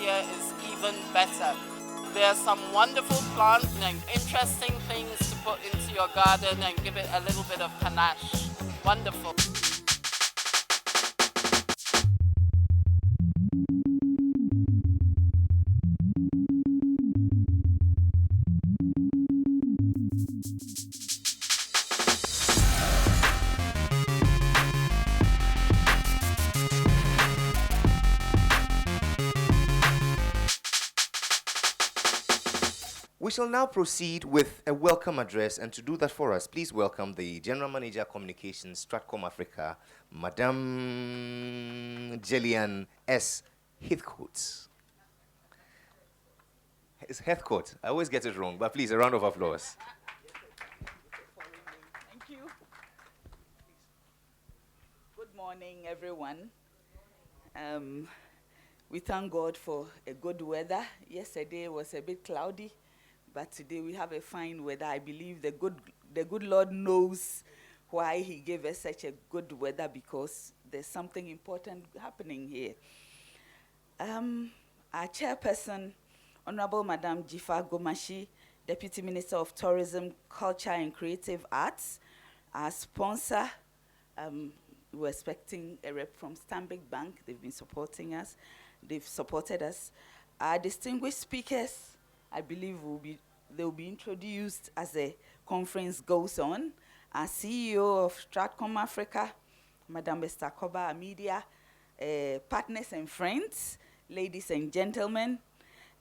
year is even better. There are some wonderful plants and interesting things to put into your garden and give it a little bit of panache. Wonderful. We shall now proceed with a welcome address, and to do that for us, please welcome the General Manager Communications, Stratcom Africa, Madam Gillian S. Heathcote. It's Heathcote. I always get it wrong, but please, a round of applause. Thank you. Good morning, everyone. We thank God for a good weather. Yesterday was a bit cloudy, but today we have a fine weather. I believe the good Lord knows why He gave us such a good weather, because there's something important happening here. Our chairperson, Honorable Madam Jifa Gomashi, Deputy Minister of Tourism, Culture and Creative Arts, our sponsor, we're expecting a rep from Stanbic Bank. They've been supporting us. They've supported us. Our distinguished speakers, I believe they will be introduced as the conference goes on. Our CEO of Stratcom Africa, Madam Esther Koba, our media partners and friends, ladies and gentlemen,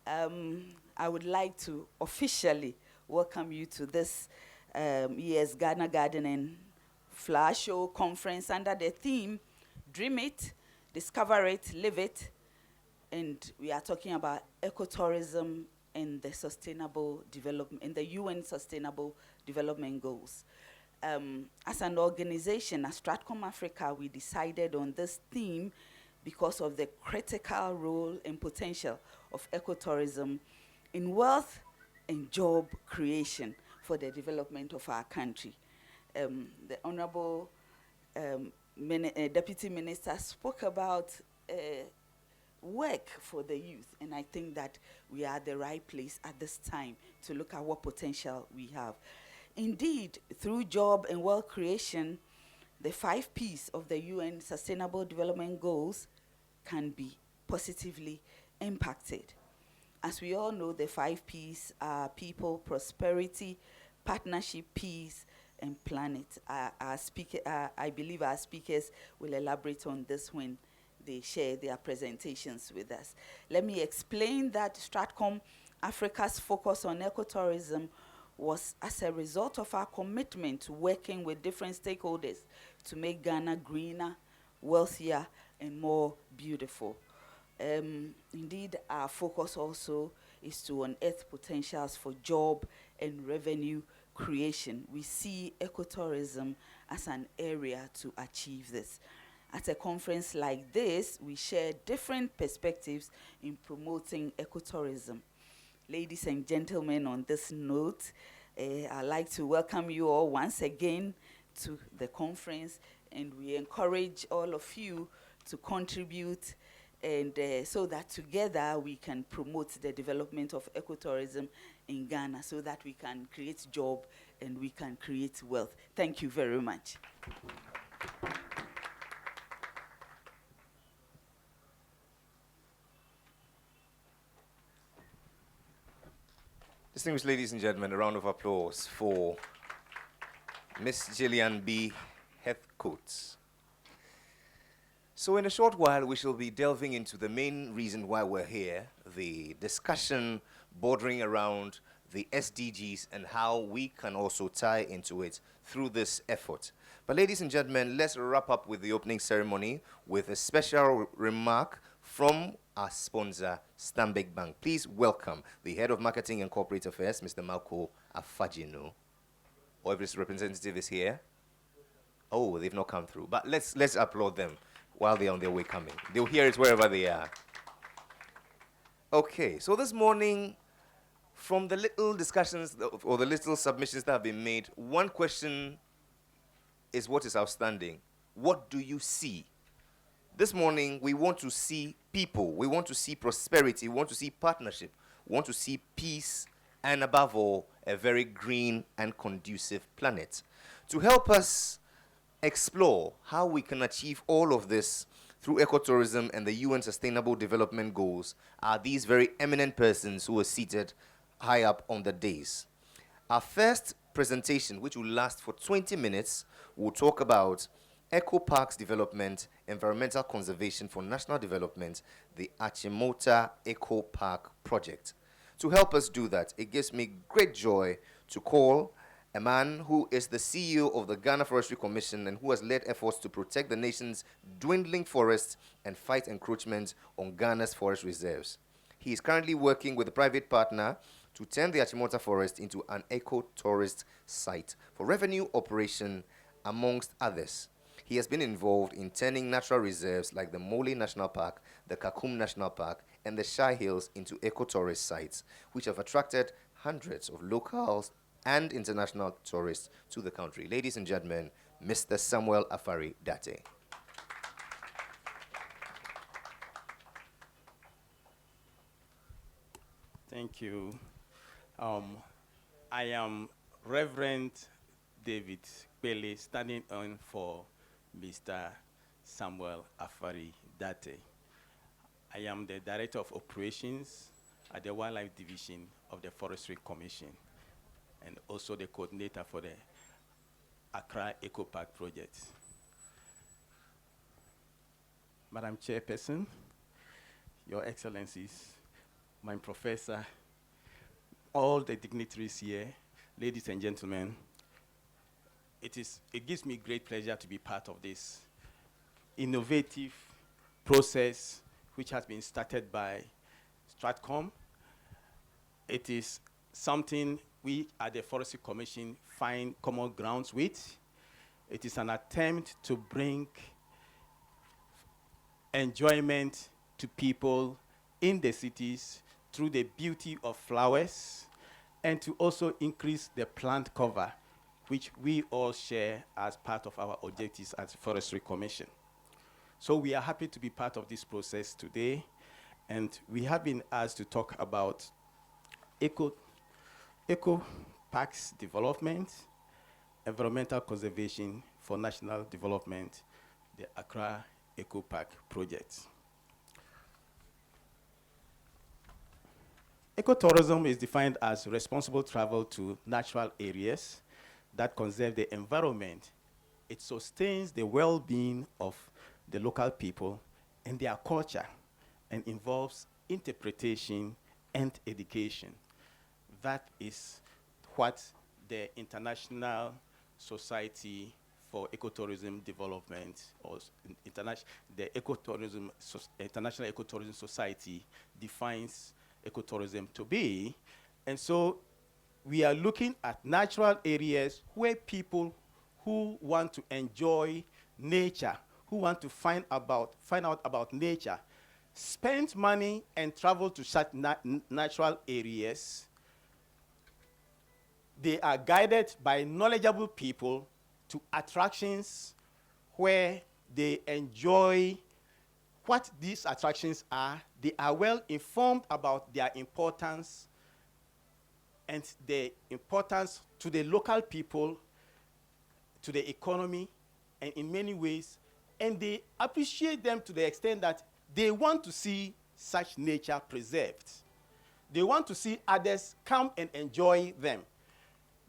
I would like to officially welcome you to this year's Ghana Garden and Flower Show conference under the theme, Dream It, Discover It, Live It. And we are talking about ecotourism and the sustainable development, and the UN Sustainable Development Goals. As an organization, as Stratcom Africa, we decided on this theme because of the critical role and potential of ecotourism in wealth and job creation for the development of our country. The Honorable Deputy Minister spoke about work for the youth, and I think that we are at the right place at this time to look at what potential we have. Indeed, through job and wealth creation, the 5 Ps of the UN Sustainable Development Goals can be positively impacted. As we all know, the 5 Ps are people, prosperity, partnership, peace, and planet. I believe our speakers will elaborate on this when they share their presentations with us. Let me explain that Stratcom Africa's focus on ecotourism was as a result of our commitment to working with different stakeholders to make Ghana greener, wealthier, and more beautiful. Indeed, our focus also is to unearth potentials for job and revenue creation. We see ecotourism as an area to achieve this. At a conference like this, we share different perspectives in promoting ecotourism. Ladies and gentlemen, on this note, I'd like to welcome you all once again to the conference, and we encourage all of you to contribute, and so that together we can promote the development of ecotourism in Ghana, so that we can create job and we can create wealth. Thank you very much. Distinguished ladies and gentlemen, a round of applause for Miss Gillian B. Heathcote. So in a short while, we shall be delving into the main reason why we're here, the discussion bordering around the SDGs and how we can also tie into it through this effort. But ladies and gentlemen, let's wrap up with the opening ceremony with a special remark from our sponsor, Stanbic Bank. Please welcome the Head of Marketing and Corporate Affairs, Mr. Malco Afajino. Or if his representative is here. Oh, they've not come through. But let's applaud them while they're on their way coming. They'll hear it wherever they are. Okay, so this morning, from the little discussions or the little submissions that have been made, one question is what is outstanding. What do you see This morning, we want to see people, we want to see prosperity, we want to see partnership, we want to see peace, and above all, a very green and conducive planet. To help us explore how we can achieve all of this through ecotourism and the UN Sustainable Development Goals are these very eminent persons who are seated high up on the dais. Our first presentation, which will last for 20 minutes, will talk about eco parks development, environmental conservation for national development, the Achimota Eco Park project. To help us do that, it gives me great joy to call a man who is the CEO of the Ghana Forestry Commission and who has led efforts to protect the nation's dwindling forests and fight encroachment on Ghana's forest reserves. He is currently working with a private partner to turn the Achimota forest into an eco-tourist site for revenue operation, amongst others. He has been involved in turning natural reserves like the Mole National Park, the Kakum National Park, and the Shai Hills into eco-tourist sites, which have attracted hundreds of locals and international tourists to the country. Ladies and gentlemen, Mr. Samuel Afari Date. Thank you. I am Reverend David Pele, standing in for Mr. Samuel Afari Date. I am the Director of Operations at the Wildlife Division of the Forestry Commission, and also the coordinator for the Accra Eco Park project. Madam Chairperson, Your Excellencies, my professor, all the dignitaries here, ladies and gentlemen, it gives me great pleasure to be part of this innovative process which has been started by Stratcom. It is something we at the Forestry Commission find common grounds with. It is an attempt to bring enjoyment to people in the cities through the beauty of flowers, and to also increase the plant cover, which we all share as part of our objectives as Forestry Commission. So we are happy to be part of this process today, and we have been asked to talk about eco parks development, environmental conservation for national development, the Accra Eco Park project. Ecotourism is defined as responsible travel to natural areas that conserve the environment. It sustains the well-being of the local people and their culture, and involves interpretation and education. That is what the International Society for Ecotourism Development, or the International Ecotourism Society, defines ecotourism to be. And so we are looking at natural areas where people who want to enjoy nature, who want to find out about nature, spend money and travel to such natural areas. They are guided by knowledgeable people to attractions where they enjoy what these attractions are. They are well informed about their importance and the importance to the local people, to the economy, and in many ways, and they appreciate them to the extent that they want to see such nature preserved. They want to see others come and enjoy them.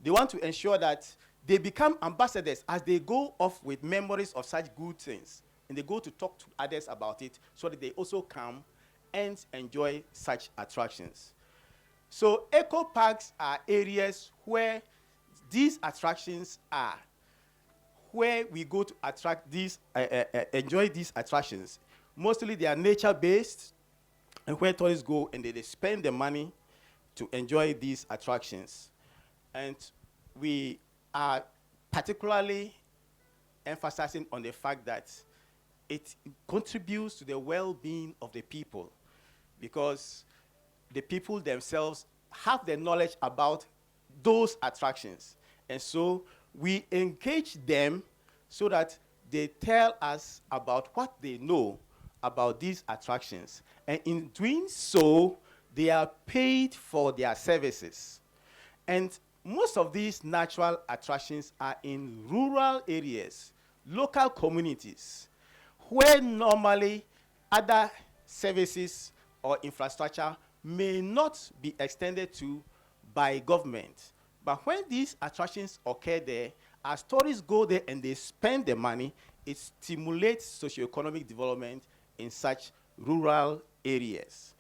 They want to ensure that they become ambassadors as they go off with memories of such good things, and they go to talk to others about it so that they also come and enjoy such attractions. So eco parks are areas where these attractions are, where we go to attract these, enjoy these attractions. Mostly they are nature-based, and where tourists go and they spend the money to enjoy these attractions. And we are particularly emphasizing on the fact that it contributes to the well-being of the people, because the people themselves have the knowledge about those attractions. And so we engage them so that they tell us about what they know about these attractions. And in doing so, they are paid for their services. And most of these natural attractions are in rural areas, local communities, where normally other services or infrastructure may not be extended to by government. But when these attractions occur there, as tourists go there and they spend the money, it stimulates socioeconomic development in such rural areas.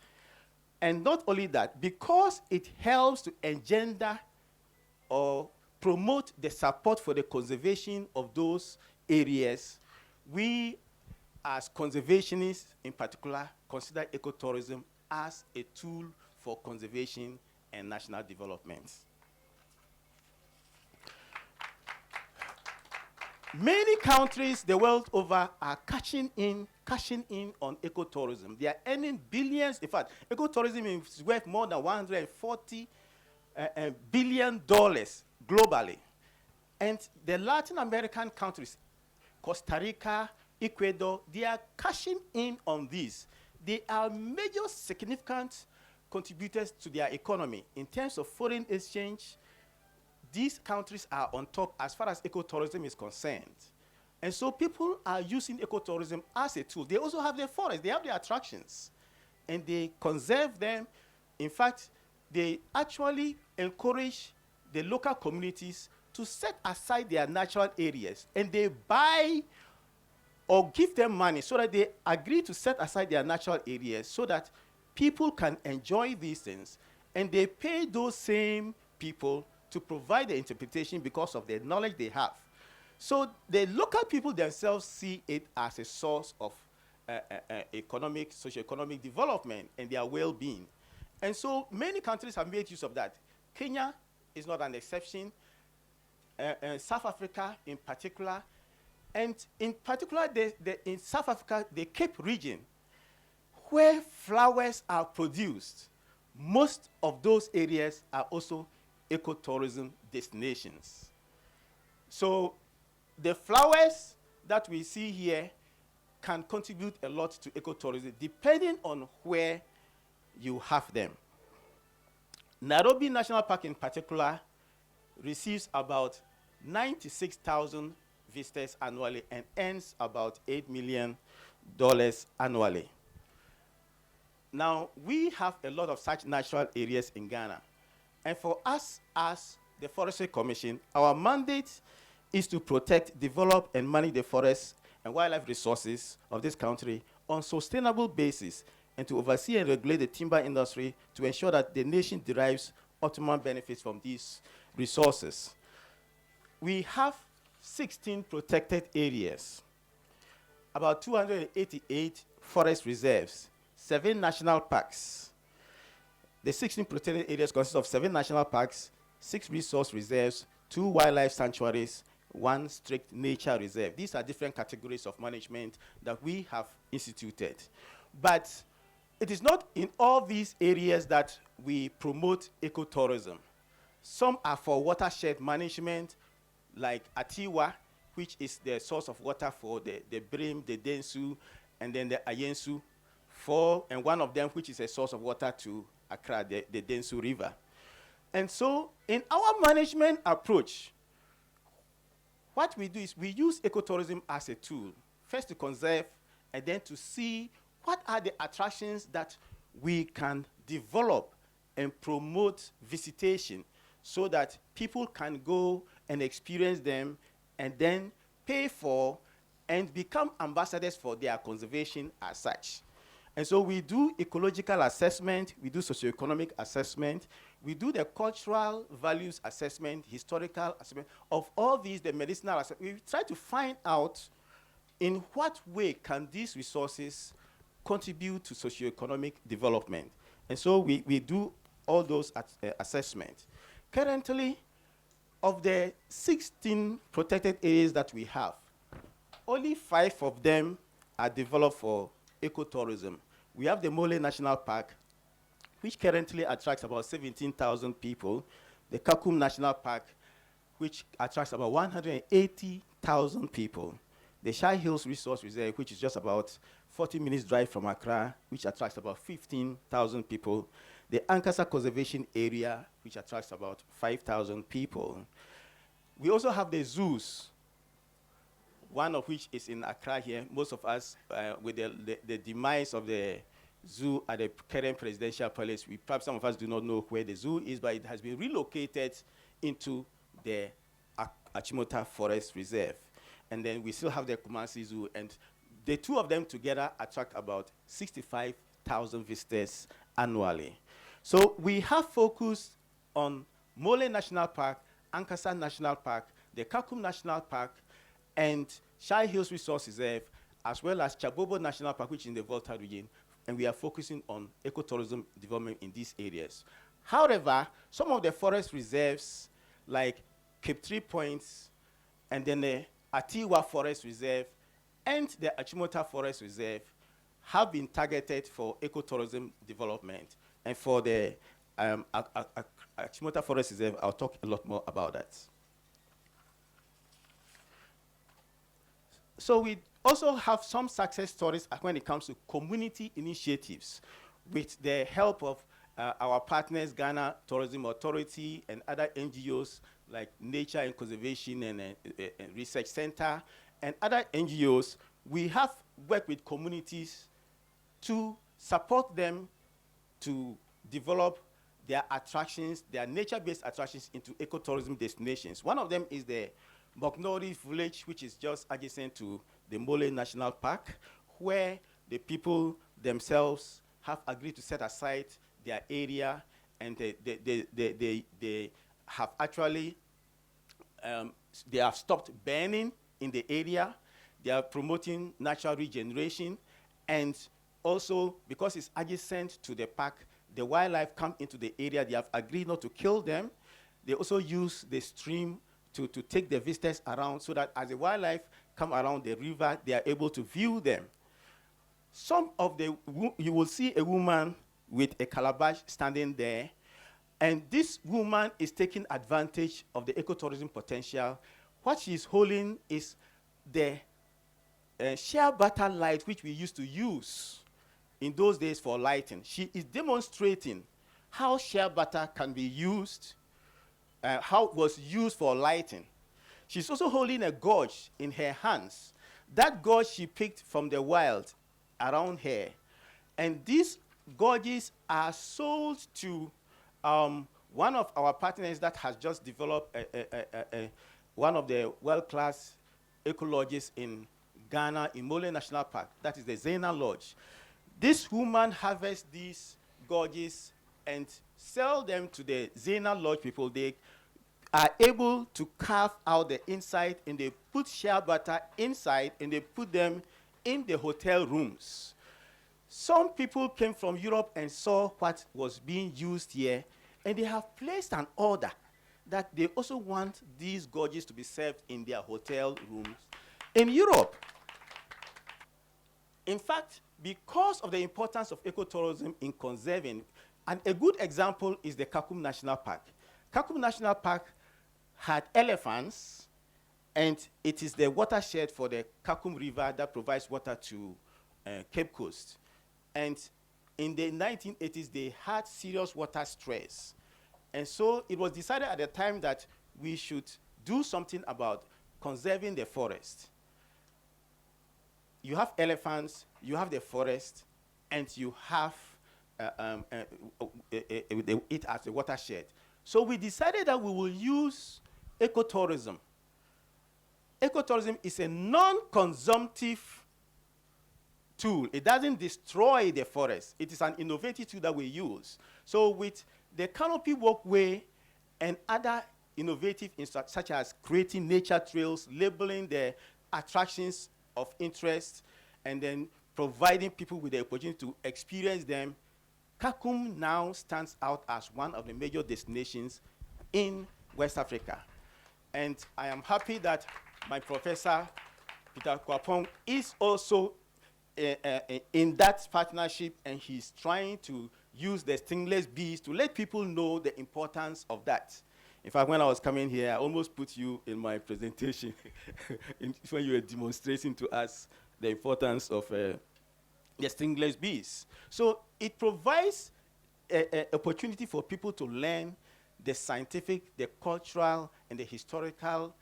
And not only that, because it helps to engender or promote the support for the conservation of those areas, we as conservationists in particular consider ecotourism as a tool for conservation and national development. Many countries the world over are cashing in on ecotourism. They are earning billions. In fact, ecotourism is worth more than $140 billion globally. And the Latin American countries, Costa Rica, Ecuador, they are cashing in on this. They are major significant contributors to their economy. In terms of foreign exchange, these countries are on top as far as ecotourism is concerned. And so people are using ecotourism as a tool. They also have their forests, they have their attractions, and they conserve them. In fact, they actually encourage the local communities to set aside their natural areas, and they buy or give them money so that they agree to set aside their natural areas so that people can enjoy these things, and they pay those same people to provide the interpretation because of the knowledge they have. So the local people themselves see it as a source of economic, socio-economic development and their well-being. And so many countries have made use of that. Kenya is not an exception. South Africa in particular. And in particular, in South Africa, the Cape region, where flowers are produced, most of those areas are also ecotourism destinations. So the flowers that we see here can contribute a lot to ecotourism depending on where you have them. Nairobi National Park in particular receives about 96,000 visitors annually and earns about $8 million annually. Now, we have a lot of such natural areas in Ghana. And for us as the Forestry Commission, our mandate is to protect, develop, and manage the forests and wildlife resources of this country on a sustainable basis, and to oversee and regulate the timber industry to ensure that the nation derives optimum benefits from these resources. We have 16 protected areas, about 288 forest reserves, 7 national parks. The 16 protected areas consist of 7 national parks, 6 resource reserves, 2 wildlife sanctuaries, 1 strict nature reserve. These are different categories of management that we have instituted. But it is not in all these areas that we promote ecotourism. Some are for watershed management, like Atiwa, which is the source of water for the Brim, the Densu, and then the Ayensu, and one of them which is a source of water to Accra, the Densu River. And so in our management approach, what we do is we use ecotourism as a tool, first to conserve, and then to see what are the attractions that we can develop and promote visitation so that people can go and experience them and then pay for and become ambassadors for their conservation as such. And so we do ecological assessment, we do socioeconomic assessment, we do the cultural values assessment, historical assessment, of all these, the medicinal assessment. We try to find out in what way can these resources contribute to socioeconomic development. And so we do all those assessments. Currently, of the 16 protected areas that we have, only 5 of them are developed for ecotourism. We have the Mole National Park, which currently attracts about 17,000 people. The Kakum National Park, which attracts about 180,000 people. the Shy Hills Resource Reserve, which is just about 40 minutes drive from Accra, which attracts about 15,000 people. The Ankasa Conservation Area, which attracts about 5,000 people. We also have the zoos, one of which is in Accra here. Most of us, with the demise of the zoo at the current presidential palace, perhaps some of us do not know where the zoo is, but it has been relocated into the Achimota Forest Reserve. And then we still have the Kumasi Zoo, and the two of them together attract about 65,000 visitors annually. So we have focused on Mole National Park, Ankasa National Park, the Kakum National Park, and Shy Hills Resource Reserve, as well as Chabobo National Park, which is in the Volta region, and we are focusing on ecotourism development in these areas. However, some of the forest reserves, like Cape Tree Points, and then the Atiwa Forest Reserve, and the Achimota Forest Reserve, have been targeted for ecotourism development. And for the Achimota Forest Reserve, I'll talk a lot more about that. So we also have some success stories when it comes to community initiatives with the help of our partners, Ghana Tourism Authority and other NGOs like Nature and Conservation and Research Center and other NGOs. We have worked with communities to support them to develop their attractions, their nature-based attractions into ecotourism destinations. One of them is the Moknori village, which is just adjacent to the Mole National Park, where the people themselves have agreed to set aside their area, and they have actually they have stopped burning in the area. They are promoting natural regeneration, and also because it's adjacent to the park, the wildlife come into the area. They have agreed not to kill them. They also use the stream to take the visitors around, so that as the wildlife come around the river, they are able to view them. Some of the, you will see a woman with a calabash standing there, and this woman is taking advantage of the ecotourism potential. What she's holding is the shea butter light, which we used to use in those days for lighting. She is demonstrating how shea butter can be used, how it was used for lighting. She's also holding a gorge in her hands. That gorge she picked from the wild around her. And these gorges are sold to one of our partners that has just developed one of the world-class ecologists in Ghana, in Mole National Park. That is the Zena Lodge. This woman harvests these gorges and sell them to the Zena Lodge people. They are able to carve out the inside, and they put shea butter inside, and they put them in the hotel rooms. Some people came from Europe and saw what was being used here, and they have placed an order that they also want these gorges to be served in their hotel rooms in Europe. In fact, because of the importance of ecotourism in conserving, and a good example is the Kakum National Park. Kakum National Park had elephants, and it is the watershed for the Kakum River that provides water to Cape Coast. And in the 1980s, they had serious water stress. And so it was decided at the time that we should do something about conserving the forest. You have elephants, you have the forest, and you have it as a watershed. So we decided that we will use ecotourism. Ecotourism is a non-consumptive tool. It doesn't destroy the forest. It is an innovative tool that we use. So with the canopy walkway and other innovative such as creating nature trails, labeling the attractions of interest, and then providing people with the opportunity to experience them, Kakum now stands out as one of the major destinations in West Africa. And I am happy that my professor, Peter Kwapong, is also in that partnership, and he's trying to use the stingless bees to let people know the importance of that. In fact, when I was coming here, I almost put you in my presentation when you were demonstrating to us the importance of the stingless bees. So it provides an opportunity for people to learn the scientific, the cultural, and the historical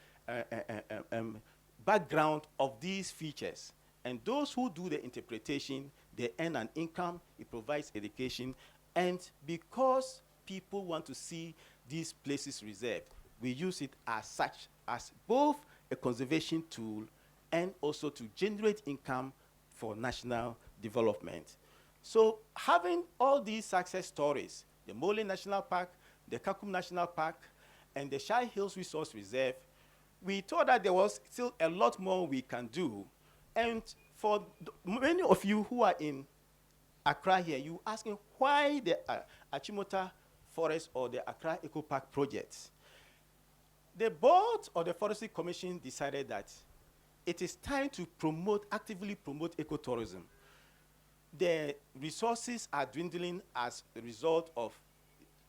background of these features. And those who do the interpretation, they earn an income, it provides education, and because people want to see these places reserved, we use it as such, as both a conservation tool and also to generate income for national development. So having all these success stories, the Mole National Park, the Kakum National Park, and the Shai Hills Resource Reserve, we thought that there was still a lot more we can do. And for many of you who are in Accra here, you asking why the Achimota Forest or the Accra Eco Park projects. The board of the Forestry Commission decided that it is time to actively promote ecotourism. The resources are dwindling as a result of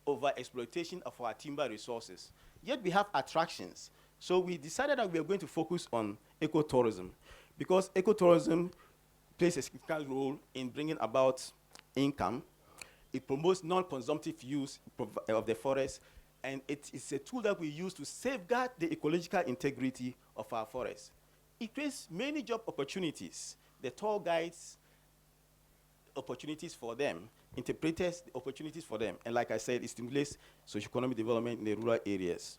overexploitation of our timber resources. Yet we have attractions. So we decided that we are going to focus on ecotourism because ecotourism plays a significant role in bringing about income. It promotes non-consumptive use of the forest, and it is a tool that we use to safeguard the ecological integrity of our forests. It creates many job opportunities. The tour guides, opportunities for them, interpreters, opportunities for them. And like I said, it stimulates socio-economic development in the rural areas.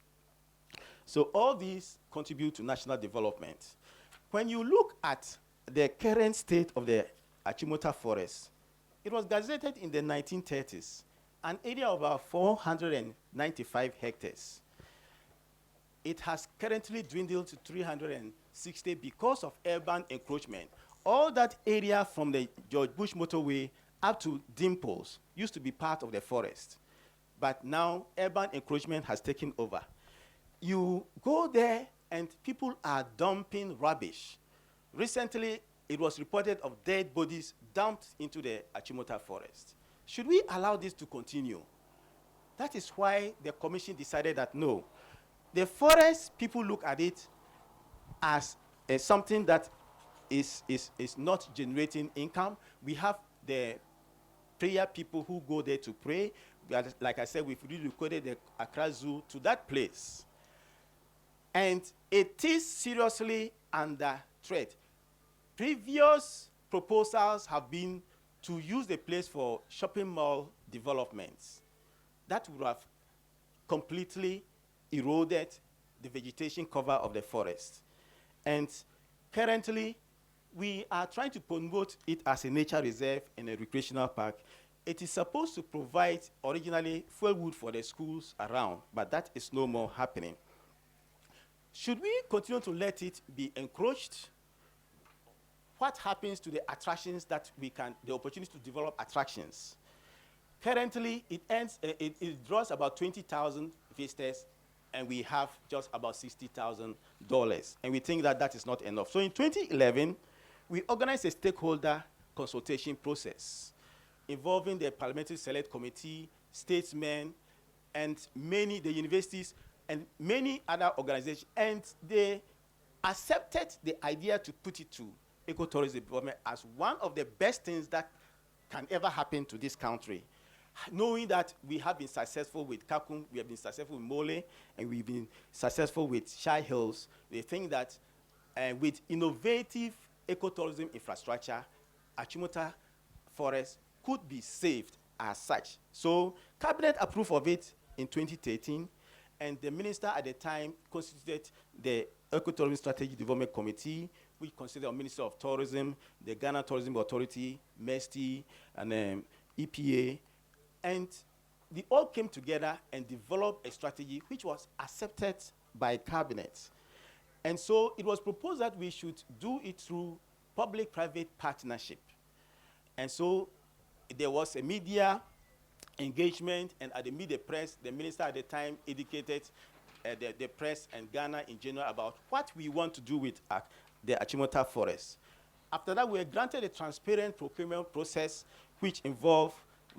So all these contribute to national development. When you look at the current state of the Achimota Forest, it was gazetted in the 1930s, an area of about 495 hectares. It has currently dwindled to 360 because of urban encroachment. All that area from the George Bush Motorway up to Dimples used to be part of the forest. But now urban encroachment has taken over. You go there and people are dumping rubbish. Recently, it was reported of dead bodies dumped into the Achimota forest. Should we allow this to continue? That is why the commission decided that no. The forest, people look at it as something that is not generating income. We have the prayer people who go there to pray. Like I said, we've relocated the Accra Zoo to that place. And it is seriously under threat. Previous proposals have been to use the place for shopping mall developments. That would have completely eroded the vegetation cover of the forest. And currently, we are trying to promote it as a nature reserve and a recreational park. It is supposed to provide originally fuel wood for the schools around, but that is no more happening. Should we continue to let it be encroached? What happens to the attractions that the opportunity to develop attractions? Currently, it draws about 20,000 visitors, and we have just about $60,000. And we think that that is not enough. So in 2011, we organized a stakeholder consultation process involving the Parliamentary Select Committee, statesmen, and the universities, and many other organizations, and they accepted the idea to put it to ecotourism development as one of the best things that can ever happen to this country. Knowing that we have been successful with Kakum, we have been successful with Mole, and we've been successful with Shai Hills, they think that with innovative ecotourism infrastructure, Achimota Forest could be saved as such. So Cabinet approved of it in 2013, and the minister at the time constituted the Ecotourism Strategy Development Committee, which consisted of Minister of Tourism, the Ghana Tourism Authority, MESTI, and EPA, and they all came together and developed a strategy which was accepted by Cabinet. And so it was proposed that we should do it through public-private partnership. And so there was a media engagement, and at the media press, the minister at the time educated the press and Ghana in general about what we want to do with the Achimota Forest. After that, we were granted a transparent procurement process which involved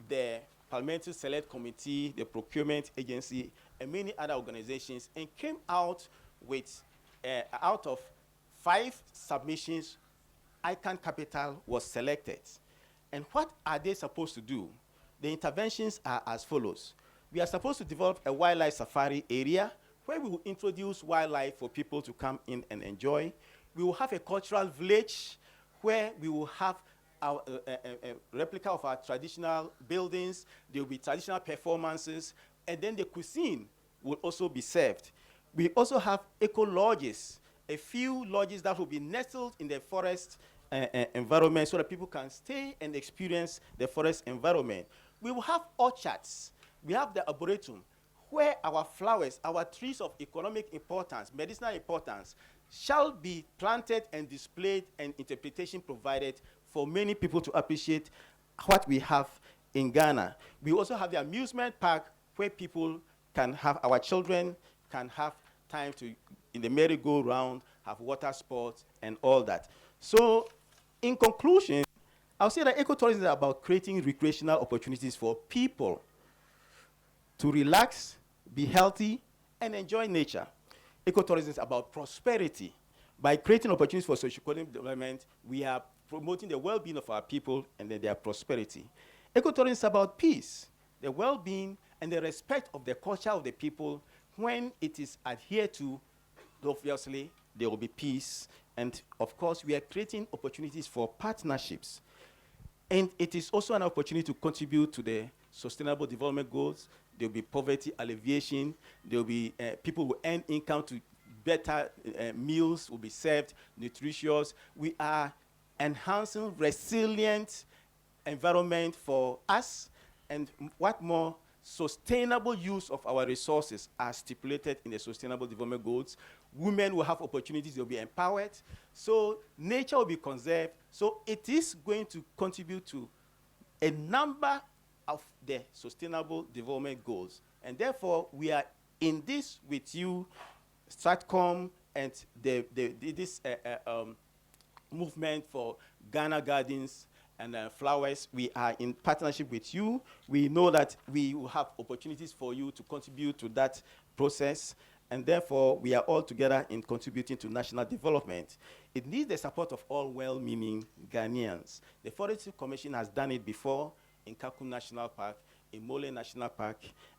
the Parliamentary Select Committee, the procurement agency, and many other organizations, and came out with, out of 5 submissions, ICANN Capital was selected. And what are they supposed to do? The interventions are as follows. We are supposed to develop a wildlife safari area where we will introduce wildlife for people to come in and enjoy. We will have a cultural village where we will have our, a replica of our traditional buildings. There will be traditional performances, and then the cuisine will also be served. We also have eco-lodges, a few lodges that will be nestled in the forest environment so that people can stay and experience the forest environment. We will have orchards. We have the arboretum where our flowers, our trees of economic importance, medicinal importance, shall be planted and displayed and interpretation provided for many people to appreciate what we have in Ghana. We also have the amusement park where people can have, our children can have time to, in the merry-go-round, have water sports and all that. So, in conclusion, I'll say that ecotourism is about creating recreational opportunities for people to relax, be healthy, and enjoy nature. Ecotourism is about prosperity. By creating opportunities for socio-economic development, we are promoting the well-being of our people and then their prosperity. Ecotourism is about peace, the well-being, and the respect of the culture of the people. When it is adhered to, obviously, there will be peace. And, of course, we are creating opportunities for partnerships. And it is also an opportunity to contribute to the Sustainable Development Goals. There will be poverty alleviation. There will be people who earn income to better meals will be served, nutritious. We are enhancing resilient environment for us, and what more, sustainable use of our resources as stipulated in the Sustainable Development Goals. Women will have opportunities, they'll be empowered. So nature will be conserved. So it is going to contribute to a number of the Sustainable Development Goals. And therefore, we are in this with you, STRATCOM, and this movement for Ghana Gardens and flowers. We are in partnership with you. We know that we will have opportunities for you to contribute to that process, and therefore we are all together in contributing to national development. It needs the support of all well-meaning Ghanaians. The Forestry Commission has done it before in Kakum National Park, in Mole National Park,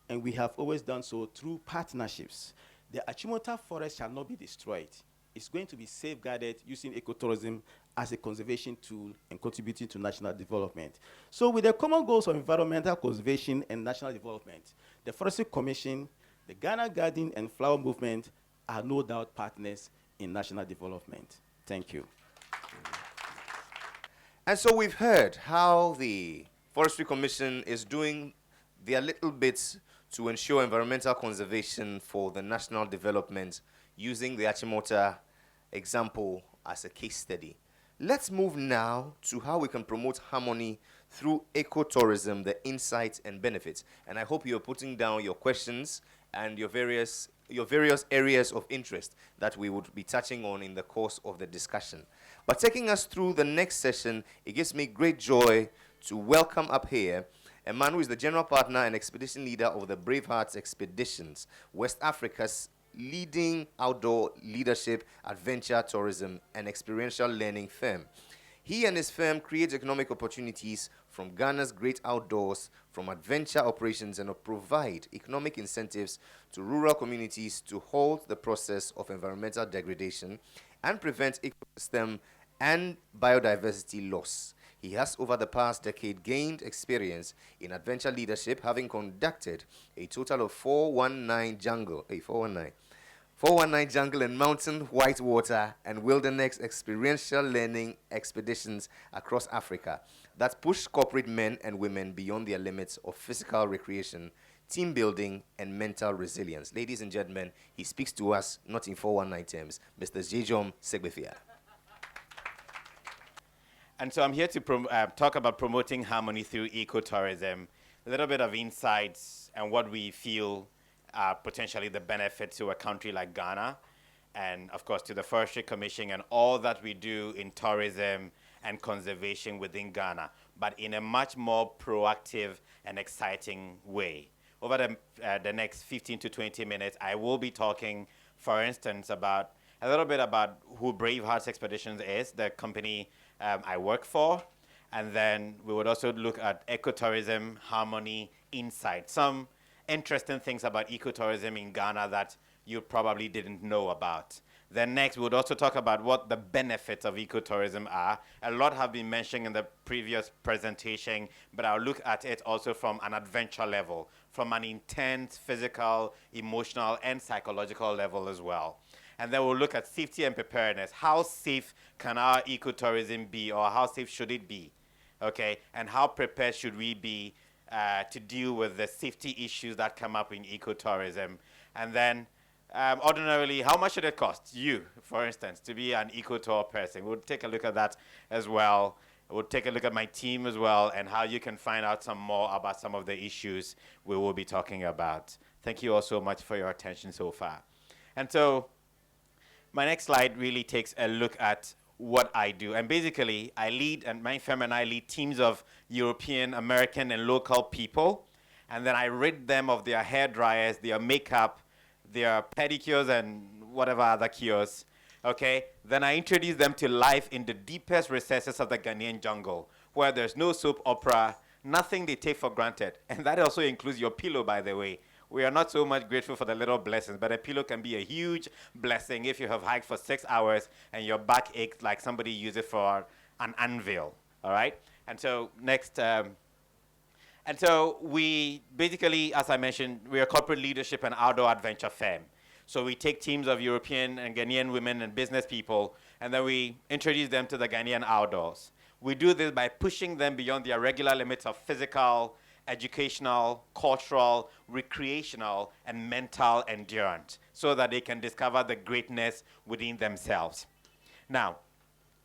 and we have always done so through partnerships. The Achimota forest shall not be destroyed. It's going to be safeguarded using ecotourism as a conservation tool and contributing to national development. So with the common goals of environmental conservation and national development, the Forestry Commission, the Ghana Garden and Flower Movement are no doubt partners in national development. Thank you. And so we've heard how the Forestry Commission is doing their little bits to ensure environmental conservation for the national development using the Achimota example as a case study. Let's move now to how we can promote harmony through ecotourism, the insights and benefits. And I hope you're putting down your questions and your various areas of interest that we would be touching on in the course of the discussion. But taking us through the next session, it gives me great joy to welcome up here a man who is the general partner and expedition leader of the Brave Hearts Expeditions, West Africa's leading outdoor leadership, adventure, tourism, and experiential learning firm. He and his firm create economic opportunities from Ghana's great outdoors, from adventure operations, and provide economic incentives to rural communities to halt the process of environmental degradation and prevent ecosystem and biodiversity loss. He has, over the past decade, gained experience in adventure leadership, having conducted a total of 419 jungle and mountain, whitewater, and wilderness experiential learning expeditions across Africa that push corporate men and women beyond their limits of physical recreation, team building, and mental resilience. Ladies and gentlemen, he speaks to us not in 419 terms, Mr. Jejom Segbefia. And so I'm here to talk about promoting harmony through ecotourism, a little bit of insights and what we feel are potentially the benefit to a country like Ghana, and of course to the Forestry Commission and all that we do in tourism and conservation within Ghana, but in a much more proactive and exciting way. over the next 15 to 20 minutes, I will be talking, for instance, about a little bit about who Brave Hearts Expeditions is, the company I work for. And then we would also look at ecotourism, harmony, insight. Some interesting things about ecotourism in Ghana that you probably didn't know about. Then next, we would also talk about what the benefits of ecotourism are. A lot have been mentioned in the previous presentation, but I'll look at it also from an adventure level, from an intense physical, emotional, and psychological level as well. And then we'll look at safety and preparedness. How safe can our ecotourism be, or how safe should it be? Okay, and how prepared should we be to deal with the safety issues that come up in ecotourism? And then ordinarily, how much should it cost you, for instance, to be an eco-tour person? We'll take a look at that as well. We'll take a look at my team as well and how you can find out some more about some of the issues we will be talking about. Thank you all so much for your attention so far. And so my next slide really takes a look at what I do. And basically, I lead, and my firm and I lead teams of European, American, and local people. And then I rid them of their hair dryers, their makeup, their pedicures, and whatever other cures. Okay? Then I introduce them to life in the deepest recesses of the Ghanaian jungle, where there's no soap opera, nothing they take for granted. And that also includes your pillow, by the way. We are not so much grateful for the little blessings, but a pillow can be a huge blessing if you have hiked for 6 hours and your back aches like somebody used it for an anvil, all right? And so next, and so we basically, as I mentioned, we are a corporate leadership and outdoor adventure firm. So we take teams of European and Ghanaian women and business people, and then we introduce them to the Ghanaian outdoors. We do this by pushing them beyond their regular limits of physical, educational, cultural, recreational, and mental endurance so that they can discover the greatness within themselves. Now,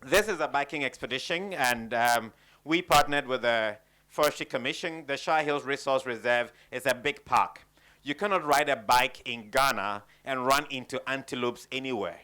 this is a biking expedition, and we partnered with the Forestry Commission. The Shire Hills Resource Reserve is a big park. You cannot ride a bike in Ghana and run into antelopes anywhere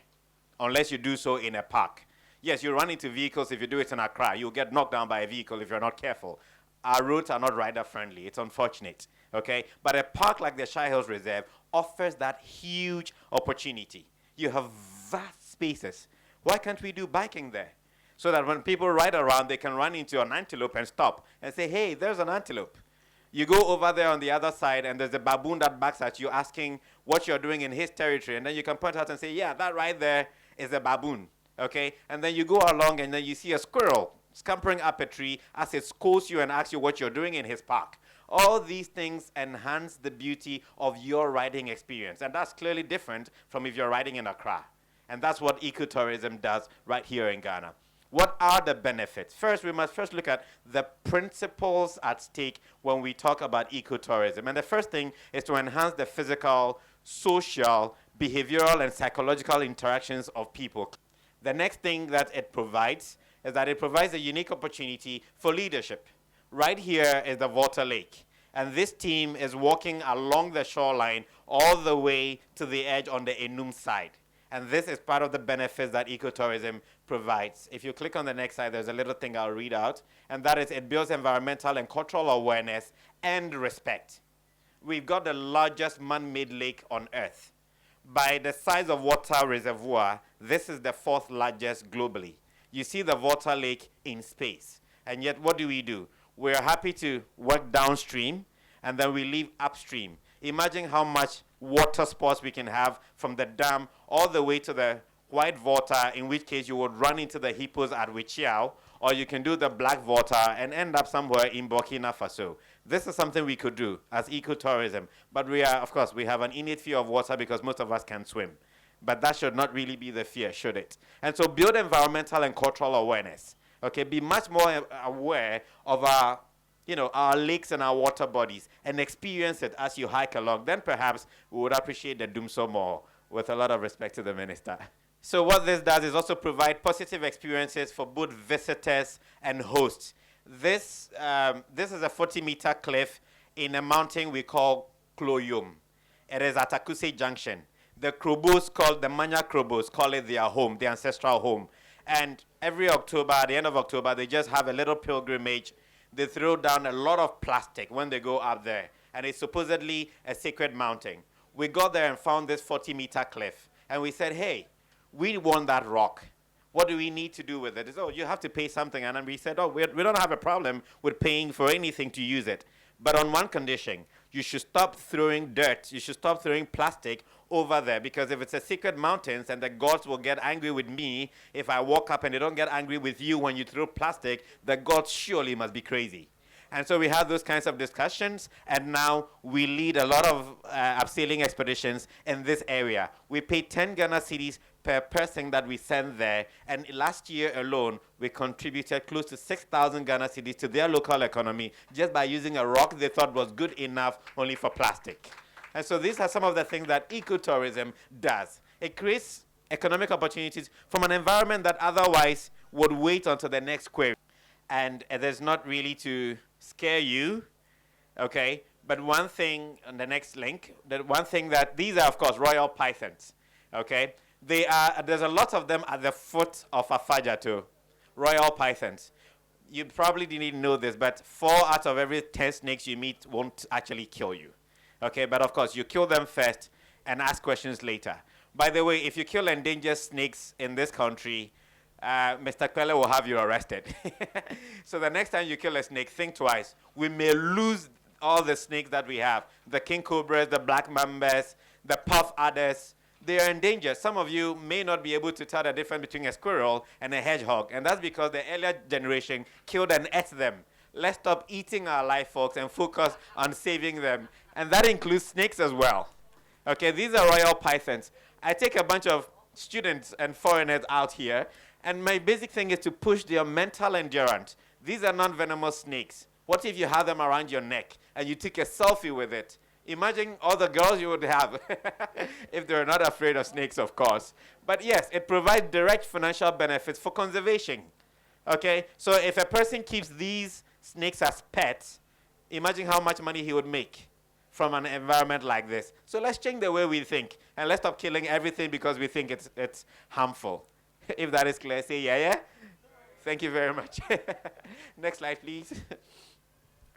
unless you do so in a park. Yes, you run into vehicles if you do it in Accra. You'll get knocked down by a vehicle if you're not careful. Our roads are not rider-friendly. It's unfortunate, okay? But a park like the Shire Hills Reserve offers that huge opportunity. You have vast spaces. Why can't we do biking there? So that when people ride around, they can run into an antelope and stop and say, hey, there's an antelope. You go over there on the other side, and there's a baboon that backs at you asking what you're doing in his territory. And then you can point out and say, yeah, that right there is a baboon, okay? And then you go along, and then you see a squirrel scampering up a tree as it scolds you and asks you what you're doing in his park. All these things enhance the beauty of your riding experience. And that's clearly different from if you're riding in Accra. And that's what ecotourism does right here in Ghana. What are the benefits? First, we must first look at the principles at stake when we talk about ecotourism. And the first thing is to enhance the physical, social, behavioral, and psychological interactions of people. The next thing that it provides is that it provides a unique opportunity for leadership. Right here is the Volta Lake. And this team is walking along the shoreline all the way to the edge on the Enum side. And this is part of the benefits that ecotourism provides. If you click on the next slide, there's a little thing I'll read out. And that is, it builds environmental and cultural awareness and respect. We've got the largest man-made lake on Earth. By the size of water reservoir, this is the 4th largest globally. You see the Volta Lake in space. And yet, what do? We're happy to work downstream, and then we leave upstream. Imagine how much water sports we can have from the dam all the way to the white Volta, in which case you would run into the hippos at Wichiao, or you can do the black Volta and end up somewhere in Burkina Faso. This is something we could do as ecotourism. But we are, of course, we have an innate fear of water because most of us can't swim. But that should not really be the fear, should it? And so build environmental and cultural awareness. Okay, be much more aware of our lakes and our water bodies and experience it as you hike along. Then perhaps we would appreciate the Dumso more, with a lot of respect to the minister. So what this does is also provide positive experiences for both visitors and hosts. This is a 40-meter cliff in a mountain we call Kloyum. It is at Akuse Junction. The Krobos the Manya Krobos call it their home, their ancestral home. And every October, at the end of October, they just have a little pilgrimage. They throw down a lot of plastic when they go up there. and it's supposedly a sacred mountain. We got there and found this 40-meter cliff, and we said, hey, we want that rock. What do we need to do with it? They said, oh, you have to pay something. And then we said, oh, we don't have a problem with paying for anything to use it. But on one condition, you should stop throwing dirt. You should stop throwing plastic over there, because if it's a secret mountains and the gods will get angry with me if I walk up, and they don't get angry with you when you throw plastic, the gods surely must be crazy. And so we have those kinds of discussions, and now we lead a lot of abseiling expeditions in this area. We pay 10 Ghana cedis per person that we send there, and last year alone, we contributed close to 6,000 Ghana cedis to their local economy just by using a rock they thought was good enough only for plastic. And so these are some of the things that ecotourism does. It creates economic opportunities from an environment that otherwise would wait until the next query. And there's not really to scare you, okay? But one thing on the next link, these are, of course, royal pythons, okay? There's a lot of them at the foot of Afajato, royal pythons. You probably didn't know this, but 4 out of every 10 snakes you meet won't actually kill you, okay? But of course, you kill them first and ask questions later. By the way, if you kill endangered snakes in this country, Mr. Kwele will have you arrested. So the next time you kill a snake, think twice. We may lose all the snakes that we have. The king cobras, the black mambas, the puff adders. They are endangered. Some of you may not be able to tell the difference between a squirrel and a hedgehog. And that's because the earlier generation killed and ate them. Let's stop eating our live folks and focus on saving them. And that includes snakes as well. Okay, these are royal pythons. I take a bunch of students and foreigners out here, and my basic thing is to push their mental endurance. These are non-venomous snakes. What if you have them around your neck and you take a selfie with it? Imagine all the girls you would have if they're not afraid of snakes, of course. But yes, it provides direct financial benefits for conservation. Okay, so if a person keeps these snakes as pets, imagine how much money he would make from an environment like this. So let's change the way we think, and let's stop killing everything because we think it's harmful. If that is clear, say yeah. Thank you very much. Next slide, please.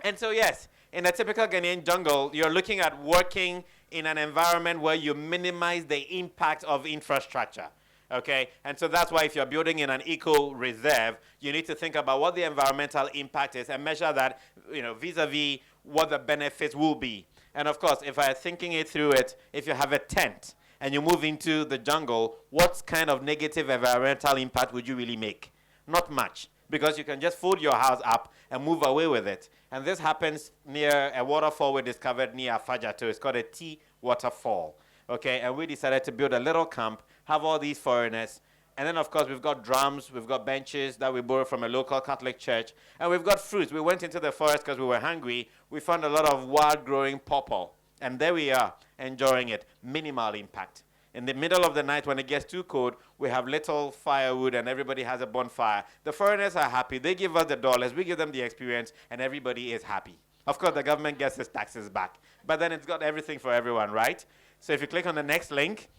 And so yes, in a typical Ghanaian jungle, you're looking at working in an environment where you minimize the impact of infrastructure. Okay, and so that's why if you're building in an eco reserve, you need to think about what the environmental impact is and measure that, vis-a-vis what the benefits will be. And of course, if I'm thinking it through it, if you have a tent and you move into the jungle, what kind of negative environmental impact would you really make? Not much, because you can just fold your house up and move away with it. And this happens near a waterfall we discovered near Afajato. It's called a tea waterfall. Okay, and we decided to build a little camp, have all these foreigners, and then of course we've got drums, we've got benches that we borrowed from a local Catholic church, and we've got fruits. We went into the forest because we were hungry. We found a lot of wild growing pawpaw, and there we are, enjoying it. Minimal impact. In the middle of the night when it gets too cold, we have little firewood and everybody has a bonfire. The foreigners are happy. They give us the dollars, we give them the experience, and everybody is happy. Of course, the government gets its taxes back, but then it's got everything for everyone, right? So if you click on the next link,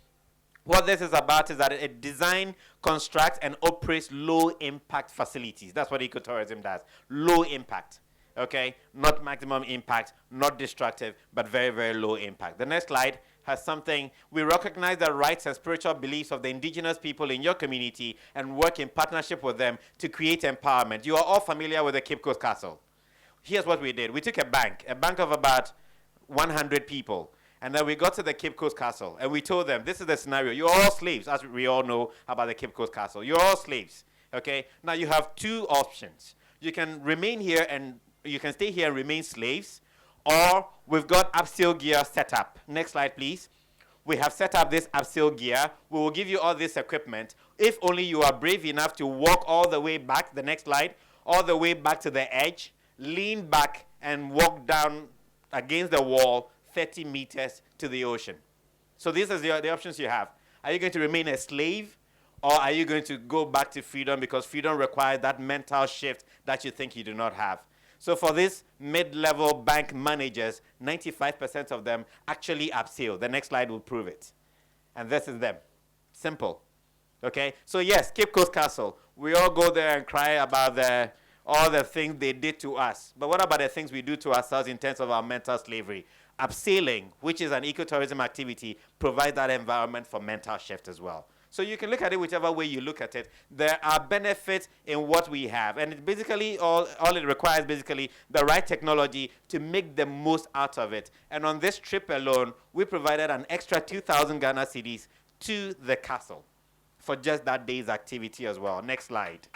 what this is about is that it designs, constructs, and operates low-impact facilities. That's what ecotourism does. Low impact, okay? Not maximum impact, not destructive, but very, very low impact. The next slide has something. We recognize the rights and spiritual beliefs of the indigenous people in your community and work in partnership with them to create empowerment. You are all familiar with the Cape Coast Castle. Here's what we did. We took a bank of about 100 people. And then we got to the Cape Coast Castle, and we told them, this is the scenario. You're all slaves, as we all know about the Cape Coast Castle. You're all slaves, okay? Now, you have 2 options. You can remain here, and you can stay here and remain slaves, or we've got upsale gear set up. Next slide, please. We have set up this upsale gear. We will give you all this equipment. If only you are brave enough to walk all the way back, the next slide, all the way back to the edge, lean back, and walk down against the wall 30 meters to the ocean. So these are the options you have. Are you going to remain a slave, or are you going to go back to freedom because freedom requires that mental shift that you think you do not have? So for these mid-level bank managers, 95% of them actually upsell. The next slide will prove it. And this is them. Simple. Okay? So yes, Cape Coast Castle. We all go there and cry about the all the things they did to us. But what about the things we do to ourselves in terms of our mental slavery? Abseiling, which is an ecotourism activity, provides that environment for mental shift as well. So you can look at it whichever way you look at it. There are benefits in what we have. And it basically, all it requires basically the right technology to make the most out of it. And on this trip alone, we provided an extra 2,000 Ghana cedis to the castle for just that day's activity as well. Next slide.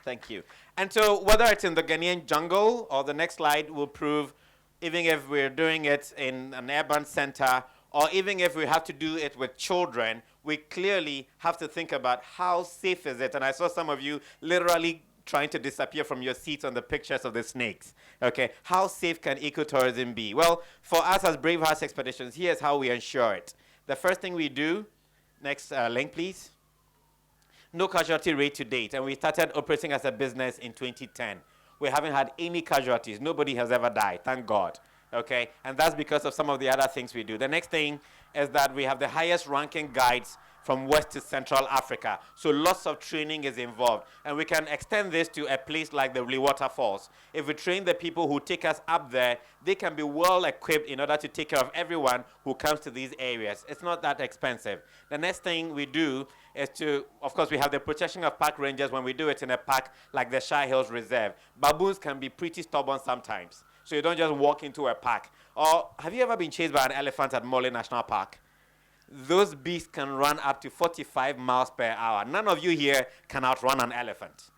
Thank you. And so whether it's in the Ghanaian jungle, or the next slide will prove, even if we're doing it in an urban center, or even if we have to do it with children, we clearly have to think about how safe is it. And I saw some of you literally trying to disappear from your seats on the pictures of the snakes. Okay, how safe can ecotourism be? Well, for us as Brave Hearts Expeditions, here's how we ensure it. The first thing we do, next link please, no casualty rate to date. And we started operating as a business in 2010. We haven't had any casualties. Nobody has ever died, thank God. Okay, and that's because of some of the other things we do. The next thing is that we have the highest ranking guides from West to Central Africa. So lots of training is involved. And we can extend this to a place like the Waterfalls. If we train the people who take us up there, they can be well equipped in order to take care of everyone who comes to these areas. It's not that expensive. The next thing we do is to, of course, we have the protection of park rangers when we do it in a park like the Shire Hills Reserve. Baboons can be pretty stubborn sometimes. So you don't just walk into a park. Or have you ever been chased by an elephant at Morley National Park? Those beasts can run up to 45 miles per hour. None of you here can outrun an elephant.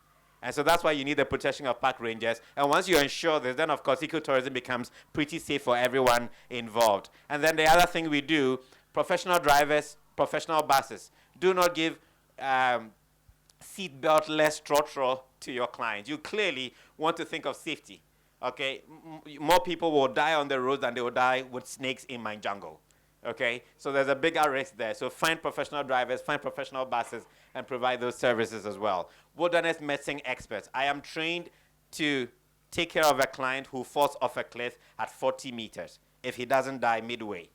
And so that's why you need the protection of park rangers. And once you ensure this, then of course ecotourism becomes pretty safe for everyone involved. And then the other thing we do, professional drivers, professional buses. Do not give seatbelt-less throttle to your clients. You clearly want to think of safety. Okay, more people will die on the road than they will die with snakes in my jungle. Okay, so there's a bigger risk there. So find professional drivers, find professional buses, and provide those services as well. Wilderness medicine experts. I am trained to take care of a client who falls off a cliff at 40 meters if he doesn't die midway.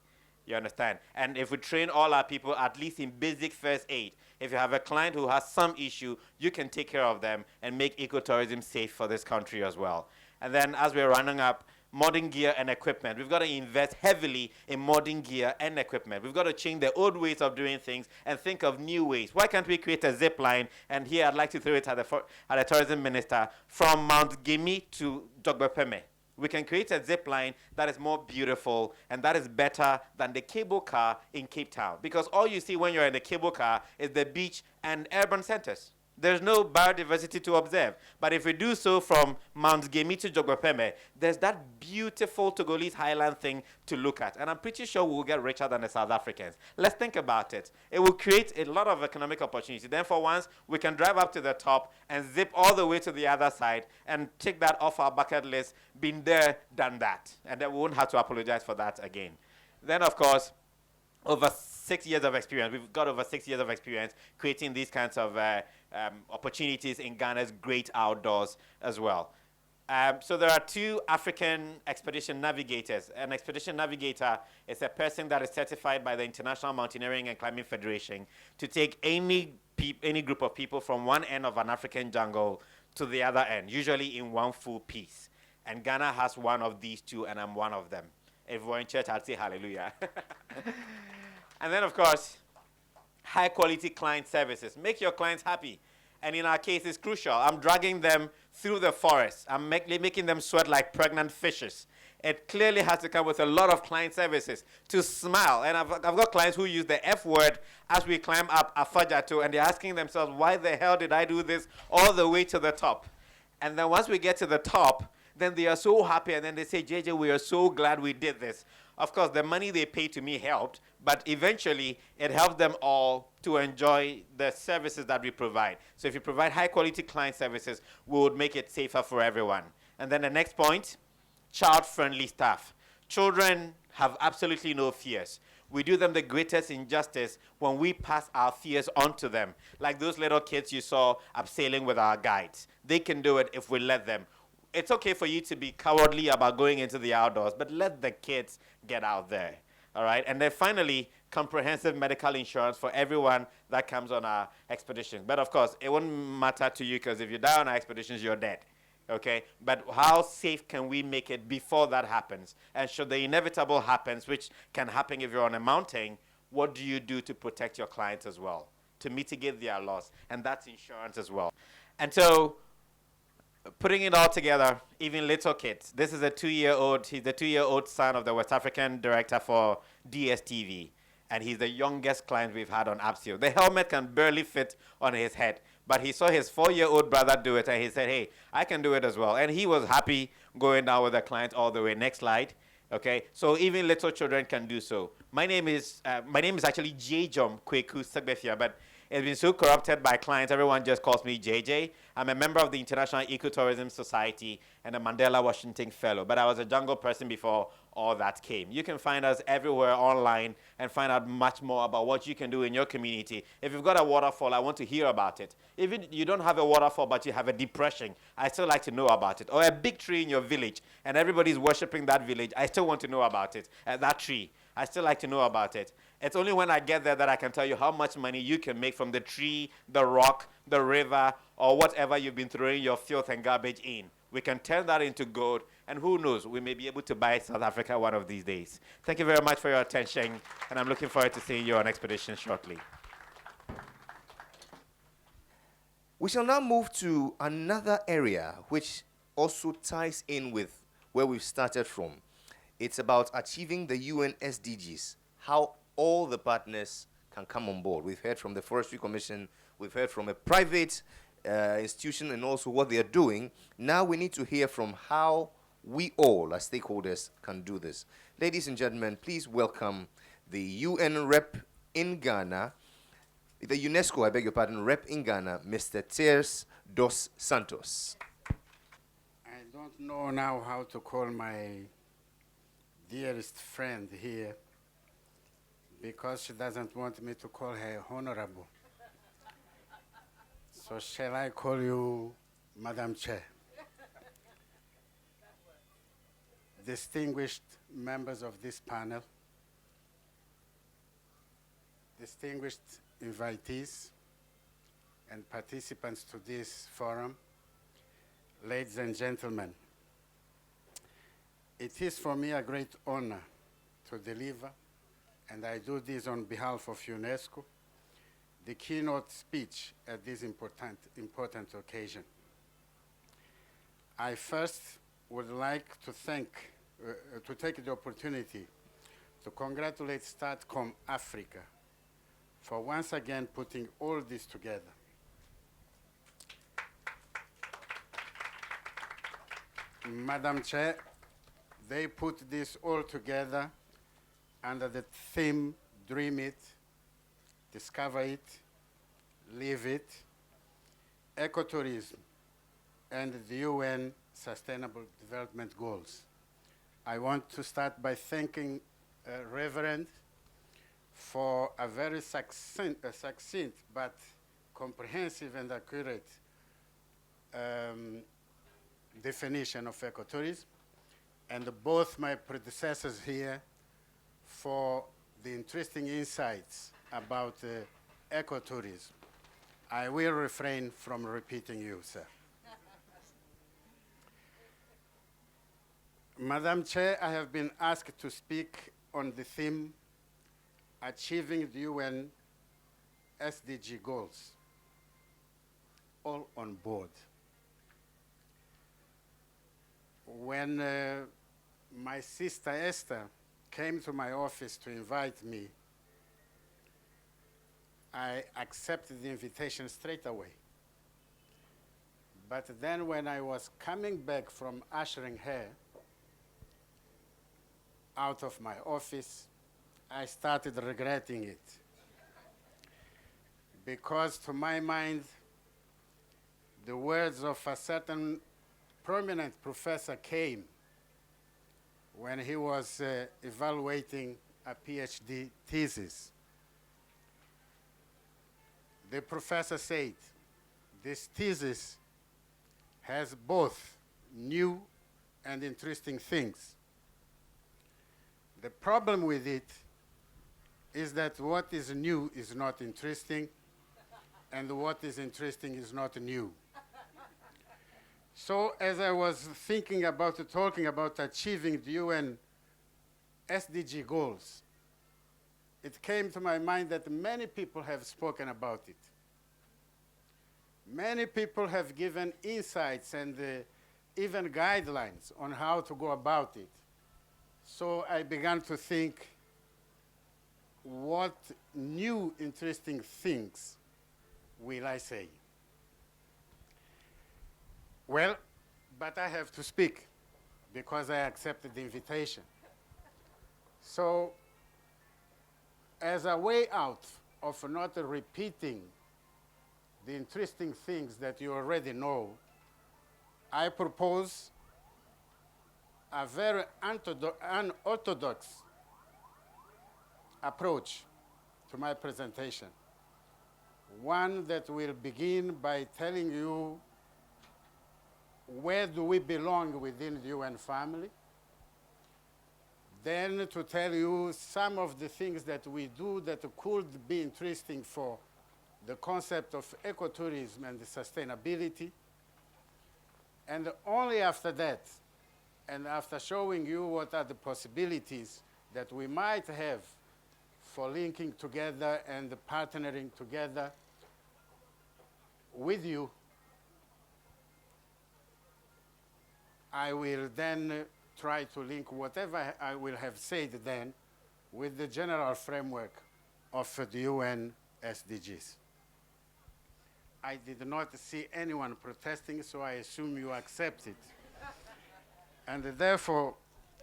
You understand? And if we train all our people, at least in basic first aid, if you have a client who has some issue, you can take care of them and make ecotourism safe for this country as well. And then as we're running up, modern gear and equipment. We've got to invest heavily in modern gear and equipment. We've got to change the old ways of doing things and think of new ways. Why can't we create a zip line? And here I'd like to throw it at the tourism minister, from Mount Gemi to Jogbepeme. We can create a zip line that is more beautiful and that is better than the cable car in Cape Town. Because all you see when you're in the cable car is the beach and urban centers. There's no biodiversity to observe. But if we do so from Mount Gemi to Jogbepeme, there's that beautiful Togolese highland thing to look at. And I'm pretty sure we'll get richer than the South Africans. Let's think about it. It will create a lot of economic opportunity. Then for once, we can drive up to the top and zip all the way to the other side and take that off our bucket list. Been there, done that. And then we won't have to apologize for that again. Then, of course, over 6 years of experience. We've got over 6 years of experience creating these kinds of opportunities in Ghana's great outdoors as well. So there are 2 African expedition navigators. An expedition navigator is a person that is certified by the International Mountaineering and Climbing Federation to take any group of people from one end of an African jungle to the other end, usually in one full piece. And Ghana has one of these 2, and I'm one of them. If we're in church, I'd say hallelujah. And then, of course, high-quality client services. Make your clients happy. And in our case, it's crucial. I'm dragging them through the forest. I'm making them sweat like pregnant fishes. It clearly has to come with a lot of client services to smile. And I've got clients who use the F word as we climb up Afajato, and they're asking themselves, why the hell did I do this all the way to the top? And then once we get to the top, then they are so happy, and then they say, JJ, we are so glad we did this. Of course, the money they paid to me helped, but eventually it helped them all to enjoy the services that we provide. So if you provide high-quality client services, we would make it safer for everyone. And then the next point, child-friendly staff. Children have absolutely no fears. We do them the greatest injustice when we pass our fears on to them. Like those little kids you saw abseiling with our guides. They can do it if we let them. It's okay for you to be cowardly about going into the outdoors, but let the kids get out there, all right? And then finally, comprehensive medical insurance for everyone that comes on our expedition. But of course, it won't matter to you because if you die on our expeditions, you're dead. Okay? But how safe can we make it before that happens? And should the inevitable happens, which can happen if you're on a mountain, what do you do to protect your clients as well, to mitigate their loss? And that's insurance as well. And so, putting it all together, even little kids. This is a 2-year-old. He's the 2-year-old son of the West African director for DSTV. And he's the youngest client we've had on Apsio. The helmet can barely fit on his head. But he saw his 4-year-old brother do it, and he said, hey, I can do it as well. And he was happy going down with the client all the way. Next slide. Okay, so even little children can do so. My name is actually Jejom Kweku Segbefia, but it's been so corrupted by clients, everyone just calls me JJ. I'm a member of the International Ecotourism Society and a Mandela Washington Fellow, but I was a jungle person before all that came. You can find us everywhere online and find out much more about what you can do in your community. If you've got a waterfall, I want to hear about it. Even you don't have a waterfall, but you have a depression, I still like to know about it. Or a big tree in your village, and everybody's worshiping that village, I still want to know about it. That tree, I still like to know about it. It's only when I get there that I can tell you how much money you can make from the tree, the rock, the river, or whatever you've been throwing your filth and garbage in. We can turn that into gold, and who knows, we may be able to buy South Africa one of these days. Thank you very much for your attention, and I'm looking forward to seeing you on expedition shortly. We shall now move to another area which also ties in with where we've started from. It's about achieving the UN SDGs, how all the partners can come on board. We've heard from the Forestry Commission, we've heard from a private institution and also what they are doing. Now we need to hear from how we all as stakeholders can do this. Ladies and gentlemen, please welcome the UN rep in Ghana, the UNESCO, I beg your pardon, rep in Ghana, Mr. Tears dos Santos. I don't know now how to call my dearest friend here because she doesn't want me to call her honorable. So shall I call you Madam Chair? Distinguished members of this panel, distinguished invitees and participants to this forum, ladies and gentlemen, it is for me a great honor to deliver, and I do this on behalf of UNESCO, the keynote speech at this important occasion. I first would like to take the opportunity to congratulate StatCom Africa for once again putting all this together. Madam Chair, they put this all together under the theme, Dream It, Discover It, Live It, Ecotourism, and the UN Sustainable Development Goals. I want to start by thanking Reverend for a very succinct but comprehensive and accurate definition of ecotourism, and both my predecessors here for the interesting insights about ecotourism. I will refrain from repeating you, sir. Madam Chair, I have been asked to speak on the theme Achieving the UN SDG Goals. All on board. When my sister Esther came to my office to invite me, I accepted the invitation straight away. But then when I was coming back from ushering her out of my office, I started regretting it. Because to my mind, the words of a certain prominent professor came when he was evaluating a PhD thesis. The professor said, this thesis has both new and interesting things. The problem with it is that what is new is not interesting, and what is interesting is not new. So as I was thinking about talking about achieving the UN SDG goals, it came to my mind that many people have spoken about it. Many people have given insights and even guidelines on how to go about it. So I began to think, what new interesting things will I say? Well, but I have to speak because I accepted the invitation. So as a way out of not repeating the interesting things that you already know, I propose a very unorthodox approach to my presentation. One that will begin by telling you where do we belong within the UN family, then to tell you some of the things that we do that could be interesting for the concept of ecotourism and sustainability. And only after that, and after showing you what are the possibilities that we might have for linking together and partnering together with you, I will then try to link whatever I will have said then with the general framework of the UN SDGs. I did not see anyone protesting, so I assume you accept it. And therefore,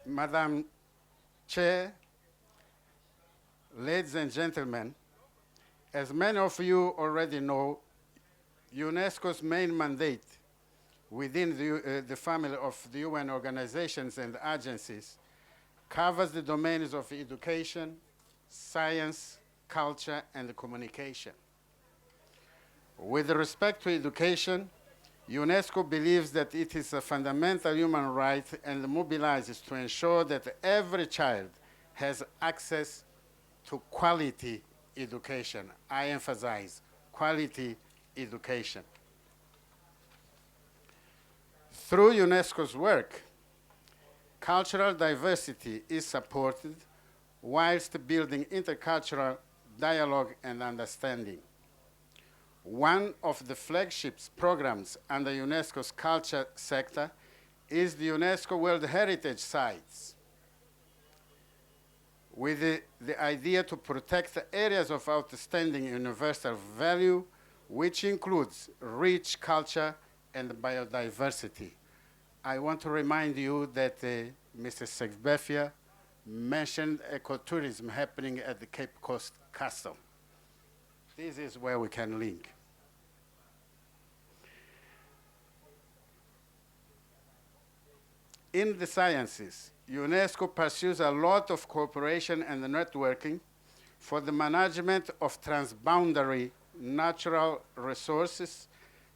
Madam Chair, ladies and gentlemen, as many of you already know, UNESCO's main mandate within the family of the UN organizations and agencies covers the domains of education, science, culture, and communication. With respect to education, UNESCO believes that it is a fundamental human right and mobilizes to ensure that every child has access to quality education. I emphasize quality education. Through UNESCO's work, cultural diversity is supported whilst building intercultural dialogue and understanding. One of the flagship programs under UNESCO's culture sector is the UNESCO World Heritage Sites, with the idea to protect areas of outstanding universal value, which includes rich culture and biodiversity. I want to remind you that Mr. Segbefia mentioned ecotourism happening at the Cape Coast Castle. This is where we can link. In the sciences, UNESCO pursues a lot of cooperation and networking for the management of transboundary natural resources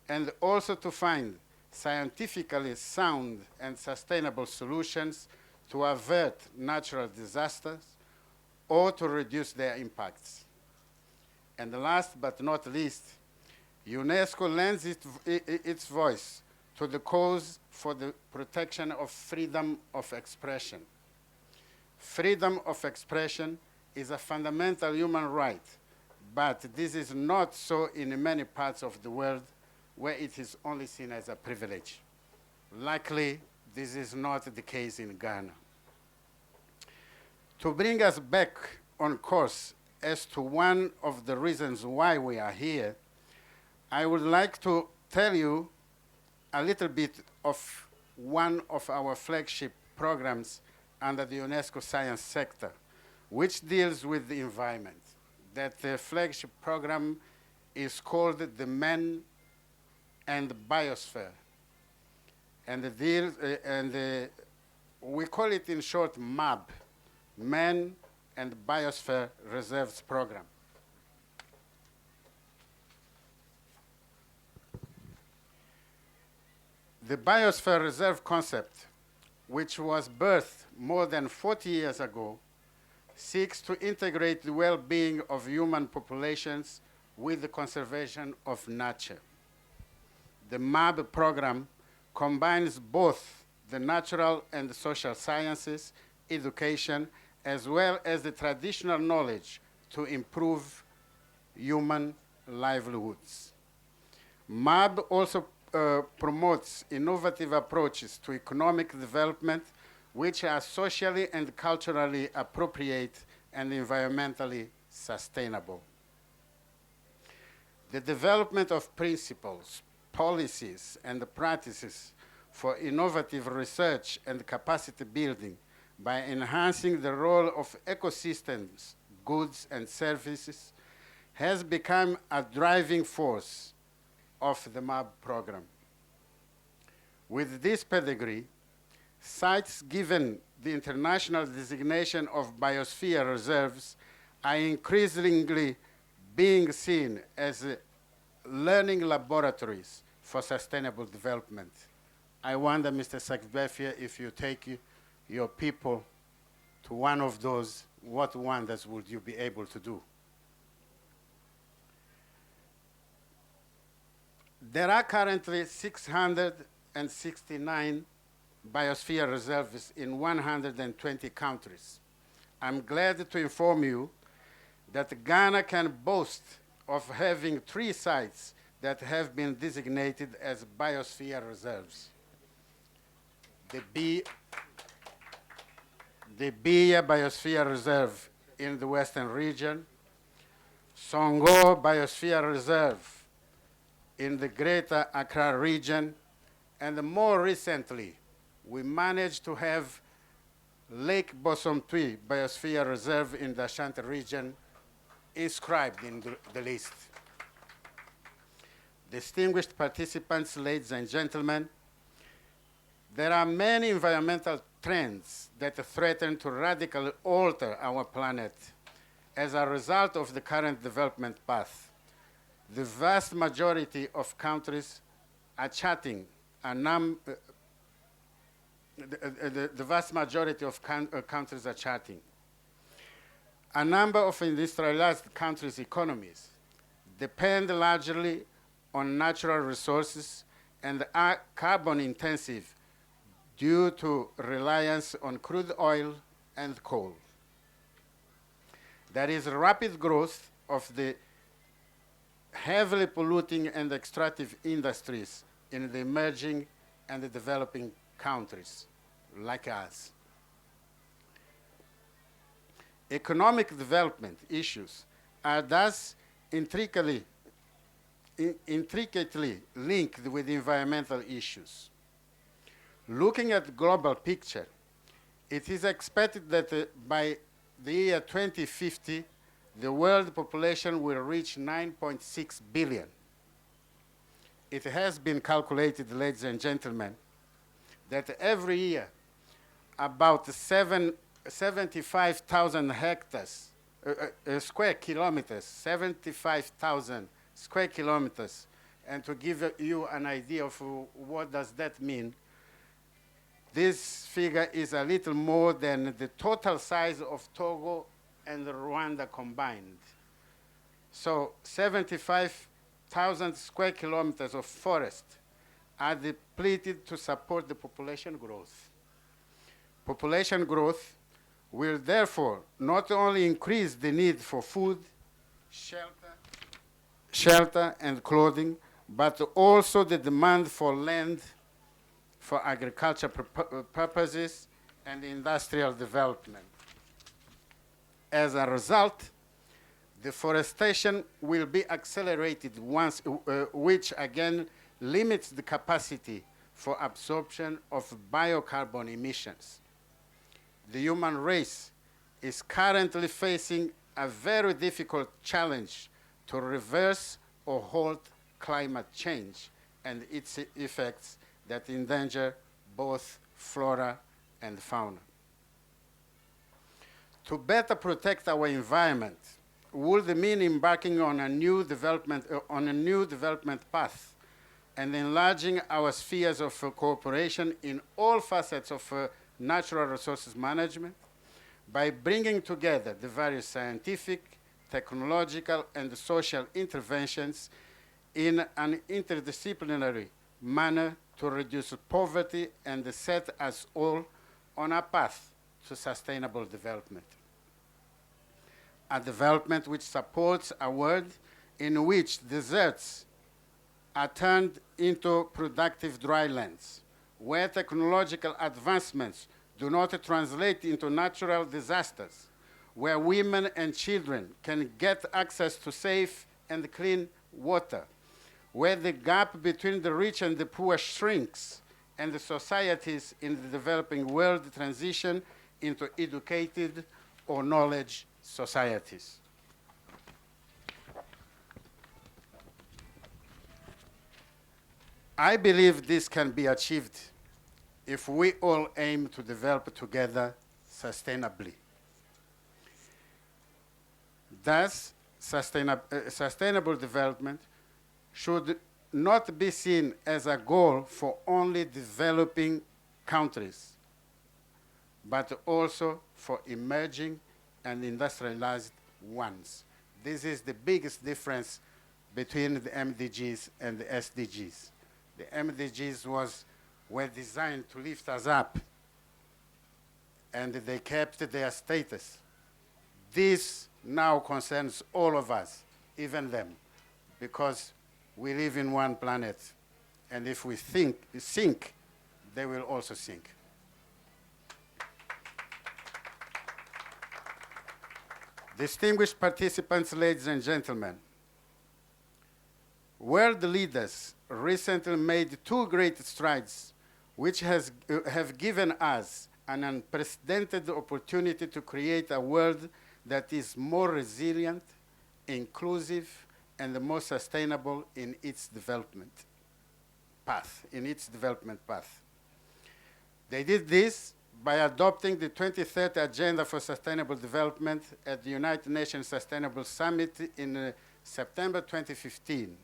and also to find scientifically sound and sustainable solutions to avert natural disasters or to reduce their impacts. And last but not least, UNESCO lends its voice to the cause for the protection of freedom of expression. Freedom of expression is a fundamental human right, but this is not so in many parts of the world where it is only seen as a privilege. Likely, this is not the case in Ghana. To bring us back on course as to one of the reasons why we are here, I would like to tell you a little bit of one of our flagship programs under the UNESCO science sector, which deals with the environment. That flagship program is called the Man and Biosphere. And we call it in short MAB, Man and Biosphere Reserves Program. The Biosphere Reserve concept, which was birthed more than 40 years ago, seeks to integrate the well-being of human populations with the conservation of nature. The MAB program combines both the natural and the social sciences, education, as well as the traditional knowledge to improve human livelihoods. MAB also promotes innovative approaches to economic development which are socially and culturally appropriate and environmentally sustainable. The development of principles, policies, and practices for innovative research and capacity building by enhancing the role of ecosystems, goods, and services has become a driving force of the MAB program. With this pedigree, sites given the international designation of biosphere reserves are increasingly being seen as learning laboratories for sustainable development. I wonder, Mr. Secretary, if you take your people to one of those, what wonders would you be able to do? There are currently 669 biosphere reserves in 120 countries. I'm glad to inform you that Ghana can boast of having 3 sites that have been designated as biosphere reserves. The Bia Biosphere Reserve in the Western region, Songo Biosphere Reserve in the Greater Accra region, and more recently, we managed to have Lake Bosomtwi Biosphere Reserve in the Ashanti region inscribed in the list. Distinguished participants, ladies and gentlemen, there are many environmental trends that threaten to radically alter our planet as a result of the current development path. The vast majority of countries are charting the vast majority of countries are charting. A number of industrialized countries' economies depend largely on natural resources and are carbon intensive due to reliance on crude oil and coal. There is rapid growth of the heavily polluting and extractive industries in the emerging and the developing countries like us. Economic development issues are thus intricately linked with environmental issues. Looking at the global picture, it is expected that by the year 2050, the world population will reach 9.6 billion. It has been calculated, ladies and gentlemen, that every year about 75,000 hectares, square kilometers, 75,000 square kilometers. And to give you an idea of what does that mean, this figure is a little more than the total size of Togo and Rwanda combined. So 75,000 square kilometers of forest are depleted to support the population growth. Population growth will therefore not only increase the need for food, shelter and clothing, but also the demand for land for agriculture purposes and industrial development. As a result, deforestation will be accelerated which again limits the capacity for absorption of biocarbon emissions. The human race is currently facing a very difficult challenge to reverse or halt climate change and its effects that endanger both flora and fauna. To better protect our environment would mean embarking on a new development path and enlarging our spheres of cooperation in all facets of natural resources management, by bringing together the various scientific, technological, and social interventions in an interdisciplinary manner to reduce poverty and set us all on a path to sustainable development. A development which supports a world in which deserts are turned into productive dry lands, where technological advancements do not translate into natural disasters, where women and children can get access to safe and clean water, where the gap between the rich and the poor shrinks, and the societies in the developing world transition into educated or knowledge societies. I believe this can be achieved if we all aim to develop together sustainably. Thus, sustainable development should not be seen as a goal for only developing countries, but also for emerging and industrialized ones. This is the biggest difference between the MDGs and the SDGs. The MDGs were designed to lift us up, and they kept their status. This now concerns all of us, even them, because we live in one planet, and if we sink, they will also sink. Distinguished participants, ladies and gentlemen, world leaders recently made two great strides which have given us an unprecedented opportunity to create a world that is more resilient, inclusive, and more sustainable in its development path. They did this by adopting the 2030 Agenda for Sustainable Development at the United Nations Sustainable Summit in September 2015,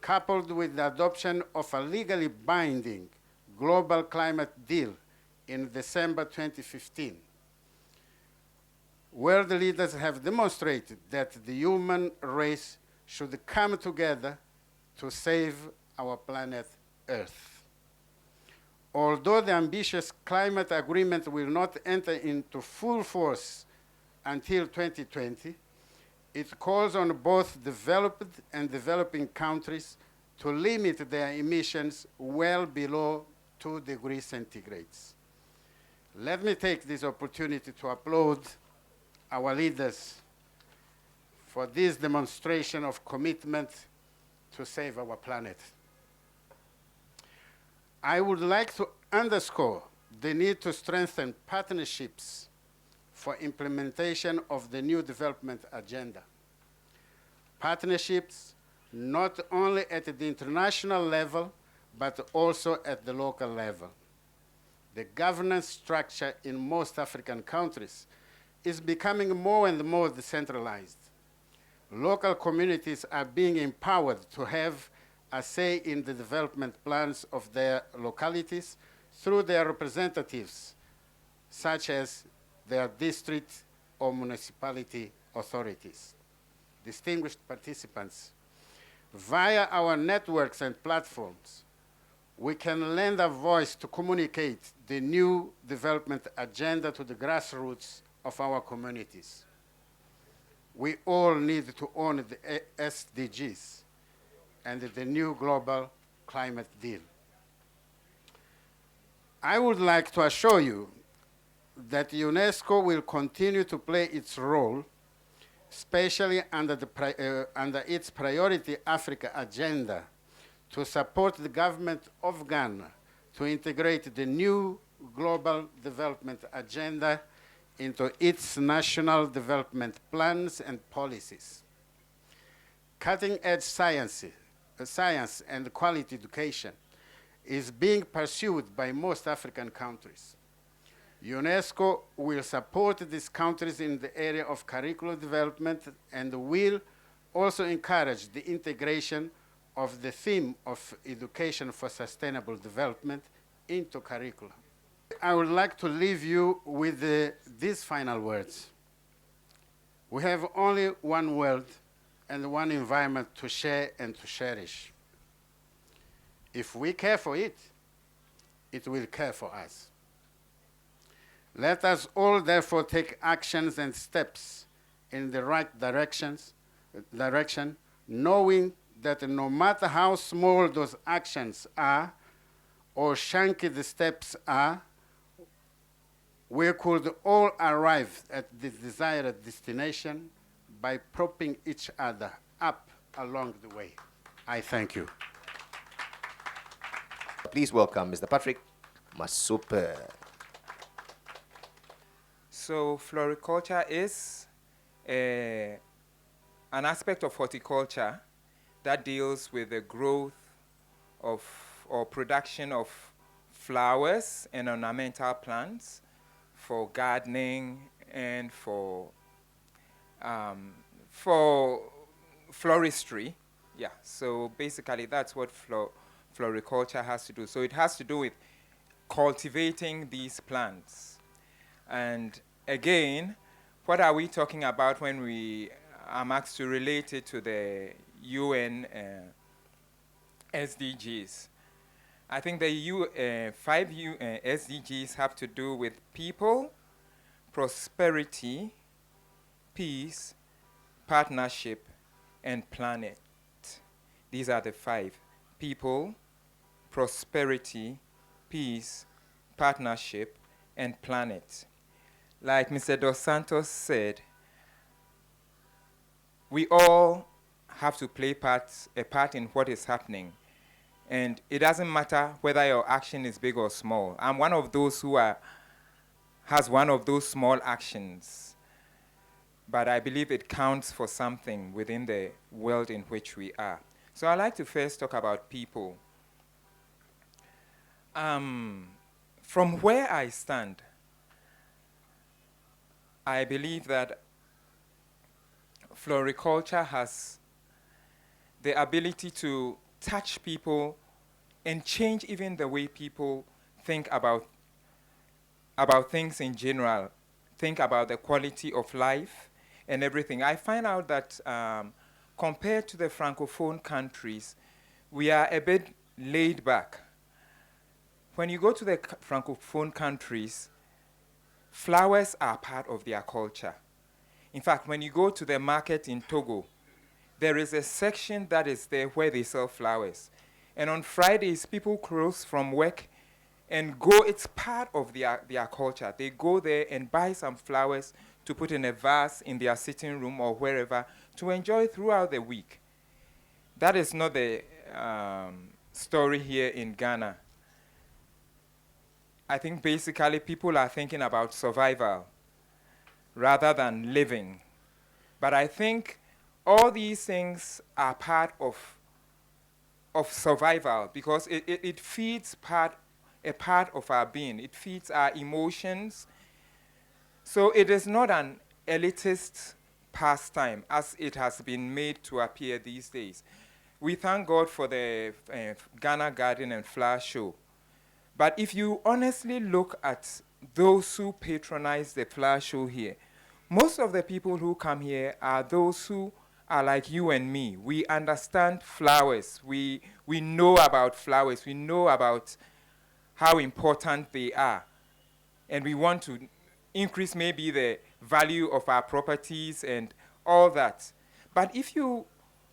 coupled with the adoption of a legally binding global climate deal in December 2015. World leaders have demonstrated that the human race should come together to save our planet Earth. Although the ambitious climate agreement will not enter into full force until 2020, it calls on both developed and developing countries to limit their emissions well below 2 degrees centigrade. Let me take this opportunity to applaud our leaders for this demonstration of commitment to save our planet. I would like to underscore the need to strengthen partnerships for implementation of the new development agenda. Partnerships not only at the international level, but also at the local level. The governance structure in most African countries is becoming more and more decentralized. Local communities are being empowered to have a say in the development plans of their localities through their representatives, such as their district or municipality authorities. Distinguished participants, via our networks and platforms, we can lend a voice to communicate the new development agenda to the grassroots of our communities. We all need to own the SDGs and the new global climate deal. I would like to assure you that UNESCO will continue to play its role, especially under its Priority Africa agenda, to support the government of Ghana to integrate the new global development agenda into its national development plans and policies. Cutting-edge science and quality education is being pursued by most African countries. UNESCO will support these countries in the area of curriculum development and will also encourage the integration of the theme of education for sustainable development into curriculum. I would like to leave you with the these final words. We have only one world and one environment to share and to cherish. If we care for it, it will care for us. Let us all therefore take actions and steps in the right direction, knowing that no matter how small those actions are or chunky the steps are, we could all arrive at the desired destination by propping each other up along the way. I thank you. Please welcome Mr. Patrick Masupe. So floriculture is an aspect of horticulture that deals with the growth of or production of flowers and ornamental plants for gardening and for floristry. Yeah, so basically that's what floriculture has to do. So it has to do with cultivating these plants. And again, what are we talking about when we are asked to relate it to the UN SDGs? I think the 5 SDGs have to do with people, prosperity, peace, partnership, and planet. These are the 5. People, prosperity, peace, partnership, and planet. Like Mr. Dos Santos said, we all have to play a part in what is happening. And it doesn't matter whether your action is big or small. I'm one of those who has one of those small actions. But I believe it counts for something within the world in which we are. So I'd like to first talk about people. From where I stand, I believe that floriculture has the ability to touch people and change even the way people think about things in general, think about the quality of life and everything. I find out that compared to the Francophone countries, we are a bit laid back. When you go to the Francophone countries, flowers are part of their culture. In fact, when you go to the market in Togo, there is a section that is there where they sell flowers. And on Fridays, people close from work and go, it's part of their culture. They go there and buy some flowers to put in a vase in their sitting room or wherever to enjoy throughout the week. That is not the story here in Ghana. I think basically people are thinking about survival rather than living. But I think all these things are part of survival because it feeds a part of our being. It feeds our emotions. So it is not an elitist pastime as it has been made to appear these days. We thank God for the Ghana Garden and Flower Show. But if you honestly look at those who patronize the flower show here, most of the people who come here are those who are like you and me. We understand flowers. We know about flowers. We know about how important they are. And we want to increase maybe the value of our properties and all that. But if you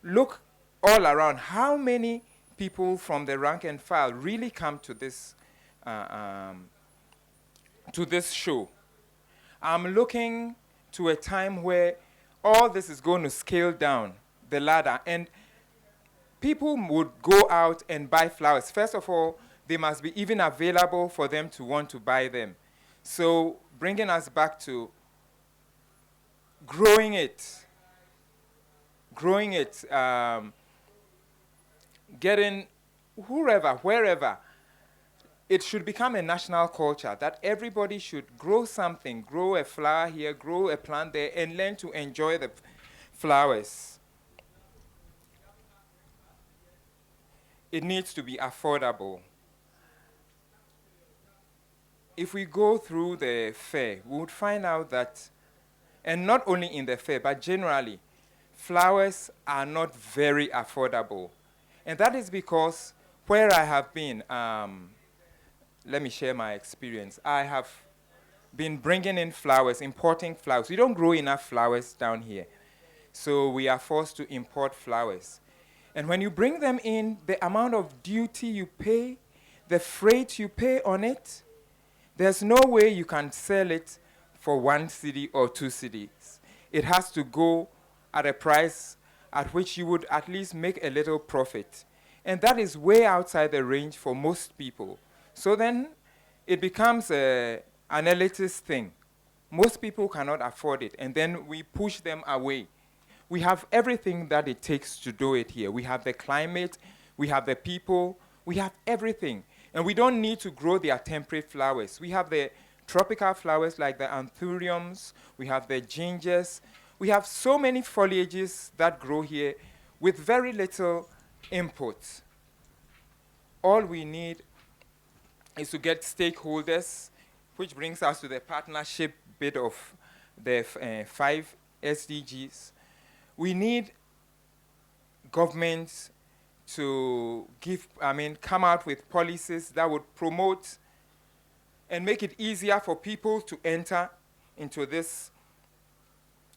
look all around, how many people from the rank and file really come to this show? I'm looking to a time where all this is going to scale down the ladder, and people would go out and buy flowers. First of all, they must be even available for them to want to buy them. So bringing us back to growing it, getting wherever, it should become a national culture that everybody should grow something, grow a flower here, grow a plant there, and learn to enjoy the flowers. It needs to be affordable. if we go through the fair, we would find out that, and not only in the fair, but generally, flowers are not very affordable. And that is because where I have been, let me share my experience. I have been bringing in flowers, importing flowers. We don't grow enough flowers down here. So we are forced to import flowers. And when you bring them in, the amount of duty you pay, the freight you pay on it, there's no way you can sell it for 1 cedi or 2 cedis. It has to go at a price at which you would at least make a little profit. And that is way outside the range for most people. So then it becomes an elitist thing. Most people cannot afford it, and then we push them away. We have everything that it takes to do it here. We have the climate, we have the people, we have everything. And we don't need to grow their temperate flowers. We have the tropical flowers like the anthuriums, we have the gingers. We have so many foliages that grow here with very little input. All we need is to get stakeholders, which brings us to the partnership bit of the 5 SDGs. We need governments to come out with policies that would promote and make it easier for people to enter into this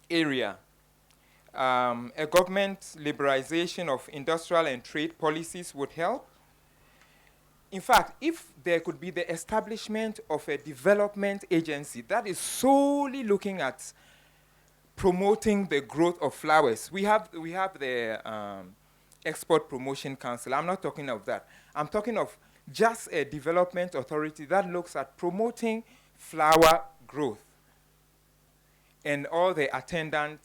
area. A government liberalization of industrial and trade policies would help. In fact, if there could be the establishment of a development agency that is solely looking at promoting the growth of flowers. We have the Export Promotion Council. I'm not talking of that. I'm talking of just a development authority that looks at promoting flower growth and all the attendant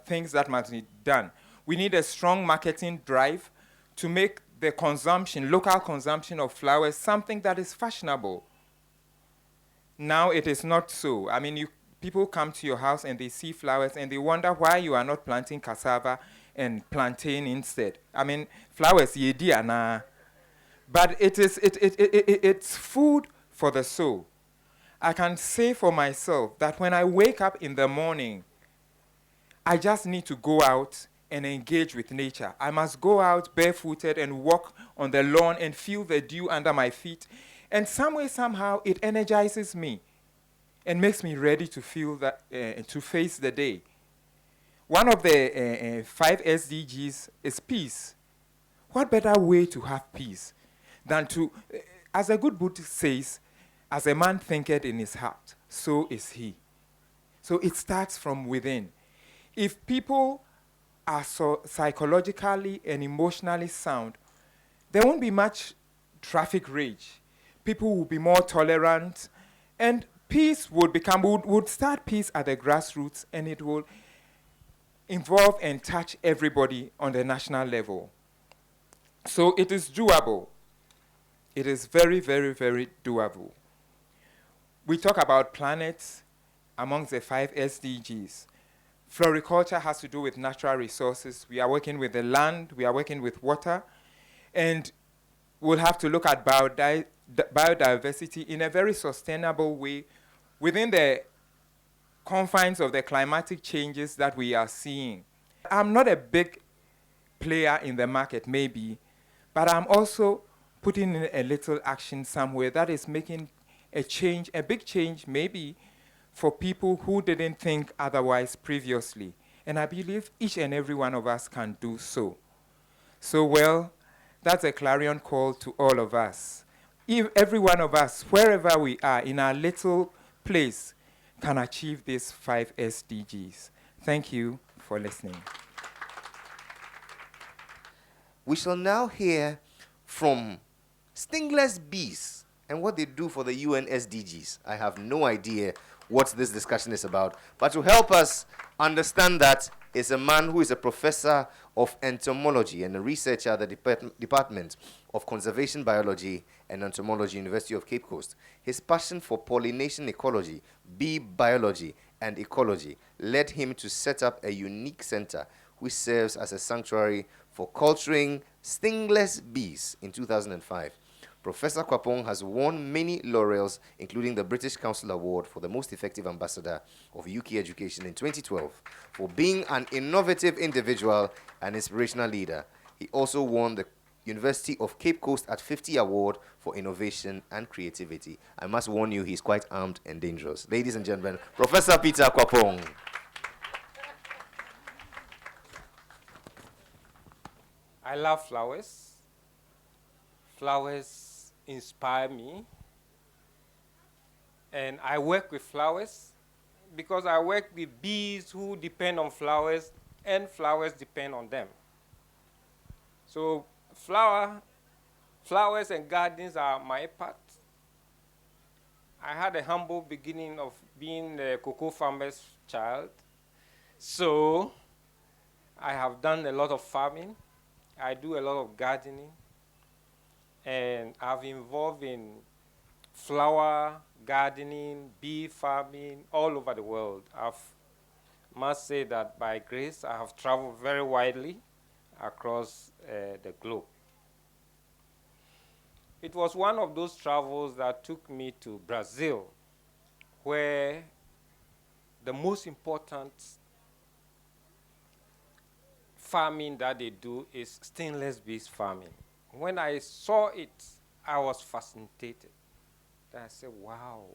things that must be done. We need a strong marketing drive to make the consumption, local consumption of flowers, something that is fashionable. Now it is not so. I mean, people come to your house and they see flowers and they wonder why you are not planting cassava and plantain instead. I mean, flowers, but it's food for the soul. I can say for myself that when I wake up in the morning, I just need to go out and engage with nature. I must go out barefooted and walk on the lawn and feel the dew under my feet. And some way, somehow, it energizes me and makes me ready to feel that, to face the day. One of the 5 SDGs is peace. What better way to have peace than to, as a good Buddhist says, as a man thinketh in his heart, so is he. So it starts from within. If people are so psychologically and emotionally sound, there won't be much traffic rage. People will be more tolerant, and peace would start peace at the grassroots, and it will involve and touch everybody on the national level. So it is doable. It is very, very, very doable. We talk about planets amongst the 5 SDGs. Floriculture has to do with natural resources. We are working with the land, we are working with water, and we'll have to look at biodiversity in a very sustainable way within the confines of the climatic changes that we are seeing. I'm not a big player in the market, maybe, but I'm also putting in a little action somewhere that is making a change, a big change, maybe, for people who didn't think otherwise previously. And I believe each and every one of us can do so. So, well, that's a clarion call to all of us. If every one of us, wherever we are, in our little place, can achieve these 5 SDGs. Thank you for listening. We shall now hear from stingless bees and what they do for the UN SDGs. I have no idea what this discussion is about, but to help us understand that is a man who is a professor of entomology and a researcher at the Department of Conservation Biology and Entomology, University of Cape Coast. His passion for pollination ecology, bee biology, and ecology led him to set up a unique center which serves as a sanctuary for culturing stingless bees in 2005. Professor Kwapong has won many laurels, including the British Council Award for the Most Effective Ambassador of UK Education in 2012 for being an innovative individual and inspirational leader. He also won the University of Cape Coast at 50 Award for Innovation and Creativity. I must warn you, he's quite armed and dangerous. Ladies and gentlemen, Professor Peter Kwapong. I love flowers. Flowers inspire me. And I work with flowers because I work with bees who depend on flowers and flowers depend on them. So flowers and gardens are my part. I had a humble beginning of being a cocoa farmer's child. So I have done a lot of farming. I do a lot of gardening. And I've involved in flower gardening, bee farming, all over the world. I must say that by grace, I have traveled very widely across the globe. It was one of those travels that took me to Brazil, where the most important farming that they do is stainless bees farming. When I saw it, I was fascinated. I said, wow,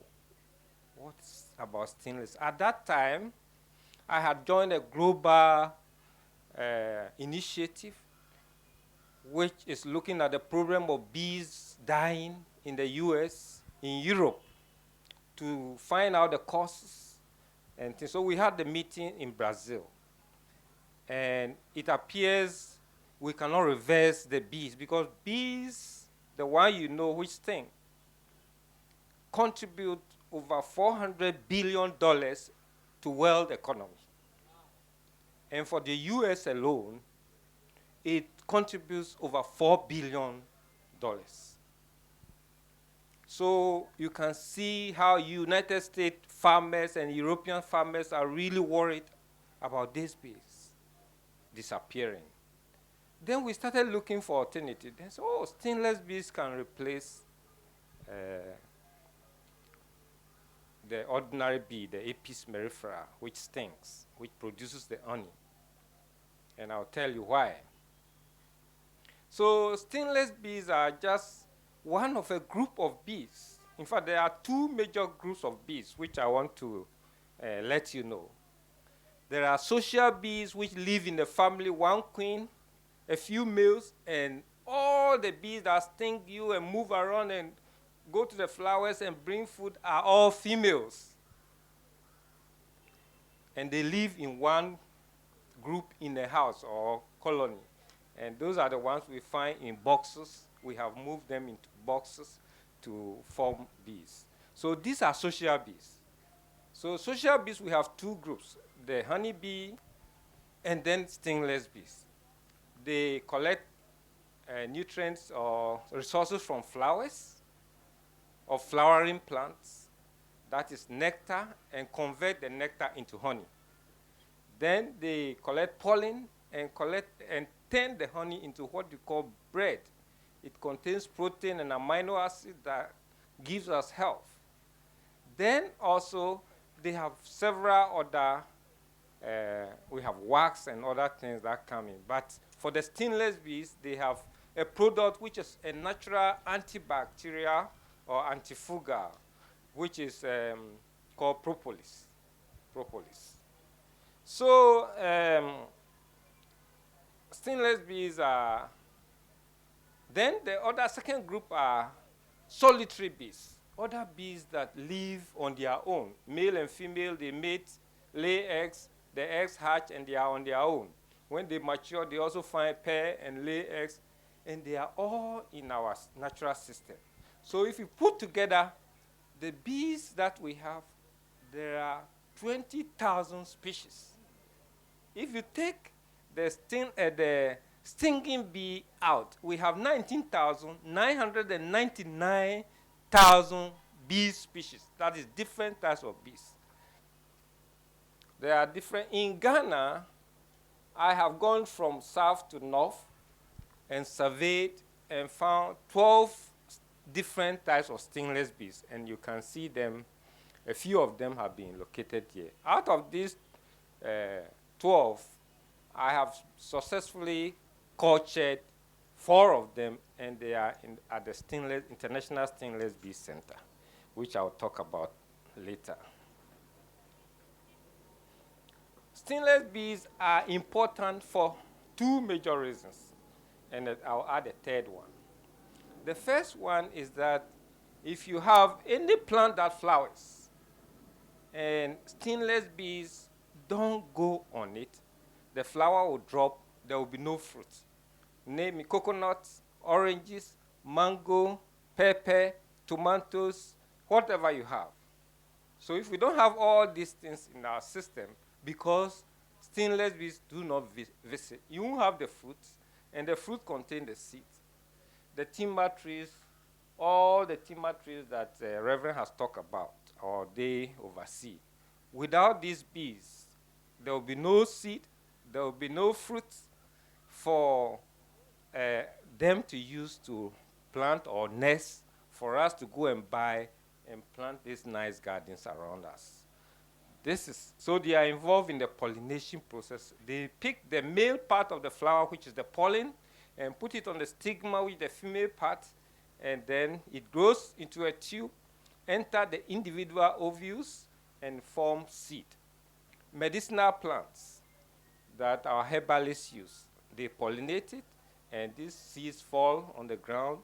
what's about stainless? At that time, I had joined a global initiative which is looking at the problem of bees dying in the US, in Europe, to find out the causes. And so we had the meeting in Brazil. And it appears we cannot reverse the bees because bees, the one you know which sting, contribute over $400 billion to world economy. And for the US alone, it contributes over $4 billion. So you can see how United States farmers and European farmers are really worried about these bees disappearing. Then we started looking for alternatives. Then said, oh, stainless bees can replace the ordinary bee, the Apis mellifera, which stings, which produces the honey. And I'll tell you why. So stainless bees are just one of a group of bees. In fact, there are two major groups of bees, which I want to let you know. There are social bees, which live in the family, one queen, a few males, and all the bees that sting you and move around and go to the flowers and bring food are all females. And they live in one group in a house or colony. And those are the ones we find in boxes. We have moved them into boxes to form bees. So these are social bees. So social bees, we have two groups, the honey bee and then stingless bees. They collect nutrients or resources from flowers or flowering plants, that is nectar, and convert the nectar into honey. Then they collect pollen and turn the honey into what we call bread. It contains protein and amino acid that gives us health. Then also they have several other, we have wax and other things that come in. But for the stingless bees, they have a product which is a natural antibacterial or antifungal, which is called propolis. So stingless bees are, then the other second group are solitary bees, other bees that live on their own. Male and female, they mate, lay eggs, the eggs hatch, and they are on their own. When they mature, they also find pair and lay eggs, and they are all in our natural system. So if you put together the bees that we have, there are 20,000 species. If you take the stinging bee out, we have 19,999,000 bee species. That is different types of bees. They are different. In Ghana, I have gone from south to north and surveyed and found 12 different types of stingless bees, and you can see them. A few of them have been located here. Out of these 12, I have successfully cultured 4 of them, and they are at the International Stingless Bee Center, which I'll talk about later. Stingless bees are important for 2 major reasons, and I'll add a third one. The first one is that if you have any plant that flowers and stingless bees don't go on it, the flower will drop, there will be no fruit. Name it coconuts, oranges, mango, pepper, tomatoes, whatever you have. So if we don't have all these things in our system, because stingless bees do not visit, you won't have the fruits, and the fruit contain the seed. The timber trees, all the timber trees that Reverend has talked about, or they oversee, without these bees, there will be no seed, there will be no fruits for them to use to plant or nest, for us to go and buy and plant these nice gardens around us. So they are involved in the pollination process. They pick the male part of the flower, which is the pollen, and put it on the stigma, which is the female part, and then it grows into a tube, enter the individual ovules, and form seed. Medicinal plants that our herbalists use, they pollinate it, and these seeds fall on the ground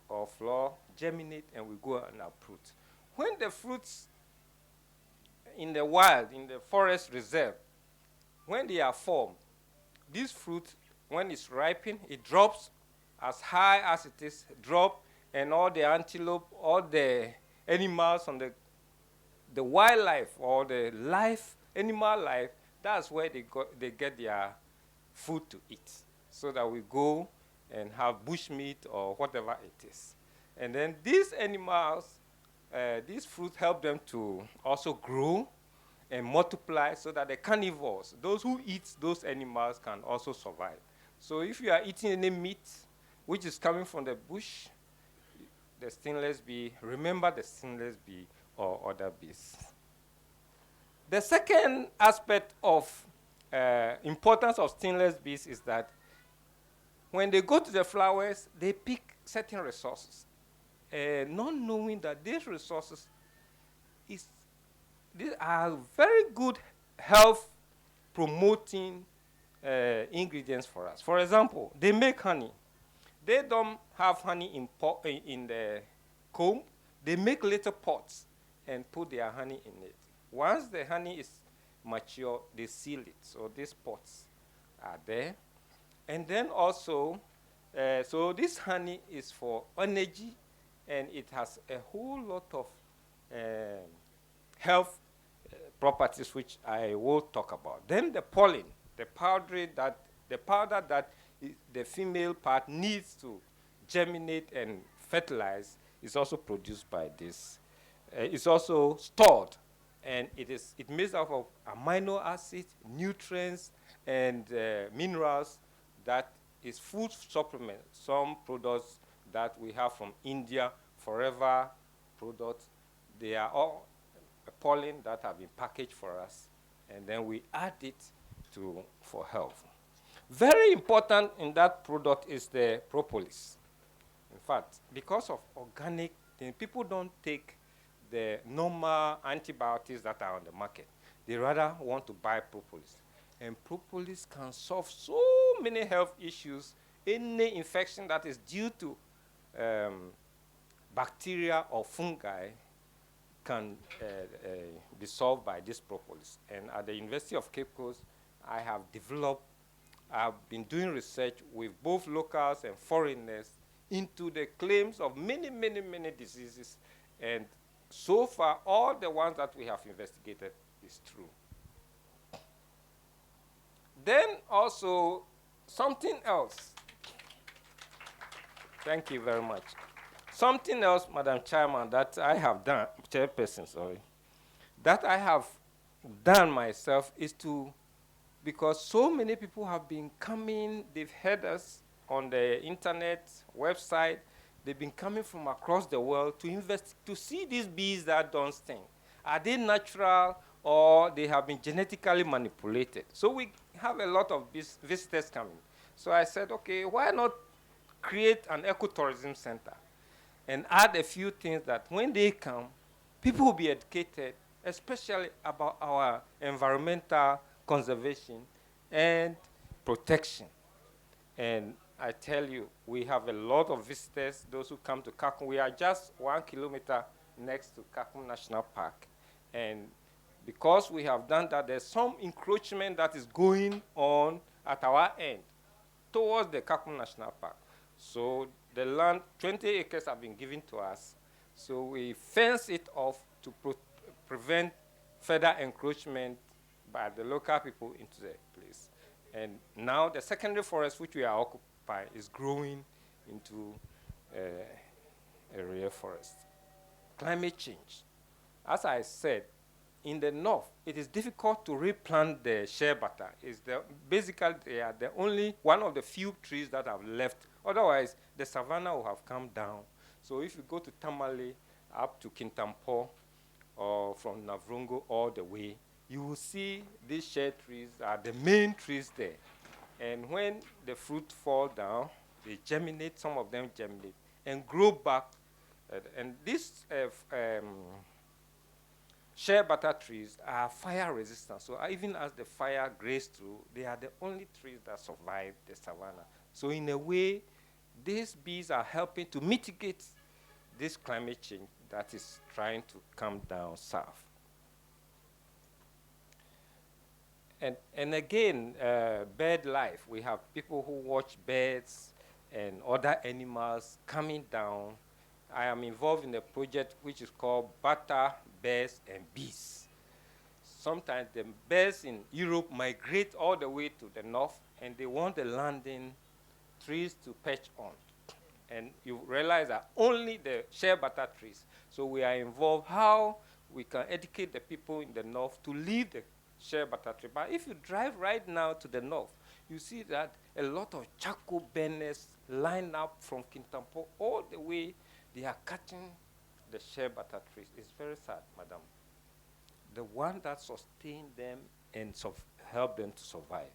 or floor, germinate, and we go and uproot. When the fruits in the wild, in the forest reserve, when they are formed, this fruit, when it's ripened, it drops as high as it is, and all the antelope, all the animals on the wildlife or the animal life, that's where they get their food to eat. So that we go and have bush meat or whatever it is. And then these animals, these fruits help them to also grow and multiply, so that the carnivores, those who eat those animals, can also survive. So if you are eating any meat which is coming from the bush, the stingless bee, remember the stingless bee or other bees. The second aspect of importance of stingless bees is that when they go to the flowers, they pick certain resources, not knowing that these resources these are very good health promoting ingredients for us. For example, they make honey. They don't have honey in the comb. They make little pots and put their honey in it. Once the honey is mature, they seal it. So these pots are there. And then also, so this honey is for energy, and it has a whole lot of health properties, which I will talk about. Then the pollen, the powder that the female part needs to germinate and fertilize, is also produced by this. It's also stored, and it makes up of amino acids, nutrients, and minerals that is food supplement. Some products that we have from India, Forever products, they are all pollen that have been packaged for us, and then we add it for health. Very important in that product is the propolis. In fact, because of organic things, people don't take the normal antibiotics that are on the market. They rather want to buy propolis. And propolis can solve so many health issues. Any infection that is due to bacteria or fungi can be solved by this propolis. And at the University of Cape Coast, I've been doing research with both locals and foreigners into the claims of many, many, many diseases. And so far, all the ones that we have investigated is true. Then also, something else. Thank you very much. Something else, Madam Chairman, that I have done, Chairperson, sorry, that I have done myself is because so many people have been coming, they've heard us on the internet, website, They've been coming from across the world to invest, to see these bees that don't sting. Are they natural or they have been genetically manipulated? So we have a lot of visitors coming. So I said, okay, why not create an ecotourism center and add a few things that when they come, people will be educated, especially about our environmental conservation and protection. And I tell you, we have a lot of visitors, those who come to Kakum. We are just 1 kilometer next to Kakum National Park. And because we have done that, there's some encroachment that is going on at our end towards the Kakum National Park. So the land, 20 acres have been given to us. So we fence it off to prevent further encroachment by the local people into the place. And now the secondary forest which we are occupying is growing into a real forest. Climate change. As I said, in the north, it is difficult to replant the shea butter. Basically, they are the only one of the few trees that have left. Otherwise, the savanna will have come down. So if you go to Tamale up to Kintampo, or from Navrungo all the way, you will see these shea trees are the main trees there. And when the fruit fall down, they germinate, some of them germinate, and grow back. And these shea butter trees are fire resistant. So even as the fire grazes through, they are the only trees that survive the savanna. So in a way, these bees are helping to mitigate this climate change that is trying to come down south. And again, bird life. We have people who watch birds and other animals coming down. I am involved in a project which is called Butter, Bears, and Bees. Sometimes the birds in Europe migrate all the way to the north, and they want the landing trees to perch on. And you realize that only the shea butter trees. So we are involved how we can educate the people in the north to leave the shea butter tree. But if you drive right now to the north, you see that a lot of charcoal burners line up from Kintampo all the way. They are cutting the shea butter trees. It's very sad, madam. The one that sustain them and help them to survive.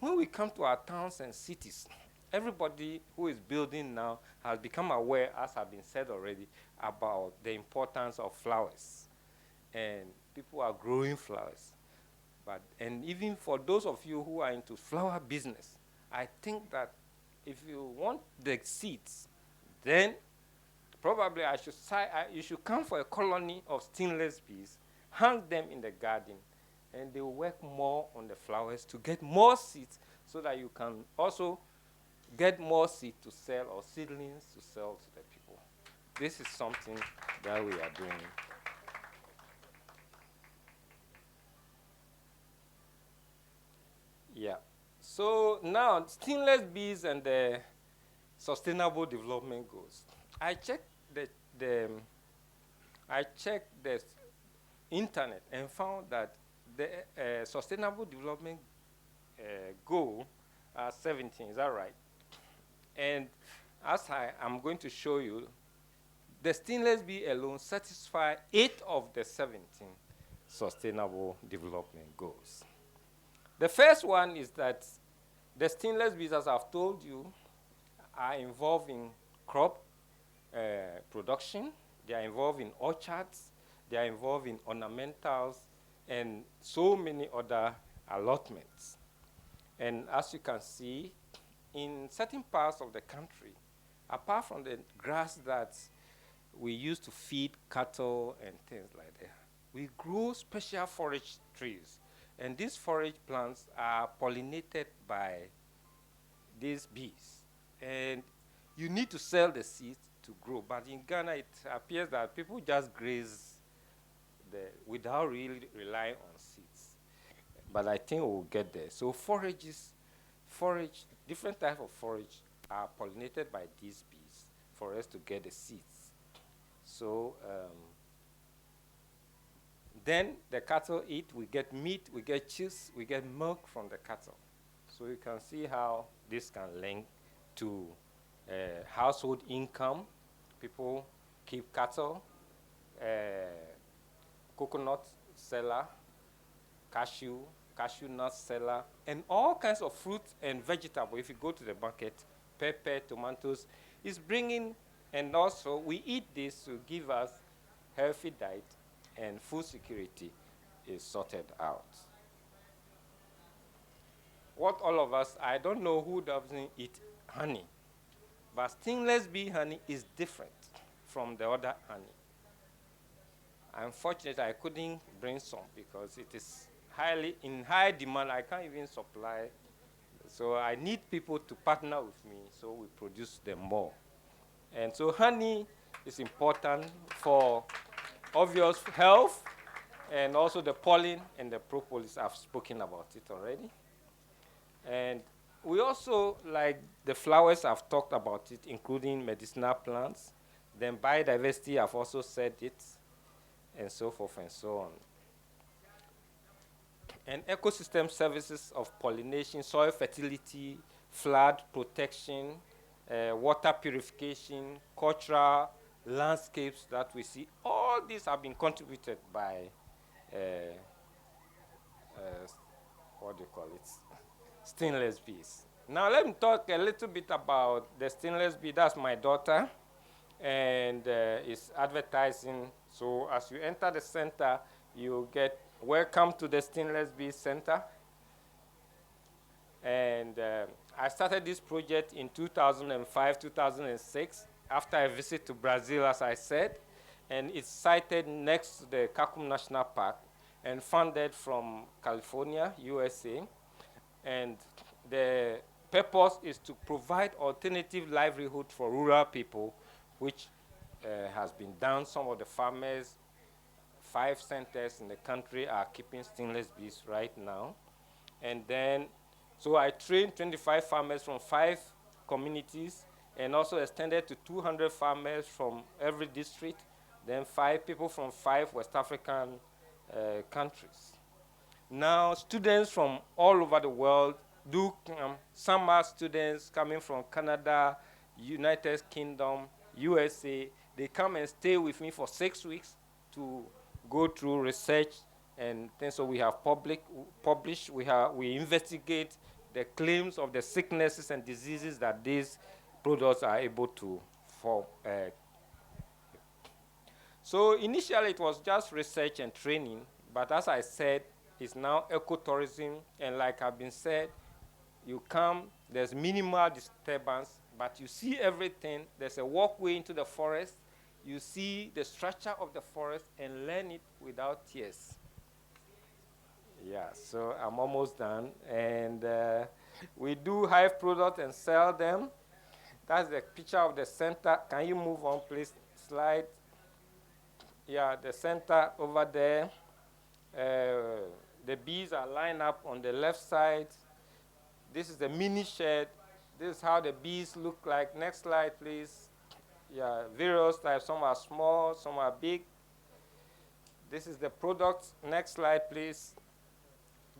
When we come to our towns and cities, everybody who is building now has become aware, as has been said already, about the importance of flowers. And people are growing flowers. And even for those of you who are into flower business, I think that if you want the seeds, then probably you should come for a colony of stingless bees, hang them in the garden, and they will work more on the flowers to get more seeds so that you can also get more seed to sell or seedlings to sell to the people. This is something that we are doing. Yeah. So now, stingless bees and the Sustainable Development Goals. I checked the internet and found that the Sustainable Development Goal are 17. Is that right? And as I'm going to show you, the stingless bee alone satisfy 8 of the 17 Sustainable Development Goals. The first one is that the stingless bees, as I've told you, are involved in crop production. They are involved in orchards. They are involved in ornamentals and so many other allotments. And as you can see, in certain parts of the country, apart from the grass that we use to feed cattle and things like that, we grow special forage trees. And these forage plants are pollinated by these bees. And you need to sell the seeds to grow. But in Ghana, it appears that people just graze without really relying on seeds. But I think we'll get there. So different types of forage are pollinated by these bees for us to get the seeds. So then the cattle eat, we get meat, we get cheese, we get milk from the cattle. So you can see how this can link to household income People keep cattle, coconut seller, cashew nut seller, and all kinds of fruit and vegetable. If you go to the market, pepper, tomatoes, is bringing, and also we eat this to give us healthy diet, and food security is sorted out. What all of us, I don't know who doesn't eat honey, but stingless bee honey is different from the other honey. Unfortunately, I couldn't bring some because it is in high demand. I can't even supply. So I need people to partner with me so we produce them more. And so honey is important for obvious health, and also the pollen and the propolis. I've spoken about it already. And we also, like the flowers, I've talked about it, including medicinal plants. Then biodiversity, I've also said it, and so forth and so on. And ecosystem services of pollination, soil fertility, flood protection, water purification, cultural landscapes that we see, all these have been contributed by, what do you call it, stingless bees. Now let me talk a little bit about the stingless bee. That's my daughter, and it's advertising. So as you enter the center, you get welcome to the Stingless Bee Center. And I started this project in 2005, 2006, after a visit to Brazil, as I said. And it's sited next to the Kakum National Park and funded from California, USA. And the purpose is to provide alternative livelihood for rural people, which has been done. Some of the farmers, 5 centers in the country are keeping stingless bees right now. And then, so I trained 25 farmers from 5 communities, and also extended to 200 farmers from every district, then 5 people from 5 West African countries. Now, students from all over the world do come. Some are students coming from Canada, United Kingdom, USA. They come and stay with me for 6 weeks to go through research and things. So we have published, we investigate the claims of the sicknesses and diseases that these products are able to form. So initially it was just research and training, but as I said, it's now ecotourism, and like I've been said, you come, there's minimal disturbance, but you see everything. There's a walkway into the forest. You see the structure of the forest and learn it without tears. Yeah, so I'm almost done. And we do hive products and sell them. That's the picture of the center. Can you move on, please? Slide. Yeah, the center over there. The bees are lined up on the left side. This is the mini shed. This is how the bees look like. Next slide, please. Yeah, various types. Some are small, some are big. This is the product. Next slide, please.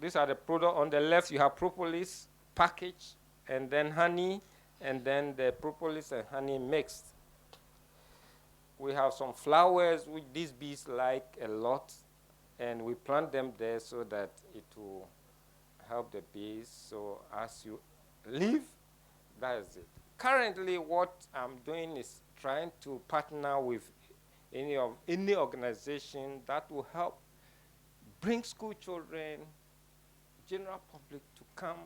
These are the product. On the left, you have propolis packaged, and then honey, and then the propolis and honey mixed. We have some flowers which these bees like a lot, and we plant them there so that it will help the bees. So as you leave, that is it. Currently, what I'm doing is trying to partner with any organization that will help bring school children, general public to come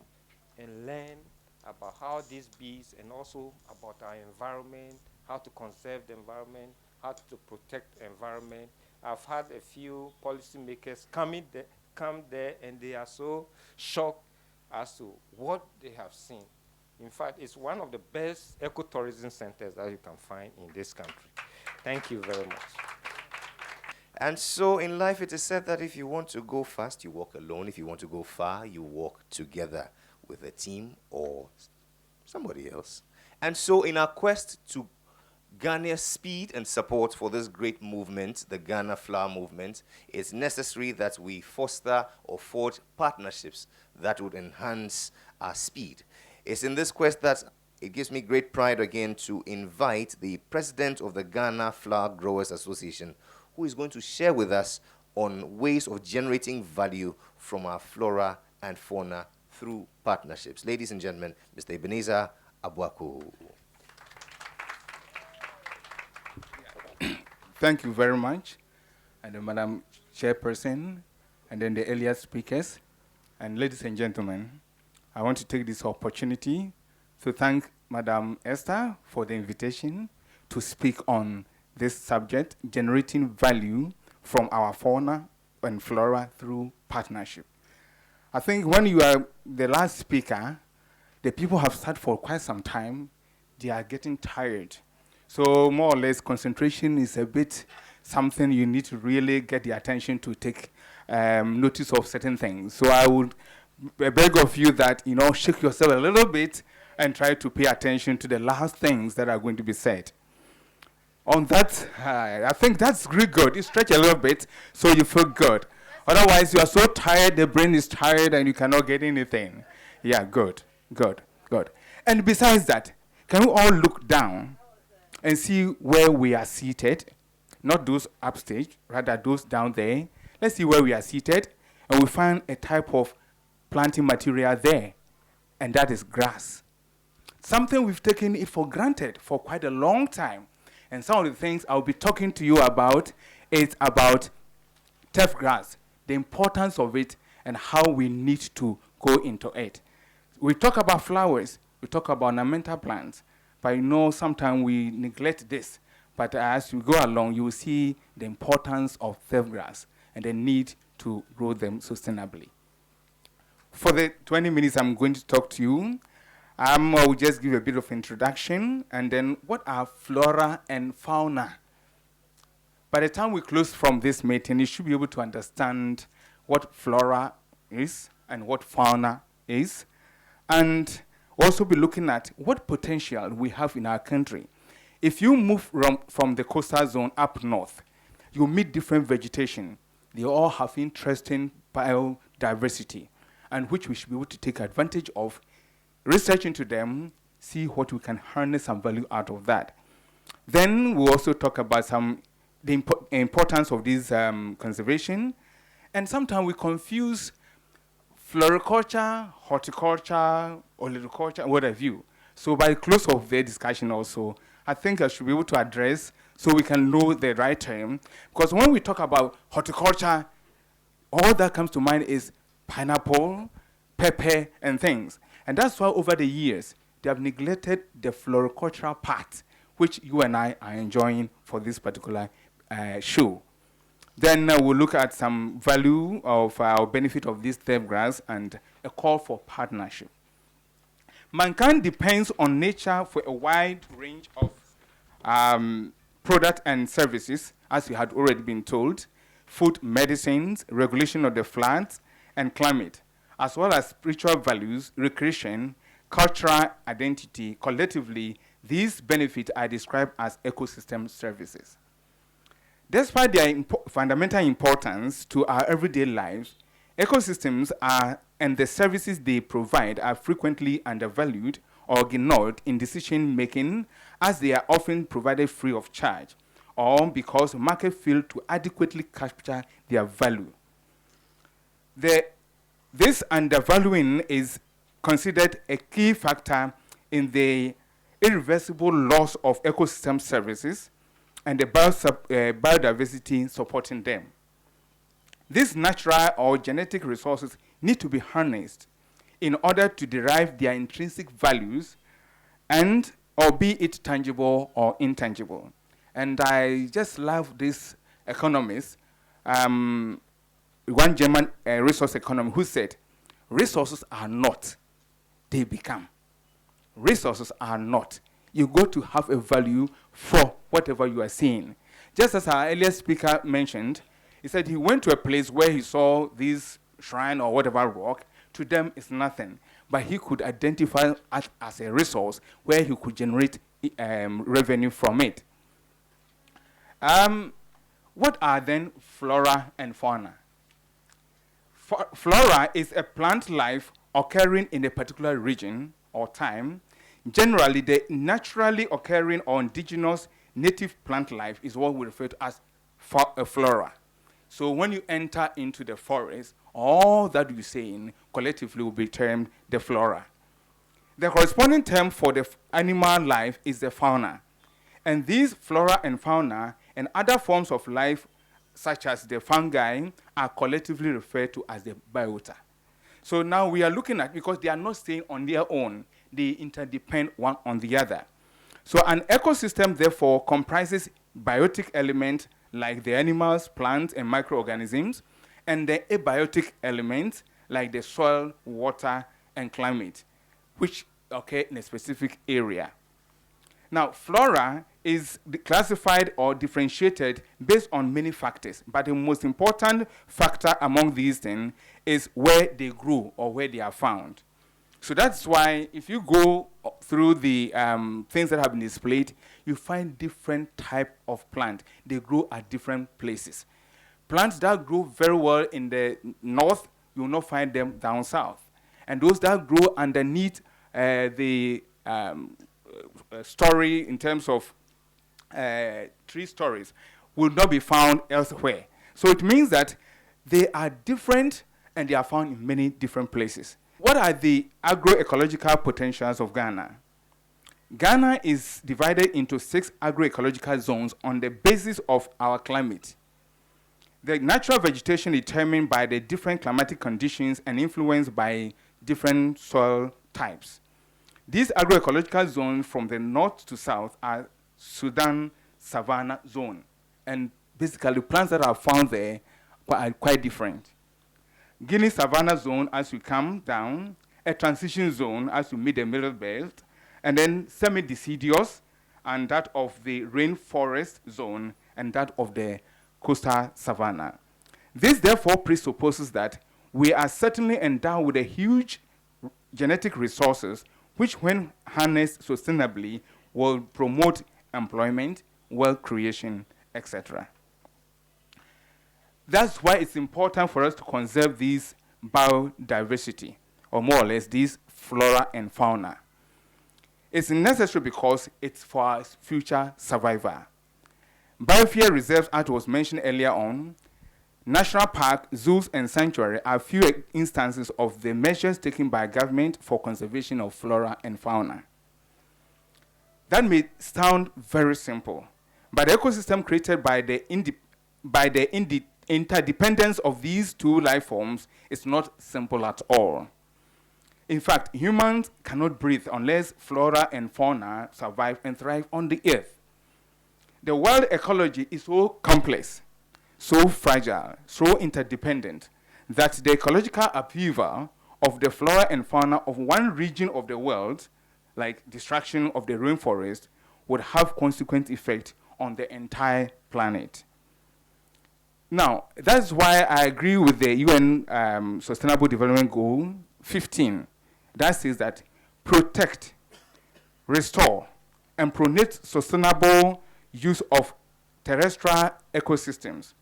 and learn about how these bees, and also about our environment, how to conserve the environment, how to protect the environment. I've had a few policymakers come there, and they are so shocked as to what they have seen. In fact, it's one of the best ecotourism centers that you can find in this country. Thank you very much. And so in life, it is said that if you want to go fast, you walk alone. If you want to go far, you walk together with a team or somebody else. And so in our quest to garner speed and support for this great movement, the Ghana Flower Movement, it's necessary that we foster or forge partnerships that would enhance our speed. It's in this quest that it gives me great pride again to invite the president of the Ghana Flower Growers Association, who is going to share with us on ways of generating value from our flora and fauna through partnerships. Ladies and gentlemen, Mr. Ebenezer Abuaku. Thank you very much, and Madam Chairperson, and then the earlier speakers, and ladies and gentlemen, I want to take this opportunity to thank Madam Esther for the invitation to speak on this subject, generating value from our fauna and flora through partnership. I think when you are the last speaker, the people have sat for quite some time. They are getting tired. So more or less, concentration is a bit something you need to really get the attention to take notice of certain things. So I would beg of you that, shake yourself a little bit and try to pay attention to the last things that are going to be said. On that, I think that's really good. You stretch a little bit so you feel good. Otherwise, you are so tired, the brain is tired, and you cannot get anything. Yeah, good. And besides that, can we all look down and see where we are seated? Not those upstage, rather those down there. Let's see where we are seated, and we find a type of planting material there, and that is grass. Something we've taken it for granted for quite a long time. And some of the things I'll be talking to you about is about turf grass, the importance of it, and how we need to go into it. We talk about flowers, we talk about ornamental plants, but sometimes we neglect this. But as you go along, you will see the importance of turf grass and the need to grow them sustainably. For the 20 minutes I'm going to talk to you, I will just give a bit of introduction, and then what are flora and fauna? By the time we close from this meeting, you should be able to understand what flora is and what fauna is, and also be looking at what potential we have in our country. If you move from the coastal zone up north, you meet different vegetation. They all have interesting biodiversity, and which we should be able to take advantage of, research into them, see what we can harness some value out of that. Then we'll also talk about the importance of this conservation. And sometimes we confuse floriculture, horticulture, oliviculture, what have you. So by the close of the discussion also, I think I should be able to address so we can know the right term. Because when we talk about horticulture, all that comes to mind is pineapple, pepper, and things. And that's why over the years, they have neglected the floricultural part, which you and I are enjoying for this particular show. Then we'll look at some value of our benefit of this turf grass and a call for partnership. Mankind depends on nature for a wide range of products and services, as you had already been told, food, medicines, regulation of the floods, and climate, as well as spiritual values, recreation, cultural identity. Collectively, these benefits are described as ecosystem services. Despite their fundamental importance to our everyday lives, ecosystems and the services they provide are frequently undervalued or ignored in decision-making, as they are often provided free of charge, or because markets fail to adequately capture their value. This undervaluing is considered a key factor in the irreversible loss of ecosystem services and the biodiversity supporting them. These natural or genetic resources need to be harnessed in order to derive their intrinsic values, and or be it tangible or intangible. And I just love this economist, one German resource economist, who said, resources are not, they become. Resources are not. You got to have a value for whatever you are seeing. Just as our earlier speaker mentioned, he said he went to a place where he saw this shrine or whatever rock. To them, it's nothing. But he could identify it as a resource where he could generate revenue from it. What are then flora and fauna? Flora is a plant life occurring in a particular region or time, Generally, the naturally occurring or indigenous native plant life is what we refer to as flora. So when you enter into the forest, all that you're seeing collectively will be termed the flora. The corresponding term for the animal life is the fauna. And these flora and fauna and other forms of life, such as the fungi, are collectively referred to as the biota. So now we are looking at, because they are not staying on their own, they interdepend one on the other. So an ecosystem, therefore, comprises biotic elements like the animals, plants, and microorganisms, and the abiotic elements like the soil, water, and climate, which occur in a specific area. Now, flora is classified or differentiated based on many factors, but the most important factor among these things is where they grow or where they are found. So that's why if you go through the things that have been displayed, you find different type of plant. They grow at different places. Plants that grow very well in the north, you will not find them down south. And those that grow underneath the story in terms of 3 stories will not be found elsewhere. So it means that they are different and they are found in many different places. What are the agroecological potentials of Ghana? Ghana is divided into 6 agroecological zones on the basis of our climate. The natural vegetation determined by the different climatic conditions and influenced by different soil types. These agroecological zones from the north to south are Sudan Savannah Zone. And basically, plants that are found there are quite different. Guinea Savannah Zone as you come down, a transition zone as you meet the middle belt, and then semi-deciduous, and that of the rainforest zone, and that of the coastal savanna. This therefore presupposes that we are certainly endowed with a huge genetic resources which, when harnessed sustainably, will promote employment, wealth creation, etc. That's why it's important for us to conserve this biodiversity, or more or less these flora and fauna. It's necessary because it's for our future survival. Biosphere reserves, as was mentioned earlier on, national park, zoos, and sanctuary are few instances of the measures taken by government for conservation of flora and fauna. That may sound very simple, but the ecosystem created by the interdependence of these 2 life forms is not simple at all. In fact, humans cannot breathe unless flora and fauna survive and thrive on the earth. The world ecology is so complex, so fragile, so interdependent, that the ecological upheaval of the flora and fauna of one region of the world, like destruction of the rainforest, would have consequent effect on the entire planet. Now, that's why I agree with the UN Sustainable Development Goal 15. That says that protect, restore, and promote sustainable use of terrestrial ecosystems,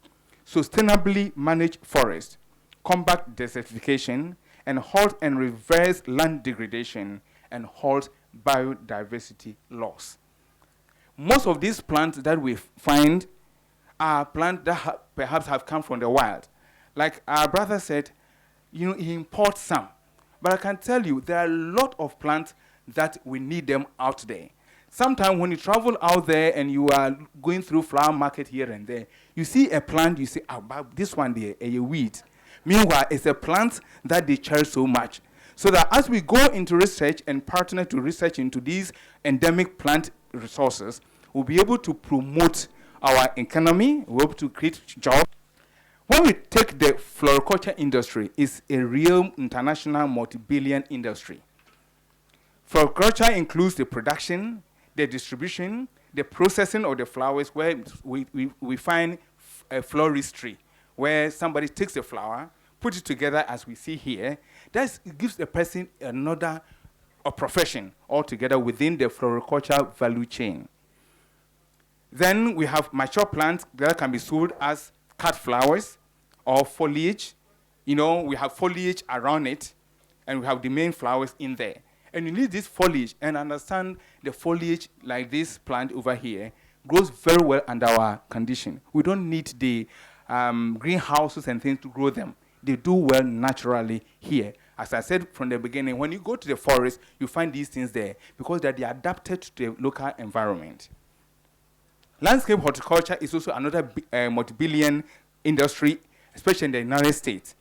sustainably manage forests, combat desertification, and halt and reverse land degradation, and halt biodiversity loss. Most of these plants that we find are plants that perhaps have come from the wild. Like our brother said, he imports some. But I can tell you, there are a lot of plants that we need them out there. Sometimes when you travel out there and you are going through flower market here and there, you see a plant, you say, this one there, a weed. Meanwhile, it's a plant that they cherish so much. So that as we go into research and partner to research into these endemic plant resources, we'll be able to promote our economy, we'll be able to create jobs. When we take the floriculture industry, it's a real international multi-billion industry. Floriculture includes the production, the distribution, the processing of the flowers, where we find a floristry, where somebody takes the flower, puts it together as we see here. That gives a person a profession altogether within the floriculture value chain. Then we have mature plants that can be sold as cut flowers or foliage. We have foliage around it, and we have the main flowers in there. And you need this foliage, and understand the foliage like this plant over here grows very well under our condition. We don't need the greenhouses and things to grow them. They do well naturally here. As I said from the beginning, when you go to the forest, you find these things there because they're adapted to the local environment. Landscape horticulture is also another multi-billion industry, especially in the United States.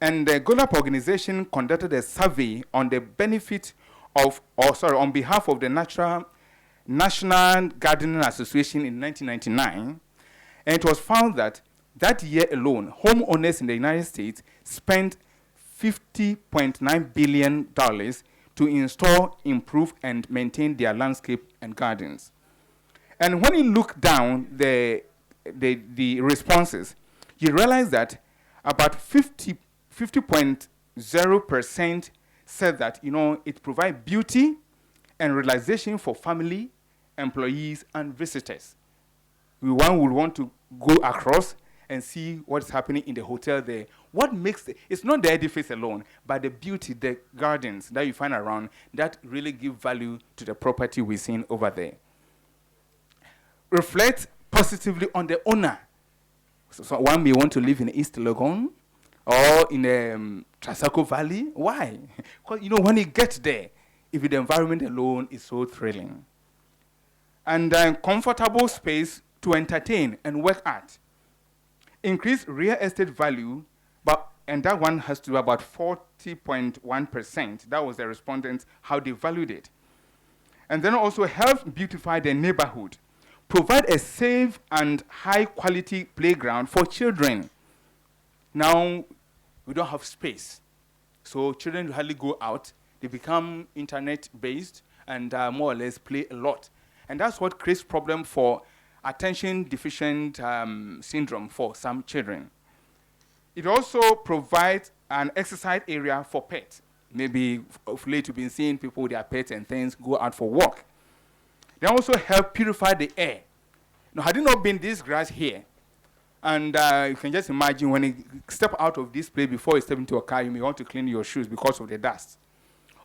And the GOLAP organization conducted a survey on the benefit of, on behalf of the National Gardening Association in 1999, and it was found that year alone, homeowners in the United States spent $50.9 billion to install, improve, and maintain their landscape and gardens. And when you look down the responses, you realize that about 50.0% said that, it provides beauty and relaxation for family, employees, and visitors. One would want to go across and see what's happening in the hotel there. What makes it's not the edifice alone, but the beauty, the gardens that you find around that really give value to the property we're seeing over there. Reflect positively on the owner. So one may want to live in East Legon or in Trasaco Valley. Why? Because when you get there, if the environment alone is so thrilling. And comfortable space to entertain and work at. Increase real estate value, and that one has to be about 40.1%. That was the respondents, how they valued it. And then also help beautify the neighborhood. Provide a safe and high-quality playground for children. Now, we don't have space. So children hardly go out. They become internet-based and more or less play a lot. And that's what creates problem for attention deficient syndrome for some children. It also provides an exercise area for pets. Maybe of late you've been seeing people with their pets and things go out for walk. They also help purify the air. Now, had it not been this grass here, and you can just imagine when you step out of this place before you step into a car, you may want to clean your shoes because of the dust.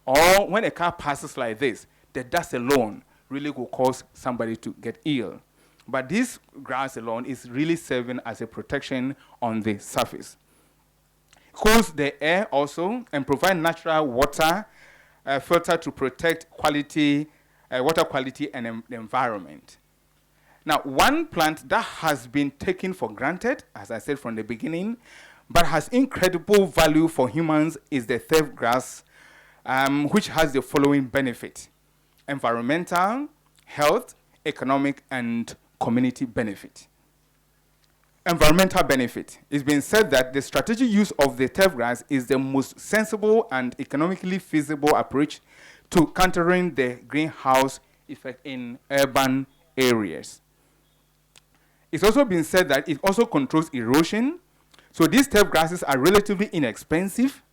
Or when a car passes like this, the dust alone really will cause somebody to get ill. But this grass alone is really serving as a protection on the surface. Cools the air also and provide natural water filter to protect quality, water quality and the environment. Now, one plant that has been taken for granted, as I said from the beginning, but has incredible value for humans is the turf grass, which has the following benefit: environmental, health, economic, and community benefit. Environmental benefit. It's been said that the strategic use of the turf grass is the most sensible and economically feasible approach to countering the greenhouse effect in urban areas. It's also been said that it also controls erosion. So these turf grasses are relatively inexpensive,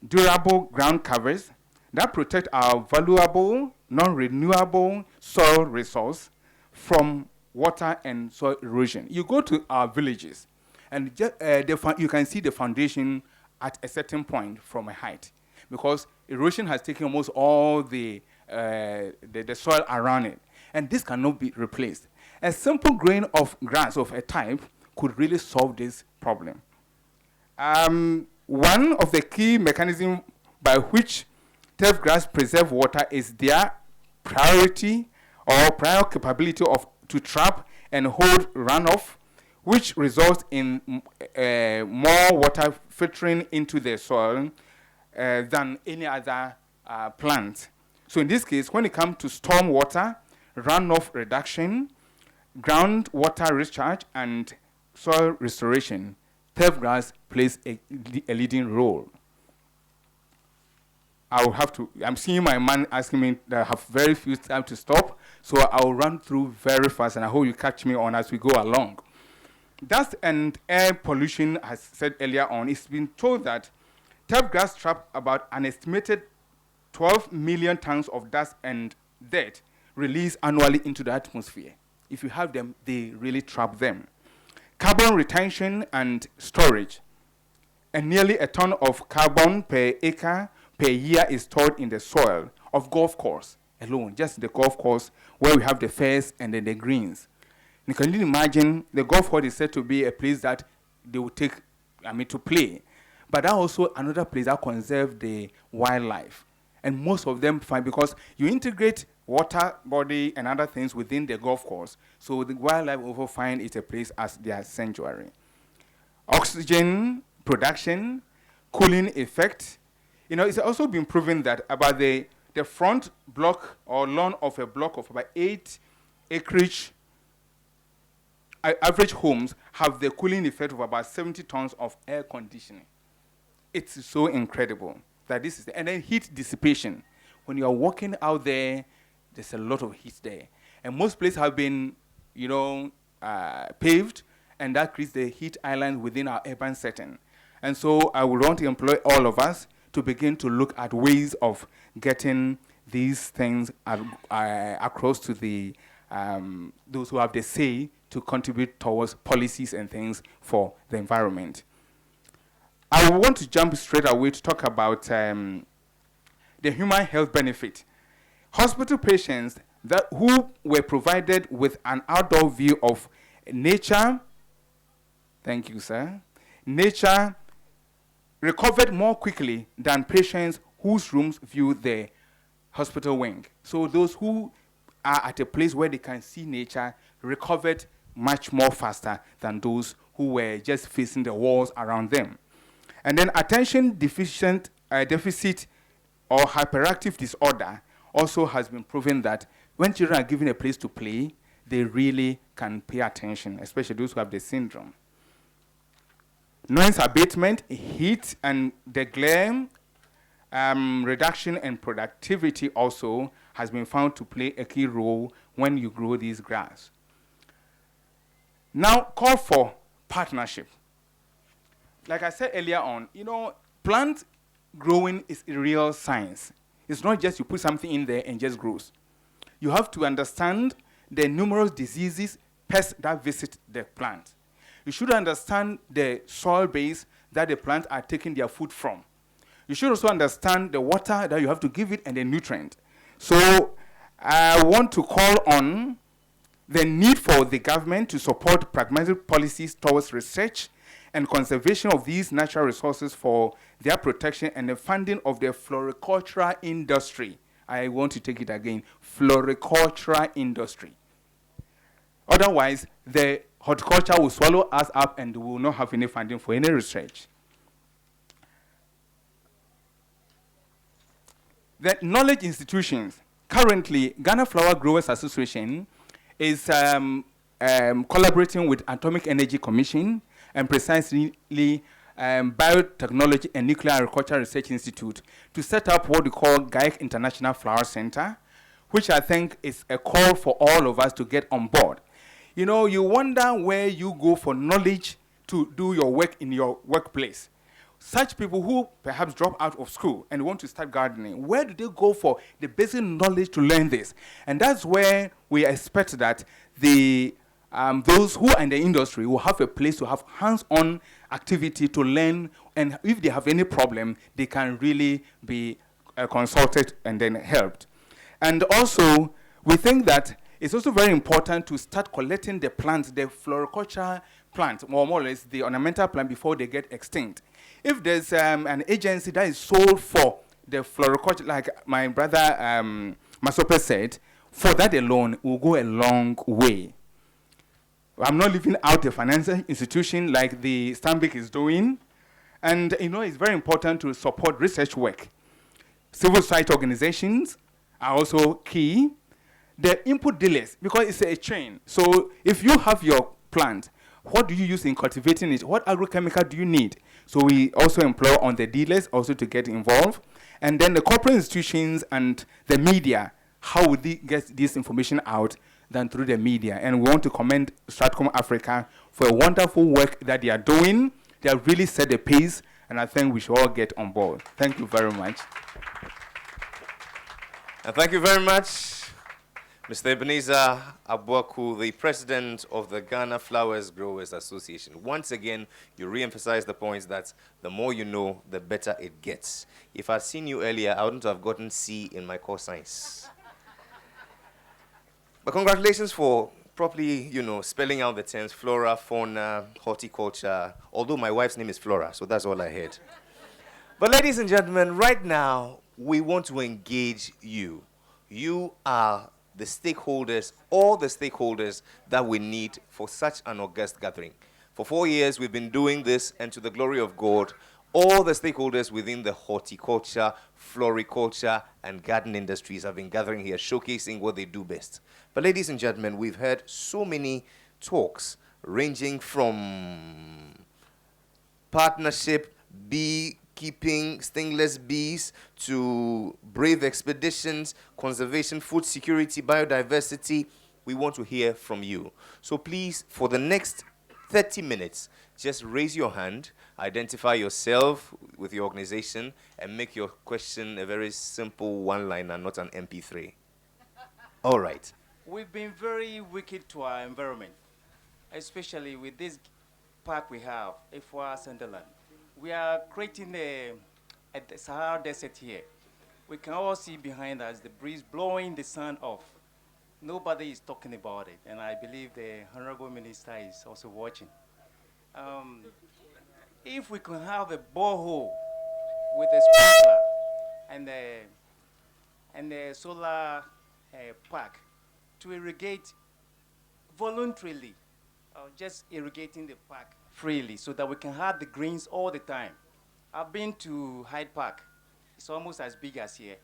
durable ground covers that protect our valuable, non-renewable soil resource from water and soil erosion. You go to our villages, and you can see the foundation at a certain point from a height, because erosion has taken almost all the soil around it, and this cannot be replaced. A simple grain of grass of a type could really solve this problem. One of the key mechanisms by which turf grass preserve water is their prior capability to trap and hold runoff, which results in more water filtering into the soil than any other plant. So in this case, when it comes to storm water, runoff reduction, groundwater recharge, and soil restoration, turf grass plays a leading role. I'm seeing my man asking me that I have very few time to stop, so I'll run through very fast, and I hope you catch me on as we go along. Dust and air pollution, as said earlier on, it's been told that turf grass trap about an estimated 12 million tons of dust and dirt released annually into the atmosphere. If you have them, they really trap them. Carbon retention and storage. And nearly a ton of carbon per acre per year is stored in the soil of golf course alone, just the golf course where we have the fairs and then the greens. You can you imagine the golf course is said to be a place that they will take, to play. But that also another place that conserves the wildlife. And most of them find, because you integrate water body and other things within the golf course, so the wildlife also find it a place as their sanctuary. Oxygen production, cooling effect. It's also been proven that about the front block or lawn of a block of about 8 acreage average homes have the cooling effect of about 70 tons of air conditioning. It's so incredible that this is, and then heat dissipation. When you are walking out there, there's a lot of heat there. And most places have been, paved, and that creates the heat island within our urban setting. And so I would want to employ all of us to begin to look at ways of getting these things across to the those who have the say to contribute towards policies and things for the environment. I want to jump straight away to talk about the human health benefit. Hospital patients who were provided with an outdoor view of nature, thank you, sir, nature recovered more quickly than patients whose rooms view the hospital wing. So those who are at a place where they can see nature recovered much more faster than those who were just facing the walls around them. And then attention deficit or hyperactive disorder also has been proven that when children are given a place to play, they really can pay attention, especially those who have the syndrome. Noise abatement, heat and the glare reduction and productivity also has been found to play a key role when you grow these grass. Now, call for partnership. Like I said earlier on, plant growing is a real science. It's not just you put something in there and just grows. You have to understand the numerous diseases, pests that visit the plant. You should understand the soil base that the plants are taking their food from. You should also understand the water that you have to give it and the nutrient. So I want to call on the need for the government to support pragmatic policies towards research and conservation of these natural resources for their protection and the funding of the floricultural industry. I want to take it again, floricultural industry. Otherwise, the horticulture will swallow us up and we will not have any funding for any research. The knowledge institutions. Currently, Ghana Flower Growers Association is collaborating with Atomic Energy Commission and precisely Biotechnology and Nuclear Agriculture Research Institute to set up what we call GAIC International Flower Center, which I think is a call for all of us to get on board. You wonder where you go for knowledge to do your work in your workplace. Such people who perhaps drop out of school and want to start gardening, where do they go for the basic knowledge to learn this? And that's where we expect that those who are in the industry will have a place to have hands-on activity to learn, and if they have any problem, they can really be consulted and then helped. And also, we think that it's also very important to start collecting the plants, the floriculture plants, or more or less the ornamental plant before they get extinct. If there's an agency that is sold for the floriculture, like my brother Masope said, for that alone will go a long way. I'm not leaving out a financial institution like the Stanbic is doing. And it's very important to support research work. Civil society organizations are also key. The input dealers, because it's a chain. So if you have your plant, what do you use in cultivating it? What agrochemical do you need? So we also employ on the dealers also to get involved. And then the corporate institutions and the media, how would they get this information out than through the media? And we want to commend Stratcom Africa for a wonderful work that they are doing. They have really set the pace, and I think we should all get on board. Thank you very much. Thank you very much. Mr. Ebenezer Abuaku, the president of the Ghana Flowers Growers Association. Once again, you re-emphasize the points that the more you know, the better it gets. If I'd seen you earlier, I wouldn't have gotten C in my core science. But congratulations for properly, spelling out the terms flora, fauna, horticulture, although my wife's name is Flora, so that's all I heard. But ladies and gentlemen, right now, we want to engage you. You are the stakeholders, all the stakeholders that we need for such an august gathering. For 4 years, we've been doing this, and to the glory of God, all the stakeholders within the horticulture, floriculture, and garden industries have been gathering here, showcasing what they do best. But ladies and gentlemen, we've heard so many talks ranging from partnership, beekeeping, stingless bees, to brave expeditions, conservation, food security, biodiversity. We want to hear from you. So please, for the next 30 minutes, just raise your hand, identify yourself with your organization, and make your question a very simple one-liner, not an MP3. All right. We've been very wicked to our environment, especially with this park we have, Ifwa Sunderland. We are creating a Sahara Desert here. We can all see behind us the breeze blowing the sun off. Nobody is talking about it, and I believe the Honorable Minister is also watching. If we can have a borehole with a sprinkler and a solar park to irrigate voluntarily, just irrigating the park freely so that we can have the greens all the time. I've been to Hyde Park. It's almost as big as here,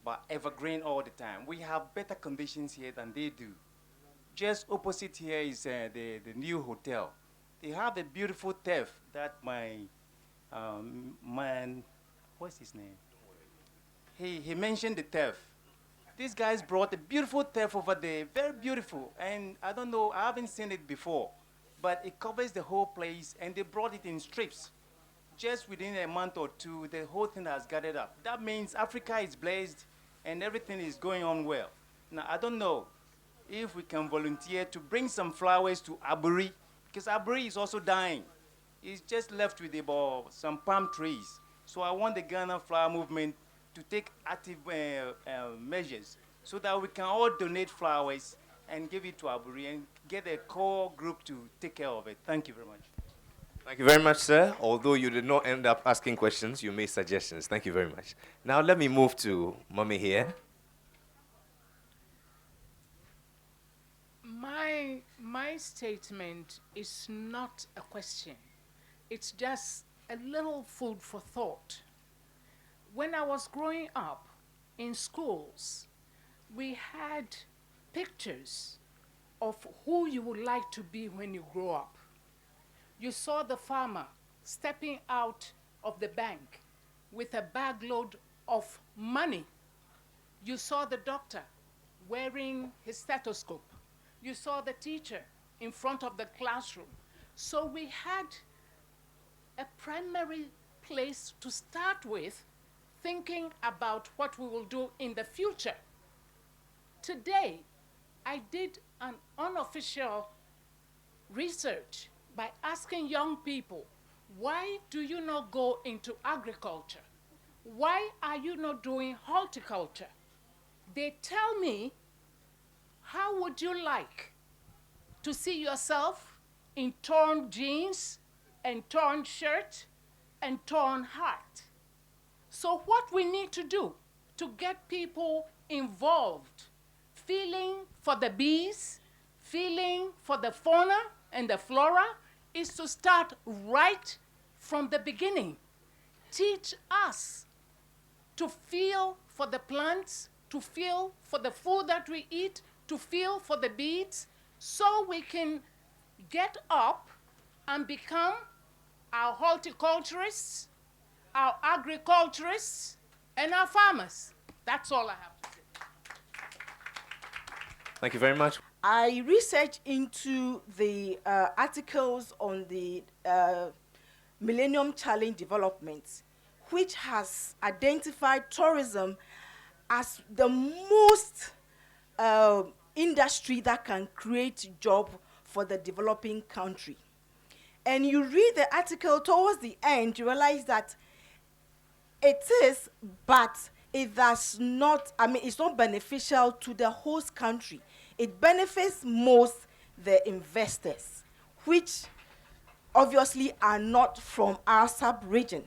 but evergreen all the time. We have better conditions here than they do. Just opposite here is the new hotel. They have a beautiful turf that my man, what's his name? He mentioned the turf. These guys brought a beautiful turf over there, very beautiful. And I don't know, I haven't seen it before, but it covers the whole place, and they brought it in strips. Just within a month or two, the whole thing has gathered up. That means Africa is blessed and everything is going on well. Now, I don't know if we can volunteer to bring some flowers to Aburi, because Aburi is also dying. It's just left with about some palm trees. So I want the Ghana Flower Movement to take active measures so that we can all donate flowers and give it to Aburi and get a core group to take care of it. Thank you very much. Thank you very much, sir. Although you did not end up asking questions, you made suggestions. Thank you very much. Now let me move to Mommy here. My statement is not a question. It's just a little food for thought. When I was growing up in schools, we had pictures of who you would like to be when you grow up. You saw the farmer stepping out of the bank with a bag load of money. You saw the doctor wearing his stethoscope. You saw the teacher in front of the classroom. So we had a primary place to start with, thinking about what we will do in the future. Today, I did an unofficial research by asking young people, why do you not go into agriculture? Why are you not doing horticulture? They tell me, how would you like to see yourself in torn jeans and torn shirt and torn hat? So what we need to do to get people involved, feeling for the bees, feeling for the fauna and the flora, is to start right from the beginning. Teach us to feel for the plants, to feel for the food that we eat, to feel for the bees, so we can get up and become our horticulturists, our agriculturists, and our farmers. That's all I have to say. Thank you very much. I researched into the articles on the Millennium Challenge developments, which has identified tourism as the most industry that can create job for the developing country. And you read the article towards the end, you realize that it is, but it does not, I mean, it's not beneficial to the host country. It benefits most the investors, which obviously are not from our sub-region.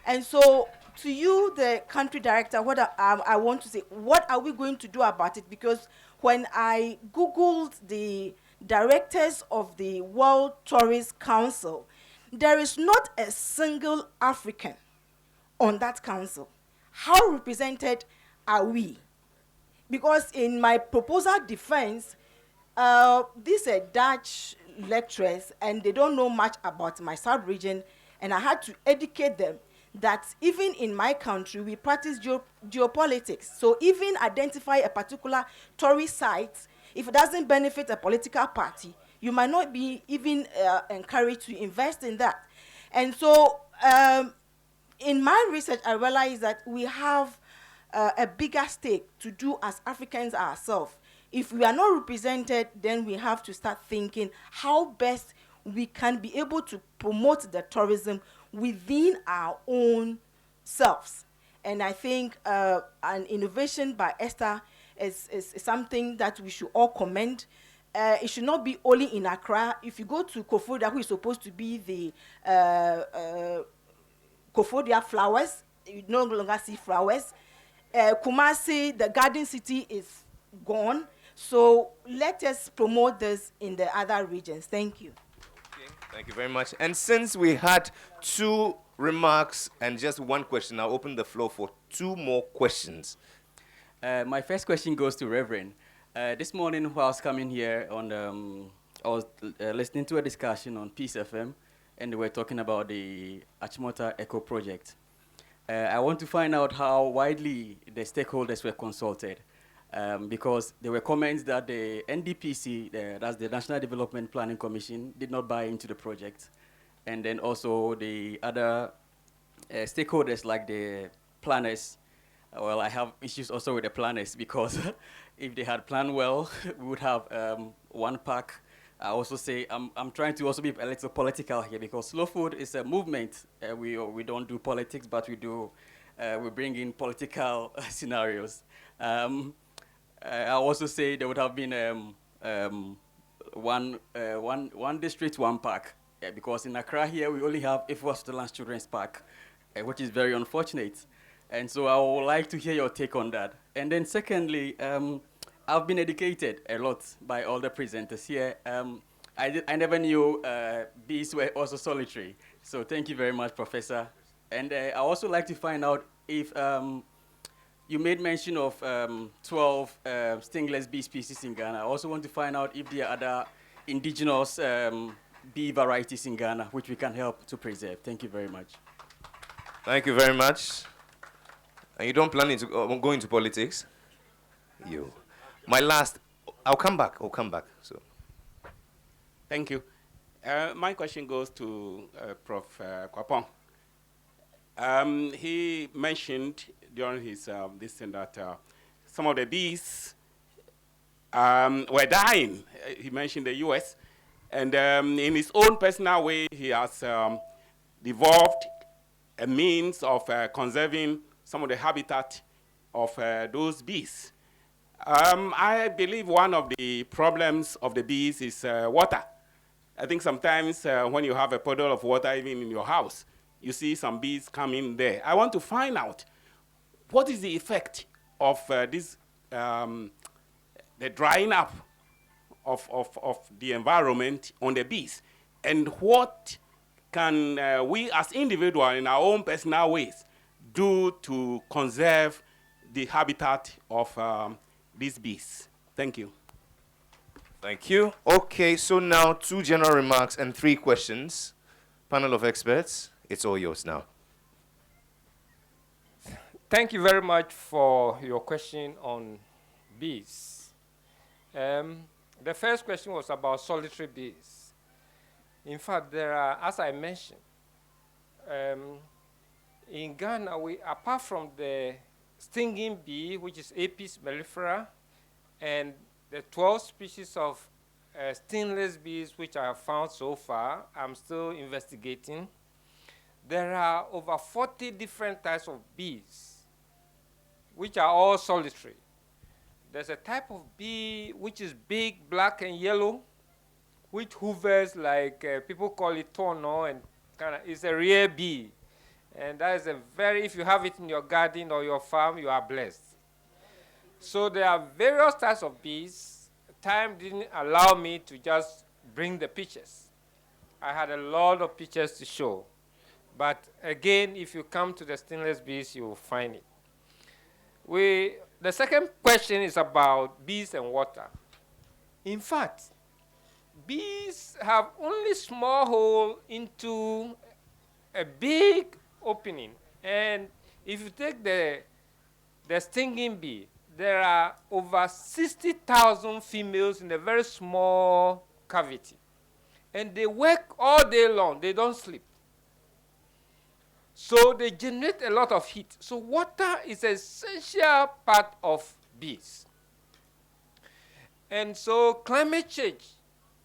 And so to you, the country director, what I want to say, what are we going to do about it? Because when I Googled the directors of the World Tourist Council, there is not a single African on that council. How represented are we? Because in my proposal defense, these are Dutch lecturers and they don't know much about my sub-region, and I had to educate them that even in my country we practice geopolitics. So even identify a particular tourist site, if it doesn't benefit a political party, you might not be even encouraged to invest in that. And so in my research, I realized that we have a bigger stake to do as Africans ourselves. If we are not represented, then we have to start thinking how best we can be able to promote the tourism within our own selves. And I think an innovation by Esther is something that we should all commend. It should not be only in Accra. If you go to Kofodia, who is supposed to be the Kofodia flowers, you no longer see flowers. Kumasi, the garden city, is gone. So let us promote this in the other regions. Thank you. Okay, thank you very much. And since we had 2 remarks and just 1 question, I'll open the floor for 2 more questions. My first question goes to Reverend. This morning while I was coming here, I was listening to a discussion on Peace FM, and they were talking about the Achimota Eco Project. I want to find out how widely the stakeholders were consulted, because there were comments that the NDPC, that's the National Development Planning Commission, did not buy into the project. And then also the other stakeholders like the planners. Well, I have issues also with the planners because if they had planned well, we would have 1 park. I also say I'm trying to also be a little political here because Slow Food is a movement. We don't do politics, but we bring in political scenarios. I also say there would have been one district, 1 park, because in Accra here we only have Ifwa Sutherland Children's Park, which is very unfortunate. And so I would like to hear your take on that. And then secondly, I've been educated a lot by all the presenters here. I never knew bees were also solitary. So thank you very much, Professor. And I also like to find out if you made mention of 12 stingless bee species in Ghana. I also want to find out if there are other indigenous bee varieties in Ghana which we can help to preserve. Thank you very much. Thank you very much. And you don't plan to go into politics? You. My last, I'll come back. So. Thank you. My question goes to Prof. Kwapong. He mentioned during his this thing that some of the bees were dying. He mentioned the U.S. And in his own personal way, he has developed a means of conserving some of the habitat of those bees. I believe one of the problems of the bees is water. I think sometimes when you have a puddle of water, even in your house, you see some bees coming there. I want to find out what is the effect of this, the drying up of the environment on the bees, and what can we as individuals in our own personal ways do to conserve the habitat of these bees. Thank you. Thank you. Okay, so now 2 general remarks and 3 questions. Panel of experts, it's all yours now. Thank you very much for your question on bees. The first question was about solitary bees. In fact, there are, as I mentioned, in Ghana, apart from the stinging bee, which is Apis mellifera, and the 12 species of stingless bees which I have found so far, I'm still investigating. There are over 40 different types of bees, which are all solitary. There's a type of bee which is big, black, and yellow, which hovers like people call it tono, and it's a rare bee. And that is a very, if you have it in your garden or your farm, you are blessed. So there are various types of bees. Time didn't allow me to just bring the pictures. I had a lot of pictures to show. But again, if you come to the stingless bees, you will find it. The second question is about bees and water. In fact, bees have only small hole into a big opening. And if you take the stinging bee, there are over 60,000 females in a very small cavity. And they work all day long. They don't sleep. So they generate a lot of heat. So water is an essential part of bees. And so climate change,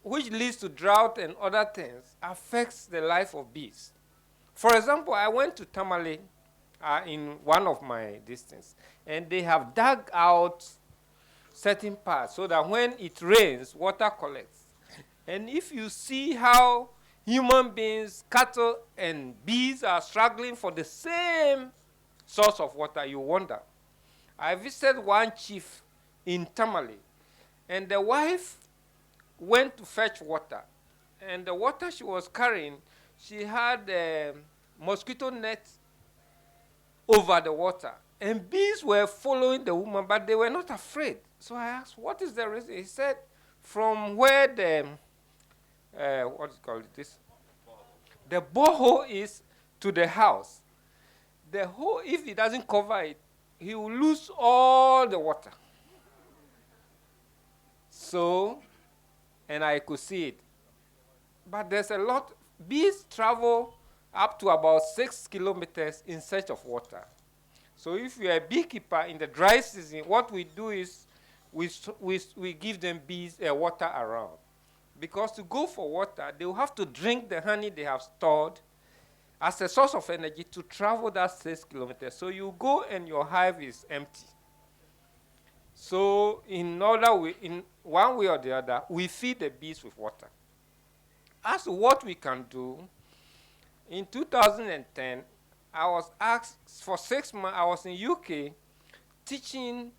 which leads to drought and other things, affects the life of bees. For example, I went to Tamale in one of my distance, and they have dug out certain parts so that when it rains, water collects. And if you see how human beings, cattle, and bees are struggling for the same source of water, you wonder. I visited one chief in Tamale, and the wife went to fetch water. And the water she was carrying, she had a mosquito net over the water. And bees were following the woman, but they were not afraid. So I asked, what is the reason? He said, from where the, what is it called this? The borehole is to the house. The hole, if he doesn't cover it, he will lose all the water. So, and I could see it. But there's a lot, bees travel up to about 6 kilometers in search of water. So if you're a beekeeper in the dry season, what we do is we give them bees water around. Because to go for water, they will have to drink the honey they have stored as a source of energy to travel that 6 kilometers. So you go and your hive is empty. So in one way or the other, we feed the bees with water. As to what we can do, in 2010, I was asked for 6 months, I was in UK teaching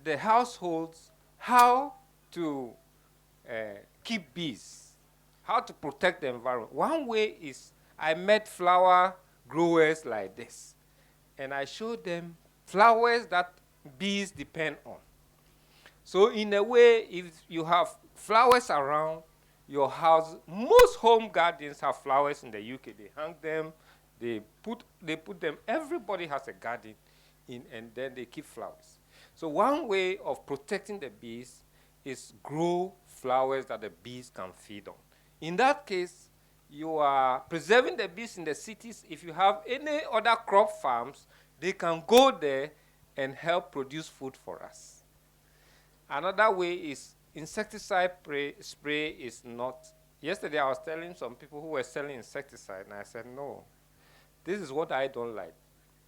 the households how to keep bees, how to protect the environment. One way is I met flower growers like this, and I showed them flowers that bees depend on. So in a way, if you have flowers around your house, most home gardens have flowers in the UK. They hang them, they put them, everybody has a garden, and then they keep flowers. So one way of protecting the bees is grow flowers that the bees can feed on. In that case, you are preserving the bees in the cities. If you have any other crop farms, they can go there and help produce food for us. Another way is insecticide spray is not. Yesterday I was telling some people who were selling insecticide, and I said, no, this is what I don't like.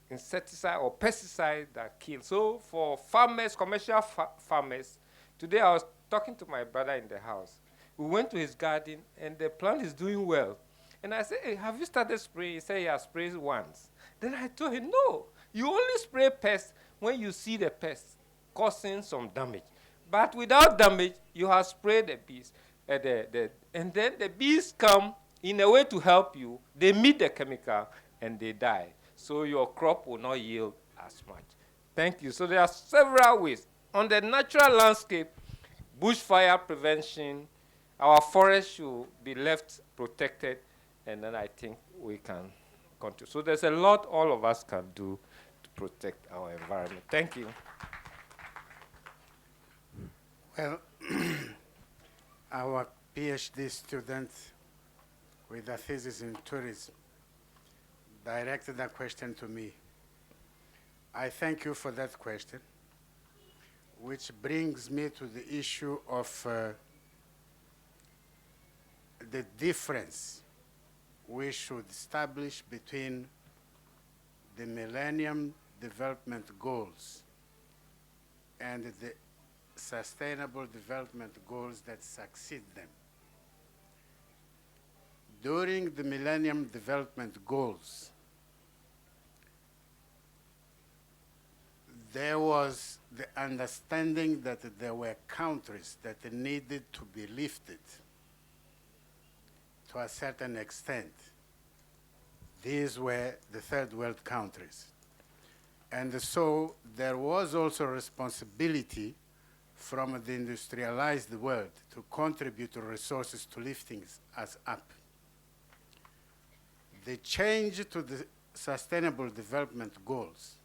Insecticide or pesticide that kill. So for farmers, commercial farmers, today I was talking to my brother in the house. We went to his garden, and the plant is doing well. And I said, hey, have you started spraying? He said, yeah, I sprayed once. Then I told him, no, you only spray pests when you see the pest causing some damage. But without damage, you have sprayed the bees. And then the bees come in a way to help you. They meet the chemical, and they die. So your crop will not yield as much. Thank you. So there are several ways. On the natural landscape, bushfire prevention, our forests should be left protected, and then I think we can continue. So there's a lot all of us can do to protect our environment. Thank you. Well, our PhD student with a thesis in tourism directed that question to me. I thank you for that question. which brings me to the issue of the difference we should establish between the Millennium Development Goals and the Sustainable Development Goals that succeed them. During the Millennium Development Goals, there was the understanding that there were countries that needed to be lifted to a certain extent. These were the third world countries. And so there was also responsibility from the industrialized world to contribute resources to lifting us up. The change to the Sustainable Development Goals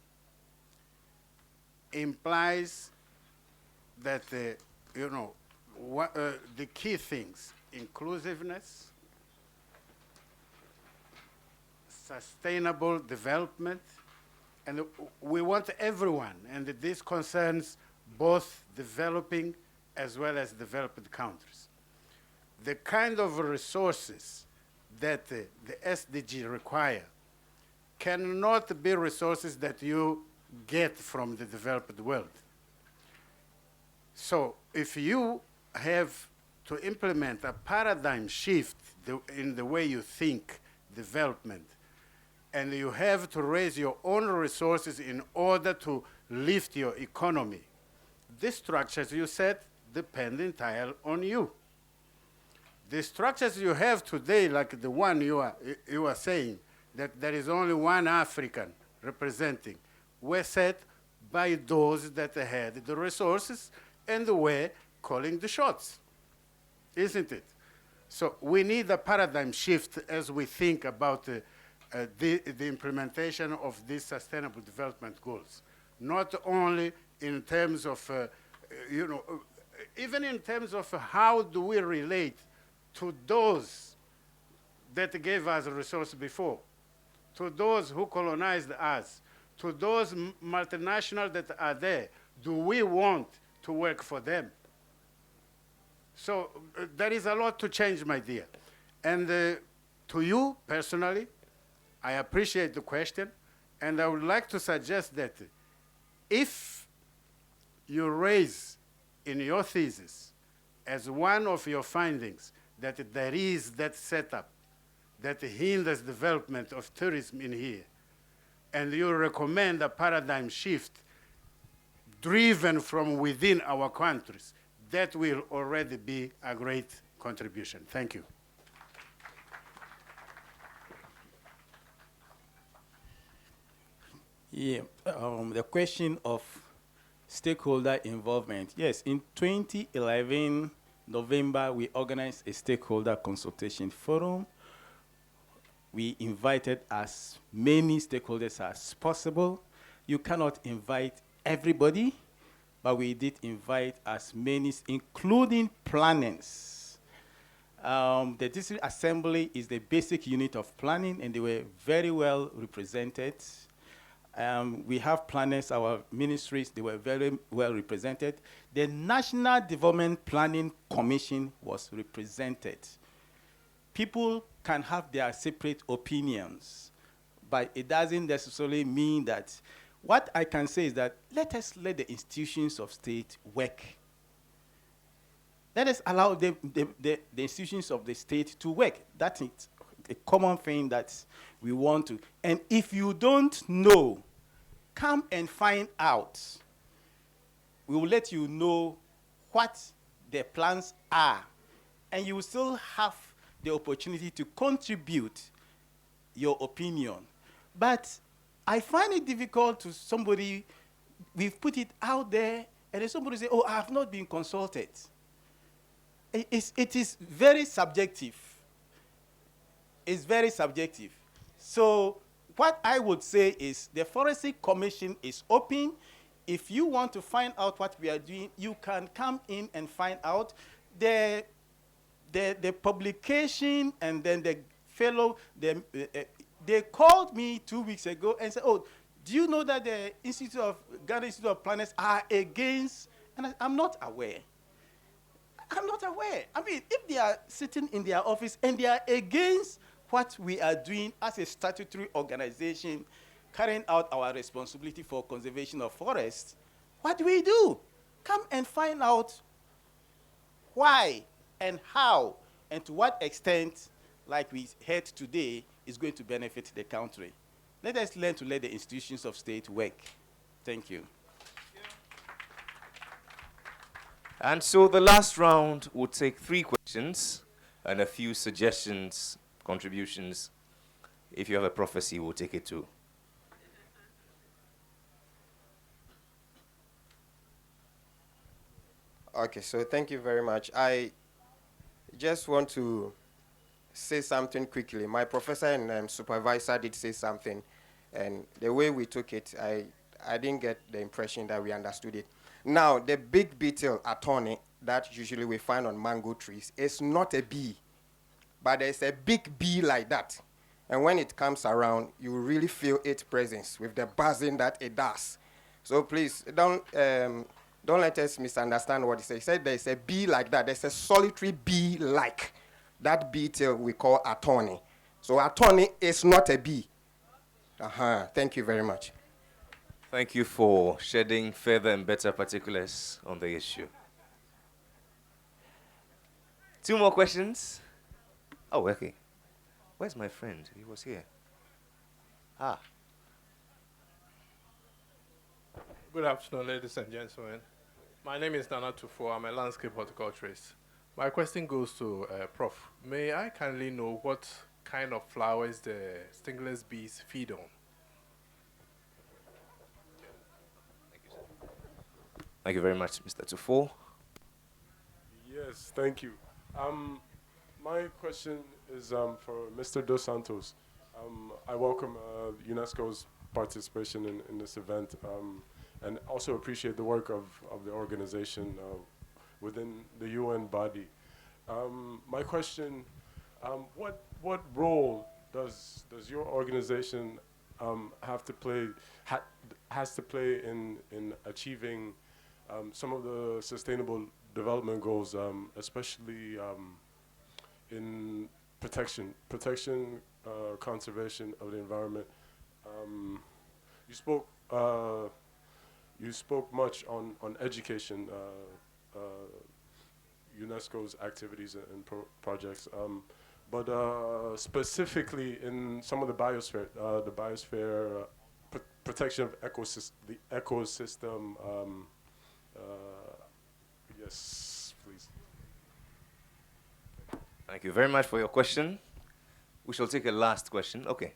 implies that the key things, inclusiveness, sustainable development, and we want everyone, and this concerns both developing as well as developed countries. The kind of resources that the SDG require cannot be resources that you get from the developed world. So if you have to implement a paradigm shift in the way you think development, and you have to raise your own resources in order to lift your economy, these structures, you said, depend entirely on you. The structures you have today, like the one you are saying, that there is only one African representing, were set by those that had the resources and were calling the shots, isn't it? So we need a paradigm shift as we think about the implementation of these sustainable development goals, not only in terms of, even in terms of how do we relate to those that gave us resources before, to those who colonized us, to those multinationals that are there. Do we want to work for them? So there is a lot to change, my dear. And to you personally, I appreciate the question, and I would like to suggest that if you raise in your thesis as one of your findings that there is that setup that hinders development of tourism in here, and you recommend a paradigm shift driven from within our countries, that will already be a great contribution. Thank you. Yeah, the question of stakeholder involvement. Yes, in 2011, November, we organized a stakeholder consultation forum. We invited as many stakeholders as possible. You cannot invite everybody, but we did invite as many, including planners. The district assembly is the basic unit of planning, and they were very well represented. We have planners, our ministries, they were very well represented. The National Development Planning Commission was represented. People can have their separate opinions, but it doesn't necessarily mean that. What I can say is that let the institutions of state work. Let us allow the institutions of the state to work. That is a common thing that we want to. And if you don't know, come and find out. We will let you know what the plans are, and you will still have the opportunity to contribute your opinion. But I find it difficult to somebody, we've put it out there, and then somebody say, oh, I have not been consulted. It is very subjective. It's very subjective. So what I would say is the Forestry Commission is open. If you want to find out what we are doing, you can come in and find out. The publication and then the fellow, they called me 2 weeks ago and said, oh, do you know that the Ghana Institute of Planners are against? And I'm not aware. I'm not aware. I mean, if they are sitting in their office and they are against what we are doing as a statutory organization, carrying out our responsibility for conservation of forests, what do we do? Come and find out why and how and to what extent, like we heard today, is going to benefit the country. Let us learn to let the institutions of state work. Thank you. And so the last round will take 3 questions and a few suggestions, contributions. If you have a prophecy, we'll take it too. Okay, so thank you very much. I just want to say something quickly. My professor and supervisor did say something, and the way we took it, I didn't get the impression that we understood it. Now, the big beetle attorney that usually we find on mango trees is not a bee, but there's a big bee like that. And when it comes around, you really feel its presence with the buzzing that it does. So please, don't let us misunderstand what he said. He said there's a bee like that. There's a solitary bee like that beetle we call attorney. So attorney is not a bee. Thank you very much. Thank you for shedding further and better particulars on the issue. 2 more questions. Oh, okay. Where's my friend? He was here. Good afternoon, ladies and gentlemen. My name is Nana Tufo. I'm a landscape horticulturist. My question goes to Prof. May I kindly know what kind of flowers the stingless bees feed on? Thank you very much, Mr. Tufo. Yes, thank you. My question is for Mr. Dos Santos. I welcome UNESCO's participation in this event and also appreciate the work of the organization within the UN body. My question, what role does your organization has to play in achieving some of the sustainable development goals, especially in protection, conservation of the environment? You spoke much on education, UNESCO's activities and projects, but specifically in some of the biosphere, protection of the ecosystem. Yes, please. Thank you very much for your question. We shall take a last question. Okay.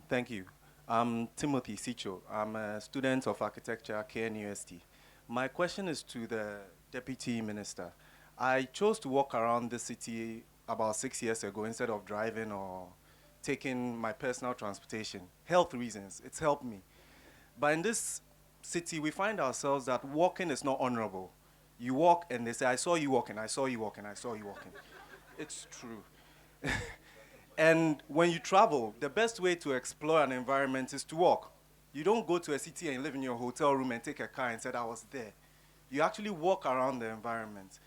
Thank you. I'm Timothy Sicho. I'm a student of architecture at KNUST. My question is to the Deputy Minister. I chose to walk around the city about 6 years ago instead of driving or taking my personal transportation. Health reasons, it's helped me. But in this city, we find ourselves that walking is not honorable. You walk and they say, I saw you walking, I saw you walking, I saw you walking. It's true. And when you travel, the best way to explore an environment is to walk. You don't go to a city and live in your hotel room and take a car and say, I was there. You actually walk around the environment.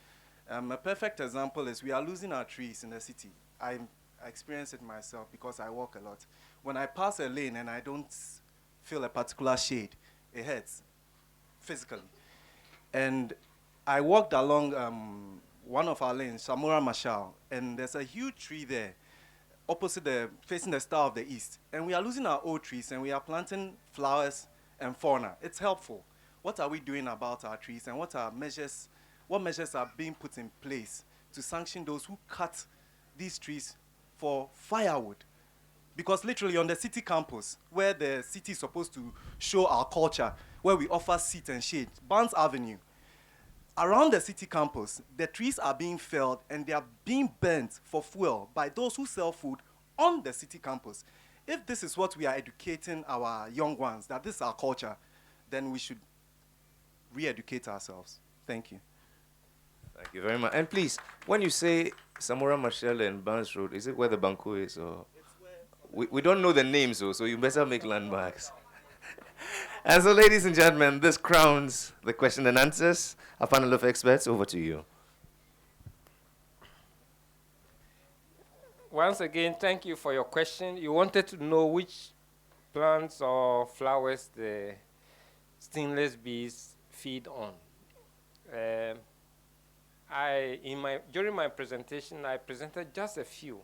A perfect example is we are losing our trees in the city. I experience it myself because I walk a lot. When I pass a lane and I don't feel a particular shade, it hurts physically. And I walked along one of our lanes, Samura Mashal, and there's a huge tree there opposite facing the Star of the East. And we are losing our old trees and we are planting flowers and fauna. It's helpful. What are we doing about our trees and what measures are being put in place to sanction those who cut these trees for firewood? Because literally on the city campus, where the city is supposed to show our culture, where we offer seat and shade, Barnes Avenue, around the city campus, the trees are being felled and they are being burnt for fuel by those who sell food on the city campus. If this is what we are educating our young ones, that this is our culture, then we should re-educate ourselves. Thank you. Thank you very much. And please, when you say Samura Machel and Barnes Road, is it where the Banco is? Or We don't know the names, so you better make landmarks. And so, ladies and gentlemen, this crowns the question and answers. A panel of experts, over to you. Once again, thank you for your question. You wanted to know which plants or flowers the stingless bees feed on. During my presentation, I presented just a few,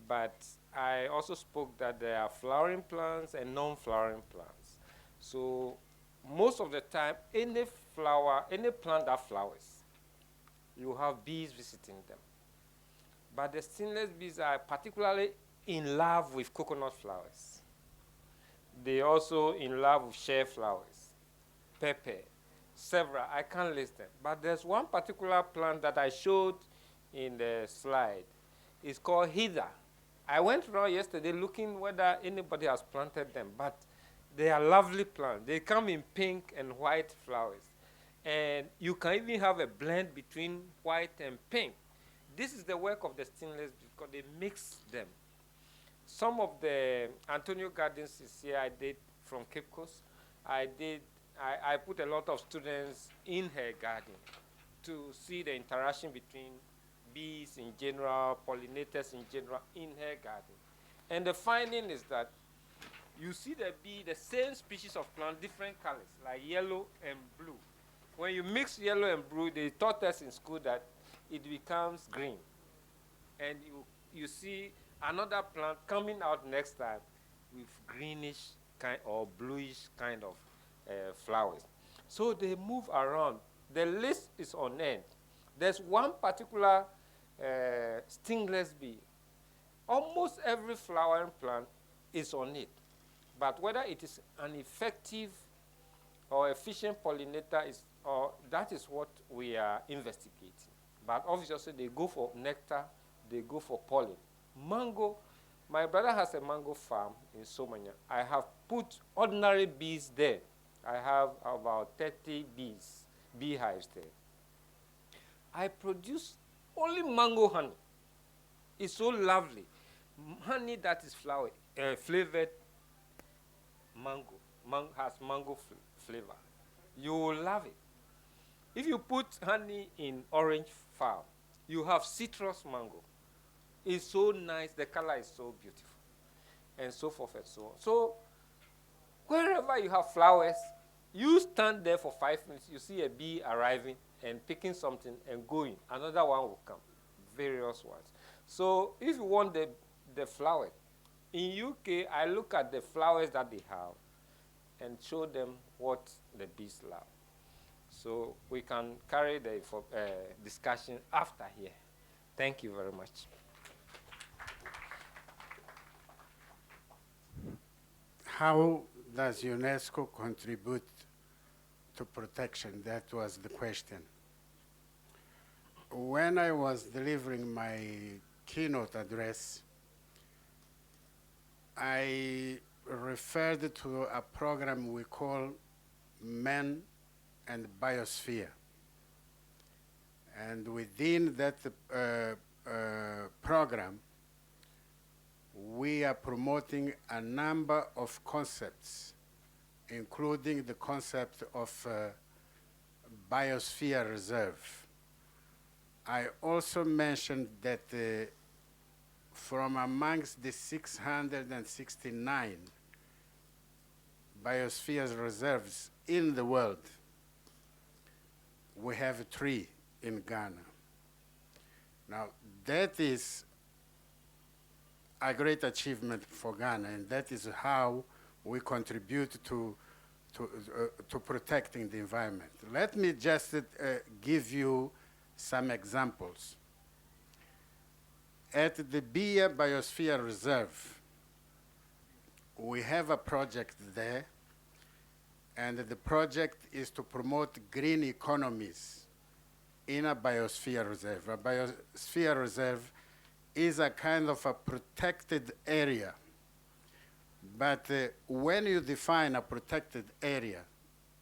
but I also spoke that there are flowering plants and non-flowering plants. So most of the time, any plant that flowers, you have bees visiting them. But the stingless bees are particularly in love with coconut flowers. They also in love with shea flowers, pepper, several. I can't list them. But there's one particular plant that I showed in the slide. It's called heather. I went around yesterday looking whether anybody has planted them, but they are lovely plants. They come in pink and white flowers. And you can even have a blend between white and pink. This is the work of the stingless bees because they mix them. Some of the Antonio Gardens is here I did from Cape Coast. I put a lot of students in her garden to see the interaction between bees in general, pollinators in general, in her garden. And the finding is that you see the bee, the same species of plant, different colors, like yellow and blue. When you mix yellow and blue, they taught us in school that it becomes green. And you see another plant coming out next time with greenish kind or bluish kind of flowers. So they move around. The list is on end. There's one particular stingless bee. Almost every flowering plant is on it. But whether it is an effective or efficient pollinator that is what we are investigating. But obviously they go for nectar, they go for pollen. Mango, my brother has a mango farm in Somanya. I have put ordinary bees there. I have about 30 beehives there. I produce only mango honey. It's so lovely. Honey that is flavored mango, has mango flavor. You will love it. If you put honey in orange farm, you have citrus mango. It's so nice, the color is so beautiful, and so forth and so on. So wherever you have flowers, you stand there for 5 minutes, you see a bee arriving and picking something and going. Another one will come, various ones. So if you want the flower, in UK, I look at the flowers that they have and show them what the bees love. So we can carry the discussion after here. Thank you very much. How does UNESCO contribute to protection? That was the question. When I was delivering my keynote address, I referred to a program we call Men and Biosphere. And within that program, we are promoting a number of concepts, including the concept of biosphere reserve. I also mentioned that from amongst the 669 biosphere reserves in the world, we have 3 in Ghana. Now, that is a great achievement for Ghana, and that is how we contribute to protecting the environment. Let me just give you some examples. At the Bia Biosphere Reserve, we have a project there, and the project is to promote green economies in a biosphere reserve. A biosphere reserve is a kind of a protected area. But when you define a protected area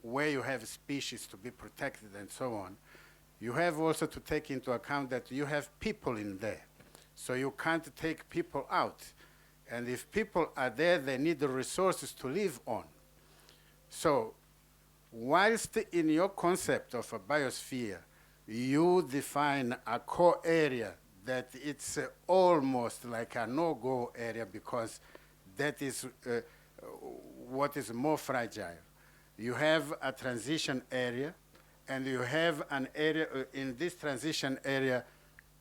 where you have species to be protected and so on, you have also to take into account that you have people in there. So you can't take people out. And if people are there, they need the resources to live on. So, whilst in your concept of a biosphere, you define a core area that it's almost like a no-go area because that is what is more fragile. You have a transition area, and you have an area, in this transition area,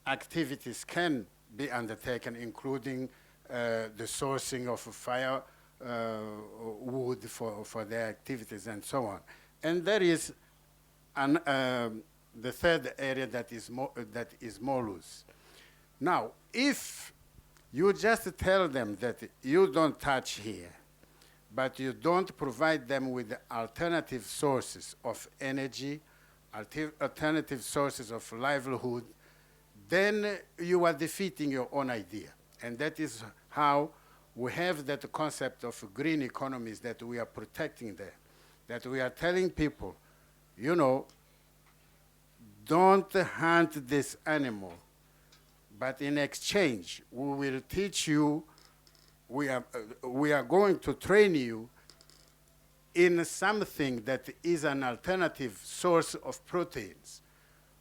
activities can be undertaken, including the sourcing of fire wood for their activities and so on. And there is the third area that is more loose. Now, if you just tell them that you don't touch here, but you don't provide them with alternative sources of energy, alternative sources of livelihood, then you are defeating your own idea. And that is how we have that concept of green economies that we are protecting there, that we are telling people, you know, don't hunt this animal, but in exchange, we will teach you, we are going to train you in something that is an alternative source of proteins.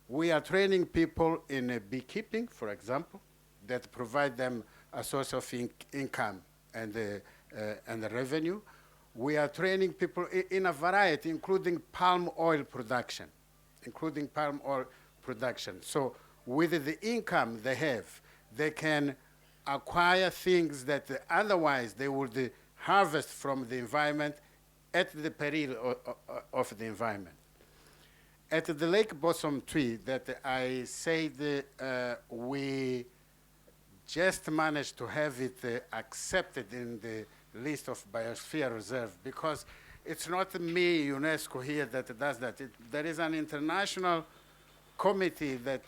We are training people in beekeeping, for example, that provide them a source of income and the revenue. We are training people in a variety, including palm oil production, So with the income they have, they can acquire things that otherwise they would harvest from the environment at the peril of the environment. At the Lake Bosom Tree that I said we just managed to have it accepted in the list of biosphere reserve, because it's not me, UNESCO here, that does that. There is an international committee that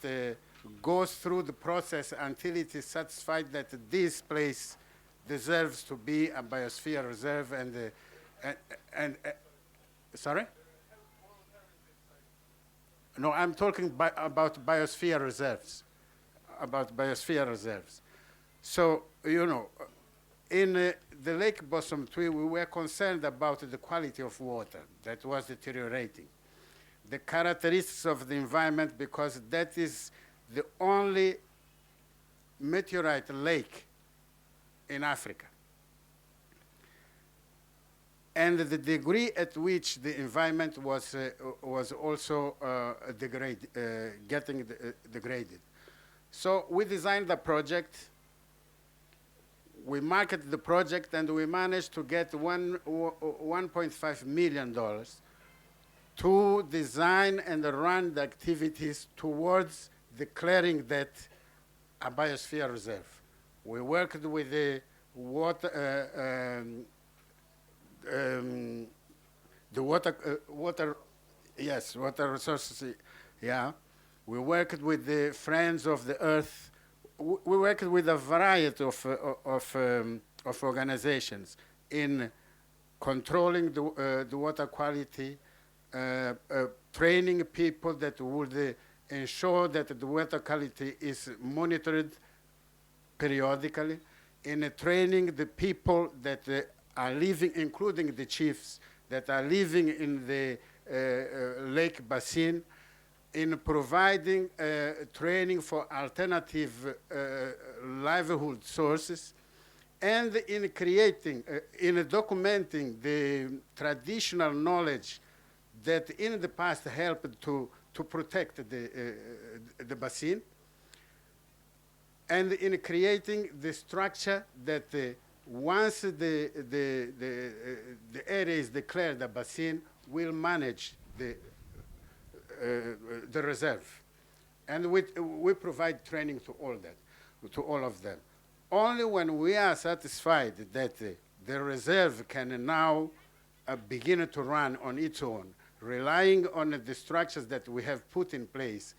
goes through the process until it is satisfied that this place deserves to be a biosphere reserve. And sorry? No, I'm talking about biosphere reserves. So, you know, in the Lake Bosom Tree, we were concerned about the quality of water that was deteriorating, the characteristics of the environment, because that is the only meteorite lake in Africa. And the degree at which the environment was also getting degraded. So we designed the project, we marketed the project, and we managed to get $1.5 million to design and run the activities towards declaring that a biosphere reserve. We worked with the water resources, yeah. We worked with the Friends of the Earth. We worked with a variety of organizations in controlling the water quality, training people that would ensure that the water quality is monitored periodically, in training the people that are living, including the chiefs, that are living in the lake basin, in providing training for alternative livelihood sources, and in creating, in documenting the traditional knowledge that in the past helped to protect the basin, and in creating the structure that once the area is declared a basin, will manage the reserve. And we provide training to all of them. Only when we are satisfied that the reserve can now begin to run on its own, relying on the structures that we have put in place,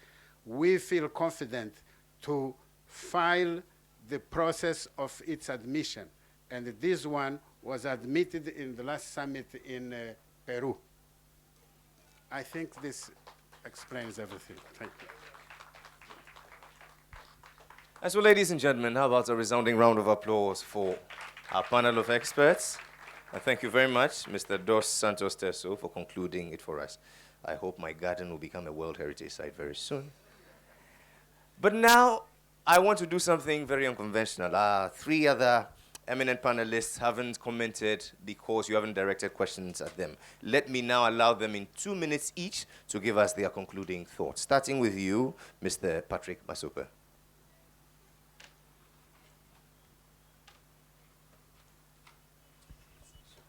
we feel confident to file the process of its admission. And this one was admitted in the last summit in Peru. I think this explains everything. Thank you. And so, ladies and gentlemen, how about a resounding round of applause for our panel of experts? And thank you very much, Mr. Dos Santos Teso, for concluding it for us. I hope my garden will become a World Heritage Site very soon. But now, I want to do something very unconventional. Our three other eminent panelists haven't commented because you haven't directed questions at them. Let me now allow them in 2 minutes each to give us their concluding thoughts. Starting with you, Mr. Patrick Masupe.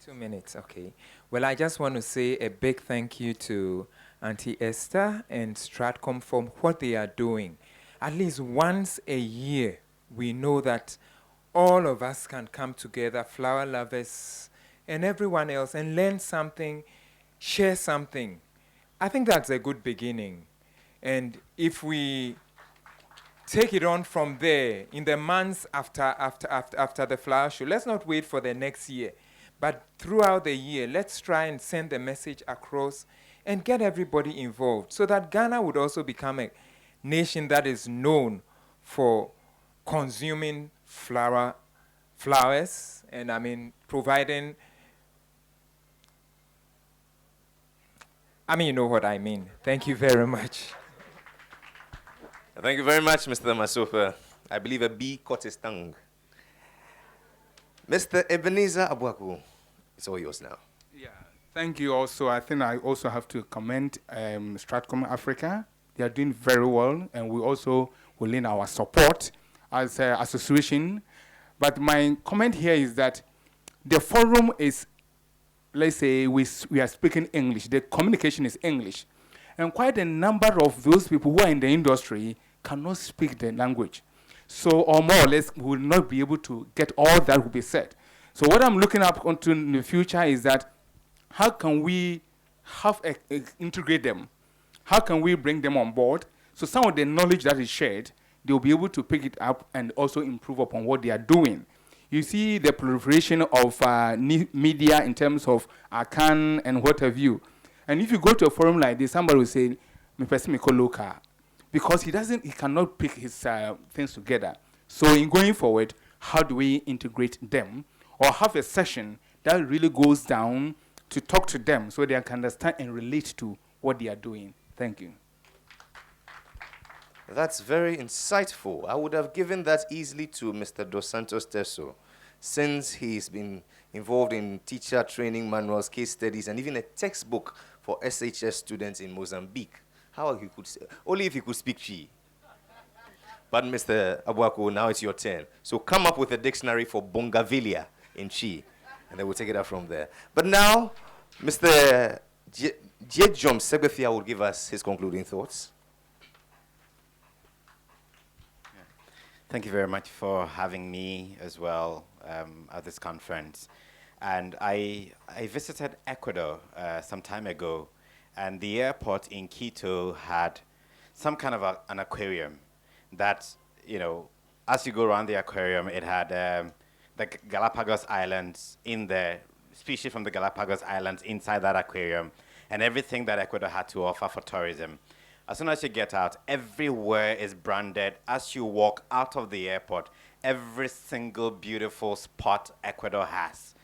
2 minutes, okay. Well, I just want to say a big thank you to Auntie Esther and Stratcom for what they are doing. At least once a year, we know that all of us can come together, flower lovers and everyone else, and learn something, share something. I think that's a good beginning. And if we take it on from there in the months after the flower show, let's not wait for the next year. But throughout the year, let's try and send the message across and get everybody involved so that Ghana would also become a nation that is known for consuming flowers, and I mean, providing, you know what I mean. Thank you very much. Thank you very much, Mr. Masupe. I believe a bee caught his tongue. Mr. Ebenezer Abuaku, it's all yours now. Yeah, thank you also. I think I also have to commend Stratcom Africa. They are doing very well, and we also will lend our support as an association. But my comment here is that the forum is, let's say, we are speaking English. The communication is English. And quite a number of those people who are in the industry cannot speak the language. So, or more or less, we will not be able to get all that will be said. So what I'm looking up onto in the future is that how can we integrate them? How can we bring them on board? So some of the knowledge that is shared, they'll be able to pick it up and also improve upon what they are doing. You see the proliferation of media in terms of Akan and what have you. And if you go to a forum like this, somebody will say, "Me person me call local," because he cannot pick his things together. So in going forward, how do we integrate them, or have a session that really goes down to talk to them so they can understand and relate to what they are doing? Thank you. That's very insightful. I would have given that easily to Mr. Dos Santos Teso, since he's been involved in teacher training manuals, case studies, and even a textbook for SHS students in Mozambique. How he could say, only if he could speak Chi. But Mr. Abuaku, now it's your turn. So come up with a dictionary for Bongavilla in Chi, and then we'll take it out from there. But now, Mr. Jejom Sebethia will give us his concluding thoughts. Thank you very much for having me as well at this conference. And I visited Ecuador some time ago, and the airport in Quito had some kind of an aquarium that, as you go around the aquarium, it had the Galapagos Islands in there, species from the Galapagos Islands inside that aquarium, and everything that Ecuador had to offer for tourism. As soon as you get out, everywhere is branded. As you walk out of the airport, every single beautiful spot Ecuador has,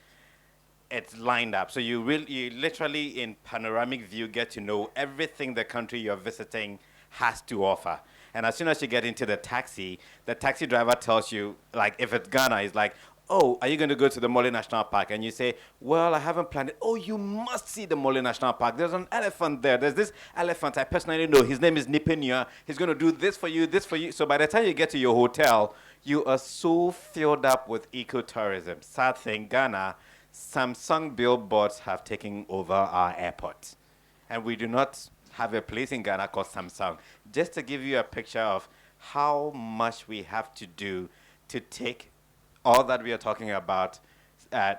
it's lined up. So you literally, in panoramic view, get to know everything the country you're visiting has to offer. And as soon as you get into the taxi driver tells you, like, if it's Ghana, he's like, "Oh, are you going to go to the Mole National Park?" And you say, "Well, I haven't planned it." "Oh, you must see the Mole National Park. There's an elephant there. There's this elephant I personally know. His name is Nipenia. He's going to do this for you, this for you." So by the time you get to your hotel, you are so filled up with ecotourism. Sad thing, Ghana, Samsung billboards have taken over our airport. And we do not have a place in Ghana called Samsung. Just to give you a picture of how much we have to do to take all that we are talking about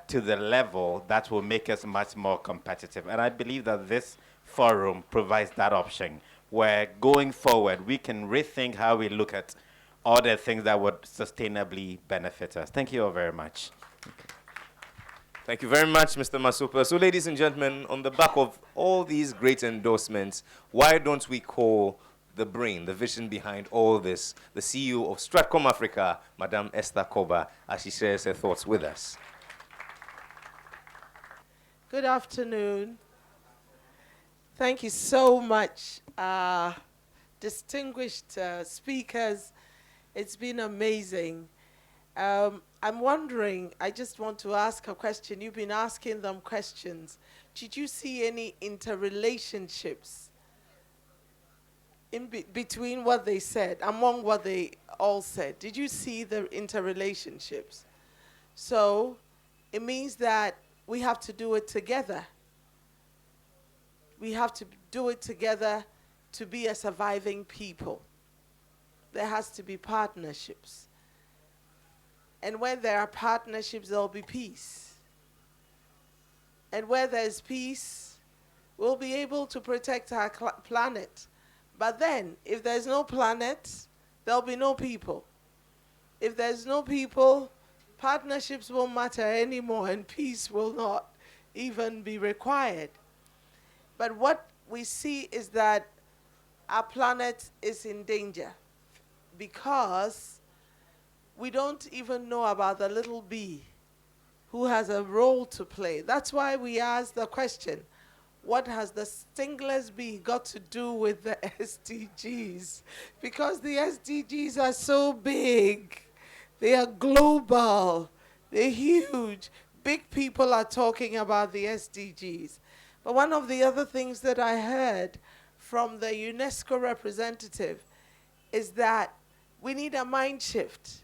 to the level that will make us much more competitive. And I believe that this forum provides that option, where going forward, we can rethink how we look at all the things that would sustainably benefit us. Thank you all very much. Thank you very much, Mr. Masupe. So, ladies and gentlemen, on the back of all these great endorsements, why don't we call the brain, the vision behind all this, the CEO of Stratcom Africa, Madame Esther Koba, as she shares her thoughts with us. Good afternoon. Thank you so much, distinguished speakers. It's been amazing. I'm wondering, I just want to ask a question. You've been asking them questions. Did you see any interrelationships in between what they said, among what they all said? Did you see the interrelationships? So it means that we have to do it together. We have to do it together to be a surviving people. There has to be partnerships. And when there are partnerships, there will be peace. And where there's peace, we'll be able to protect our planet. But then, if there's no planet, there'll be no people. If there's no people, partnerships won't matter anymore, and peace will not even be required. But what we see is that our planet is in danger because we don't even know about the little bee who has a role to play. That's why we ask the question, what has the stingless bee got to do with the SDGs? Because the SDGs are so big. They are global. They're huge. Big people are talking about the SDGs. But one of the other things that I heard from the UNESCO representative is that we need a mind shift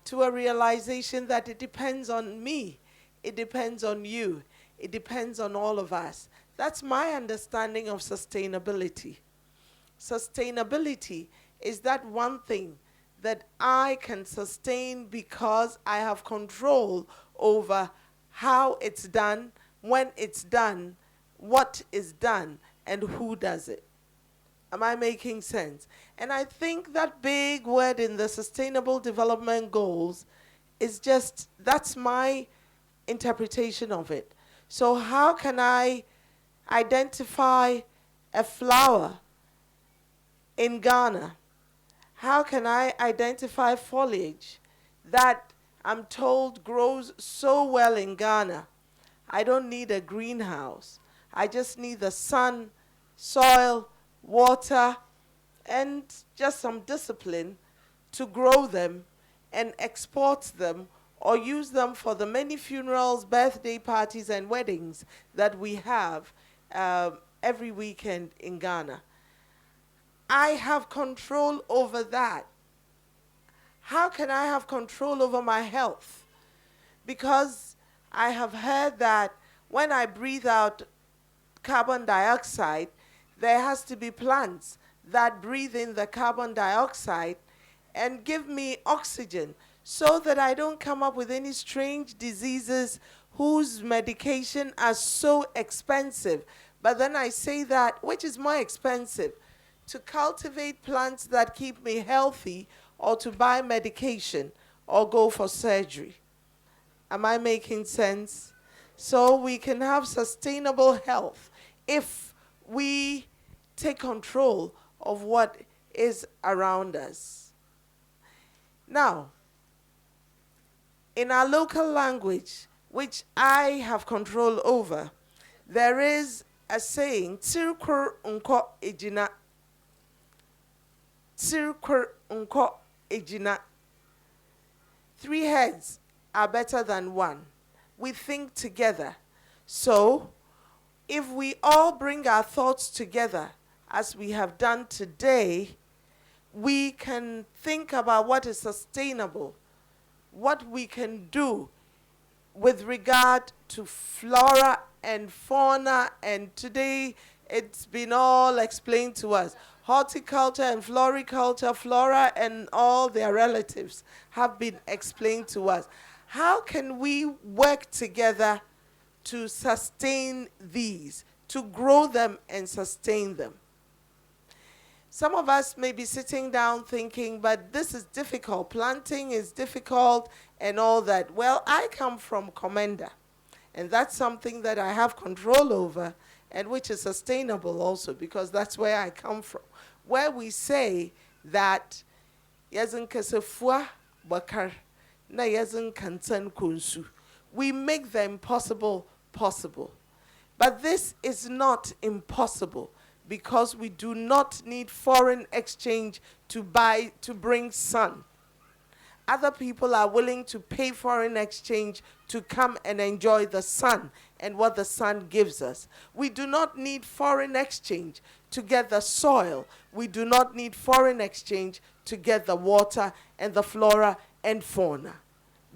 to a realization that it depends on me, it depends on you, it depends on all of us. That's my understanding of sustainability. Sustainability is that one thing that I can sustain because I have control over how it's done, when it's done, what is done, and who does it. Am I making sense? And I think that big word in the Sustainable Development Goals is just, that's my interpretation of it. So how can I identify a flower in Ghana? How can I identify foliage that I'm told grows so well in Ghana? I don't need a greenhouse. I just need the sun, soil, water, and just some discipline to grow them and export them or use them for the many funerals, birthday parties, and weddings that we have every weekend in Ghana. I have control over that. How can I have control over my health? Because I have heard that when I breathe out carbon dioxide, there has to be plants that breathe in the carbon dioxide and give me oxygen so that I don't come up with any strange diseases whose medication are so expensive. But then I say that, which is more expensive, to cultivate plants that keep me healthy or to buy medication or go for surgery. Am I making sense? So we can have sustainable health if we take control of what is around us. Now, in our local language, which I have control over, there is a saying, "Tirkur unko ejina." Tirkur unko ejina. 3 heads are better than 1. We think together. So, if we all bring our thoughts together, as we have done today, we can think about what is sustainable, what we can do with regard to flora and fauna, and today it's been all explained to us. Horticulture and floriculture, flora and all their relatives have been explained to us. How can we work together to sustain these, to grow them and sustain them? Some of us may be sitting down thinking, but this is difficult. Planting is difficult and all that. Well, I come from Commander, and that's something that I have control over and which is sustainable also because that's where I come from. where we say that yazin kasefua bakar na yazin kantan kunsu. We make the impossible possible. But this is not impossible because we do not need foreign exchange to bring sun. Other people are willing to pay foreign exchange to come and enjoy the sun and what the sun gives us. We do not need foreign exchange to get the soil. We do not need foreign exchange to get the water and the flora and fauna.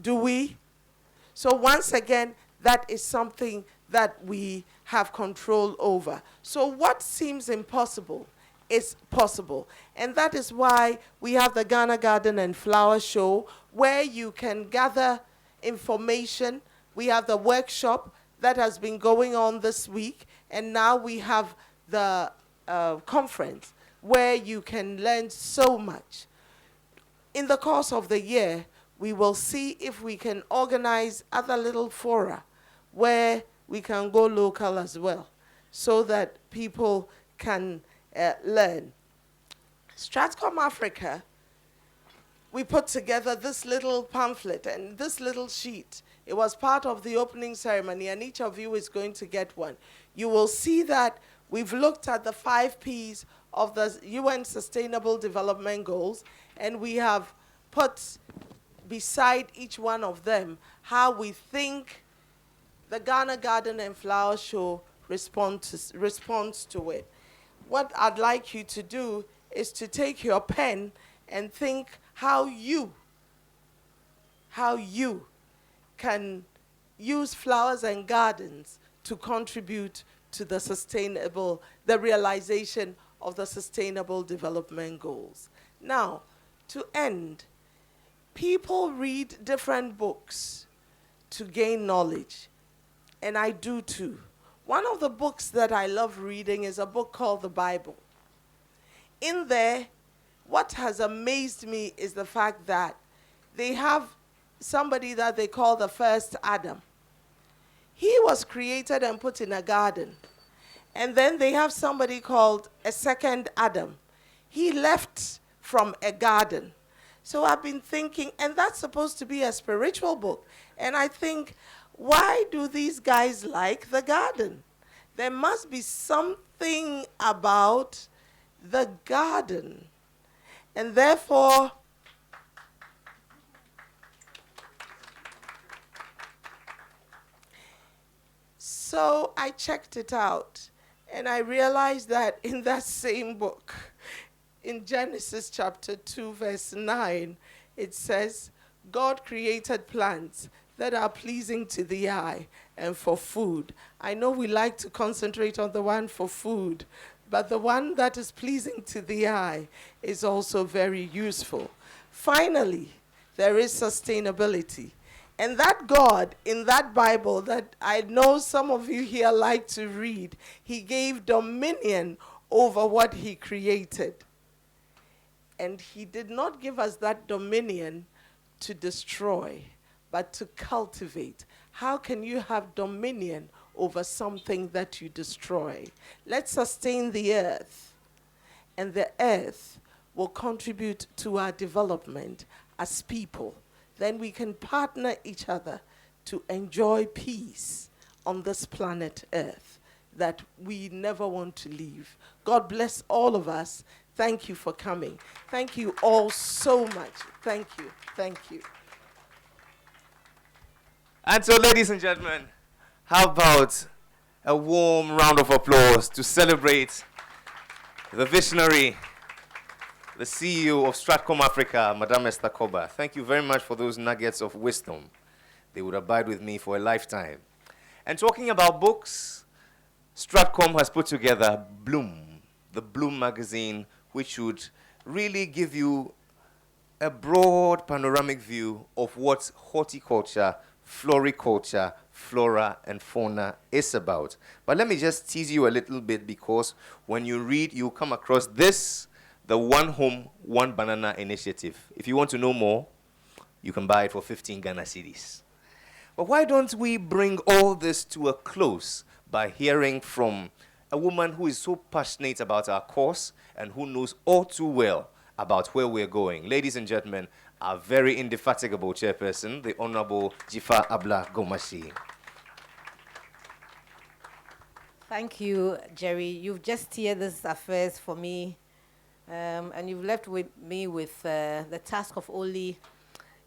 Do we? So once again, that is something that we have control over. So what seems impossible is possible. And that is why we have the Ghana Garden and Flower Show, where you can gather information. We have the workshop that has been going on this week, and now we have the conference where you can learn so much. In the course of the year, we will see if we can organize other little fora where we can go local as well, so that people can learn. Stratcom Africa, we put together this little pamphlet and this little sheet. It was part of the opening ceremony, and each of you is going to get one. You will see that we've looked at the 5 Ps of the UN Sustainable Development Goals, and we have put beside each one of them how we think the Ghana Garden and Flower Show responds to it. What I'd like you to do is to take your pen and think how you can use flowers and gardens to contribute to the realization of the Sustainable Development Goals. Now, to end, people read different books to gain knowledge, and I do too. One of the books that I love reading is a book called the Bible. In there, what has amazed me is the fact that they have somebody that they call the first Adam. He was created and put in a garden. And then they have somebody called a second Adam. He left from a garden. So I've been thinking, and that's supposed to be a spiritual book. And I think, why do these guys like the garden? There must be something about the garden. And therefore, so I checked it out, and I realized that in that same book, in Genesis chapter 2, verse 9, it says, God created plants that are pleasing to the eye and for food. I know we like to concentrate on the one for food, but the one that is pleasing to the eye is also very useful. Finally, there is sustainability. And that God in that Bible that I know some of you here like to read, he gave dominion over what he created. And he did not give us that dominion to destroy, but to cultivate. How can you have dominion over something that you destroy? Let's sustain the earth, and the earth will contribute to our development as people. Then we can partner each other to enjoy peace on this planet Earth that we never want to leave. God bless all of us. Thank you for coming. Thank you all so much. Thank you. Thank you. And so, ladies and gentlemen, how about a warm round of applause to celebrate the visionary, the CEO of Stratcom Africa, Madame Esther Koba. Thank you very much for those nuggets of wisdom. They would abide with me for a lifetime. And talking about books, Stratcom has put together Bloom, the Bloom magazine, which would really give you a broad panoramic view of what horticulture, floriculture, flora and fauna is about. But let me just tease you a little bit, because when you read, you come across this, the One Home, One Banana initiative. If you want to know more, you can buy it for 15 Ghana cedis. But why don't we bring all this to a close by hearing from a woman who is so passionate about our cause and who knows all too well about where we're going. Ladies and gentlemen, our very indefatigable chairperson, the Honorable Jifa Abla Gomashi. Thank you, Jerry. You've just steered this affairs for me, and you've left me with the task of only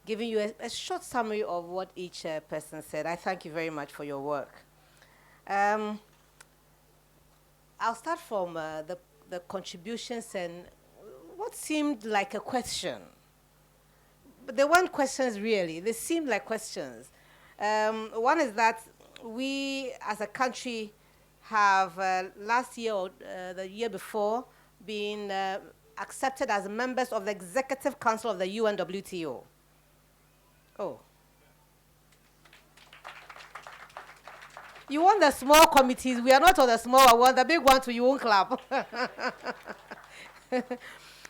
giving you a short summary of what each person said. I thank you very much for your work. I'll start from the contributions and what seemed like a question. But they weren't questions really, they seemed like questions. One is that we as a country have last year or the year before been accepted as members of the Executive Council of the UNWTO. Oh. You want the small committees, we are not on the small one, the big one to you won't clap.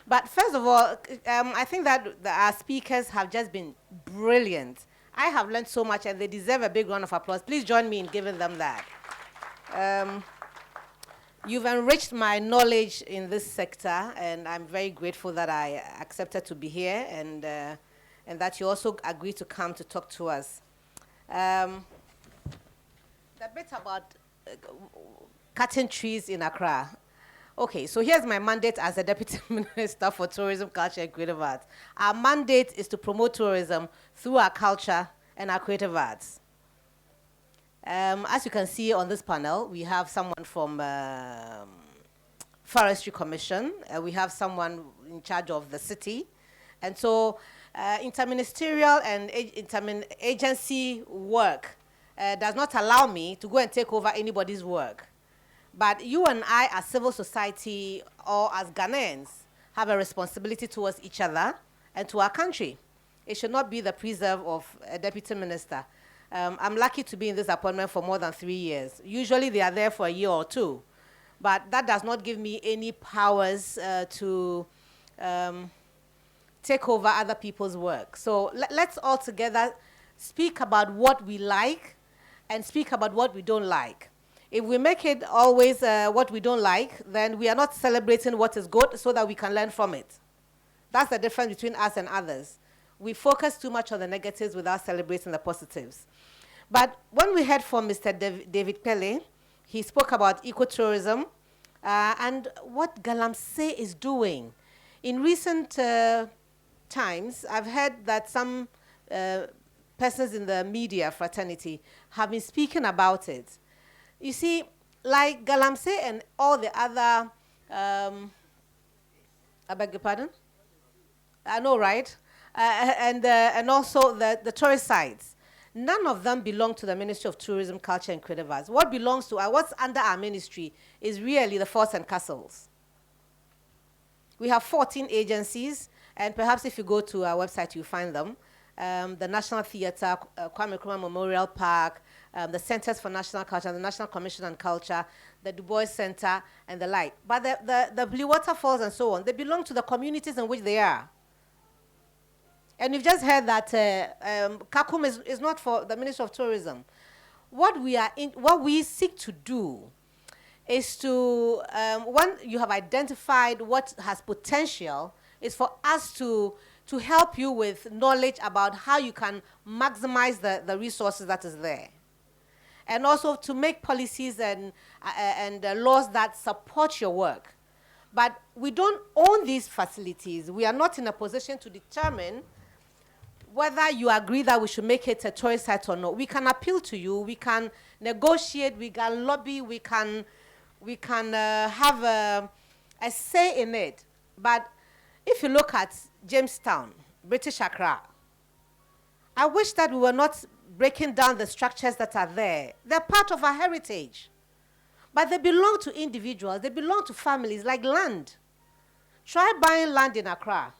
But first of all, I think that our speakers have just been brilliant. I have learned so much and they deserve a big round of applause. Please join me in giving them that. You've enriched my knowledge in this sector and I'm very grateful that I accepted to be here and that you also agreed to come to talk to us. The bit about cutting trees in Accra. Okay, so here's my mandate as a Deputy Minister for Tourism, Culture and Creative Arts. Our mandate is to promote tourism through our culture and our creative arts. As you can see on this panel, we have someone from Forestry Commission, we have someone in charge of the city, and so interministerial and agency work does not allow me to go and take over anybody's work. But you and I, as civil society or as Ghanaians, have a responsibility towards each other and to our country. It should not be the preserve of a deputy minister. I'm lucky to be in this appointment for more than 3 years. Usually they are there for a year or two. But that does not give me any powers to take over other people's work. So let's all together speak about what we like and speak about what we don't like. If we make it always what we don't like, then we are not celebrating what is good so that we can learn from it. That's the difference between us and others. We focus too much on the negatives without celebrating the positives. But when we heard from Mr. David Pele, he spoke about ecotourism and what Galamsey is doing. In recent times, I've heard that some persons in the media fraternity have been speaking about it. You see, like Galamsey and all the other, I beg your pardon? I know, right? And also the tourist sites. None of them belong to the Ministry of Tourism, Culture and Creative Arts. What belongs to what's under our ministry is really the forts and castles. We have 14 agencies, and perhaps if you go to our website, you'll find them. The National Theatre, Kwame Nkrumah Memorial Park, the Centers for National Culture, the National Commission on Culture, the Du Bois Center, and the like. But the Blue Waterfalls and so on, they belong to the communities in which they are. And we've just heard that Kakum is not for the Ministry of Tourism. What we seek to do is to, when you have identified what has potential, is for us to help you with knowledge about how you can maximize the resources that is there. And also to make policies and laws that support your work. But we don't own these facilities. We are not in a position to determine whether you agree that we should make it a tourist site or not. We can appeal to you, we can negotiate, we can lobby, we can have a say in it. But if you look at Jamestown, British Accra, I wish that we were not breaking down the structures that are there. They're part of our heritage. But they belong to individuals, they belong to families, like land. Try buying land in Accra.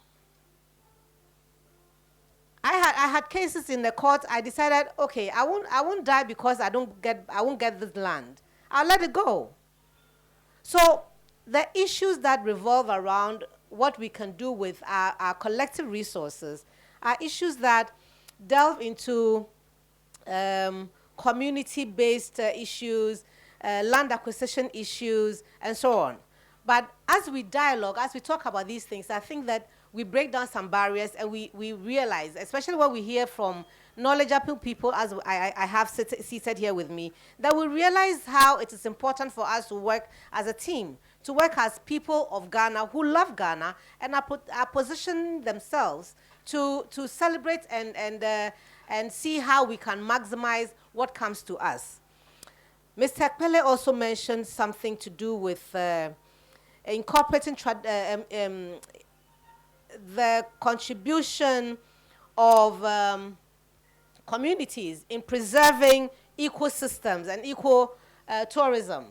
I had cases in the court. I decided, okay, I won't die because I won't get this land. I'll let it go. So the issues that revolve around what we can do with our collective resources are issues that delve into community-based issues, land acquisition issues, and so on. But as we dialogue, as we talk about these things, I think that we break down some barriers and we realize, especially when we hear from knowledgeable people, as I have seated here with me, that we realize how it is important for us to work as a team, to work as people of Ghana who love Ghana and are positioning themselves to celebrate and see how we can maximize what comes to us. Mr. Akpele also mentioned something to do with incorporating the contribution of communities in preserving ecosystems and tourism.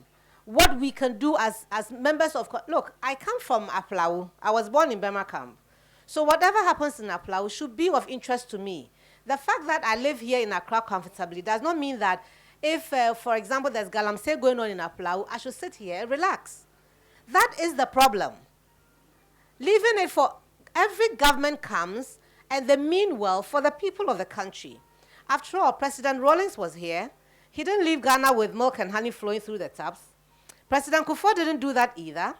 What we can do as members of... Look, I come from Aplau. I was born in Bema Camp. So whatever happens in Aplau should be of interest to me. The fact that I live here in Accra comfortably does not mean that if, for example, there's galamsey going on in Aplau, I should sit here and relax. That is the problem. Leaving it for every government comes and they mean well for the people of the country. After all, President Rawlings was here. He didn't leave Ghana with milk and honey flowing through the taps. President Kufuor didn't do that either.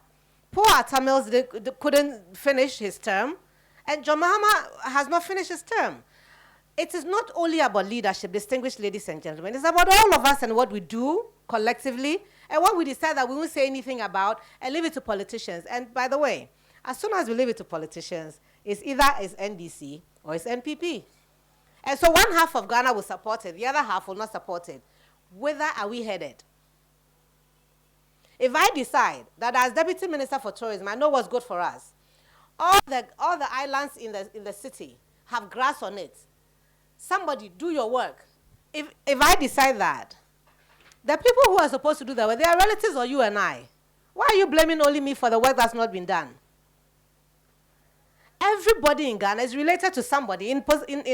Poor Tamils couldn't finish his term. And John Mahama has not finished his term. It is not only about leadership, distinguished ladies and gentlemen. It's about all of us and what we do collectively and what we decide that we won't say anything about and leave it to politicians. And by the way, as soon as we leave it to politicians, it's either it's NDC or it's NPP. And so one half of Ghana will support it, the other half will not support it. Whither are we headed? If I decide that as Deputy Minister for Tourism, I know what's good for us, all the islands in the city have grass on it. Somebody do your work. If I decide that, the people who are supposed to do that work, they are relatives or you and I. Why are you blaming only me for the work that's not been done? Everybody in Ghana is related to somebody in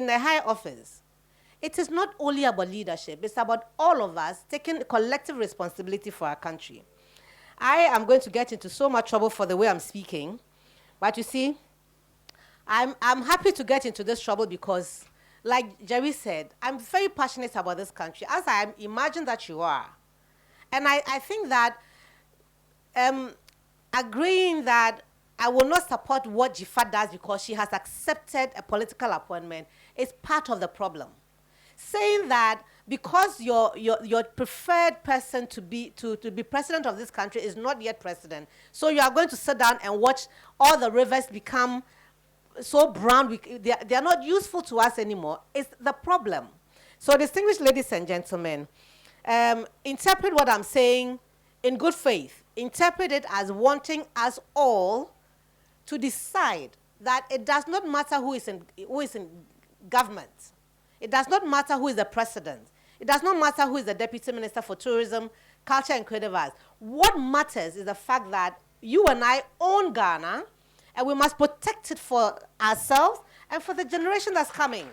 a high office. It is not only about leadership, it's about all of us taking collective responsibility for our country. I am going to get into so much trouble for the way I'm speaking, but you see, I'm happy to get into this trouble because, like Jerry said, I'm very passionate about this country, as I imagine that you are. And I think that agreeing that I will not support what Jifa does because she has accepted a political appointment is part of the problem. Saying that because your preferred person to be president of this country is not yet president, so you are going to sit down and watch all the rivers become so brown, they are not useful to us anymore, is the problem. So distinguished ladies and gentlemen, interpret what I'm saying in good faith. Interpret it as wanting us all to decide that it does not matter who is in government. It does not matter who is the president. It does not matter who is the Deputy Minister for Tourism, Culture and Creative Arts. What matters is the fact that you and I own Ghana, and we must protect it for ourselves and for the generation that's coming.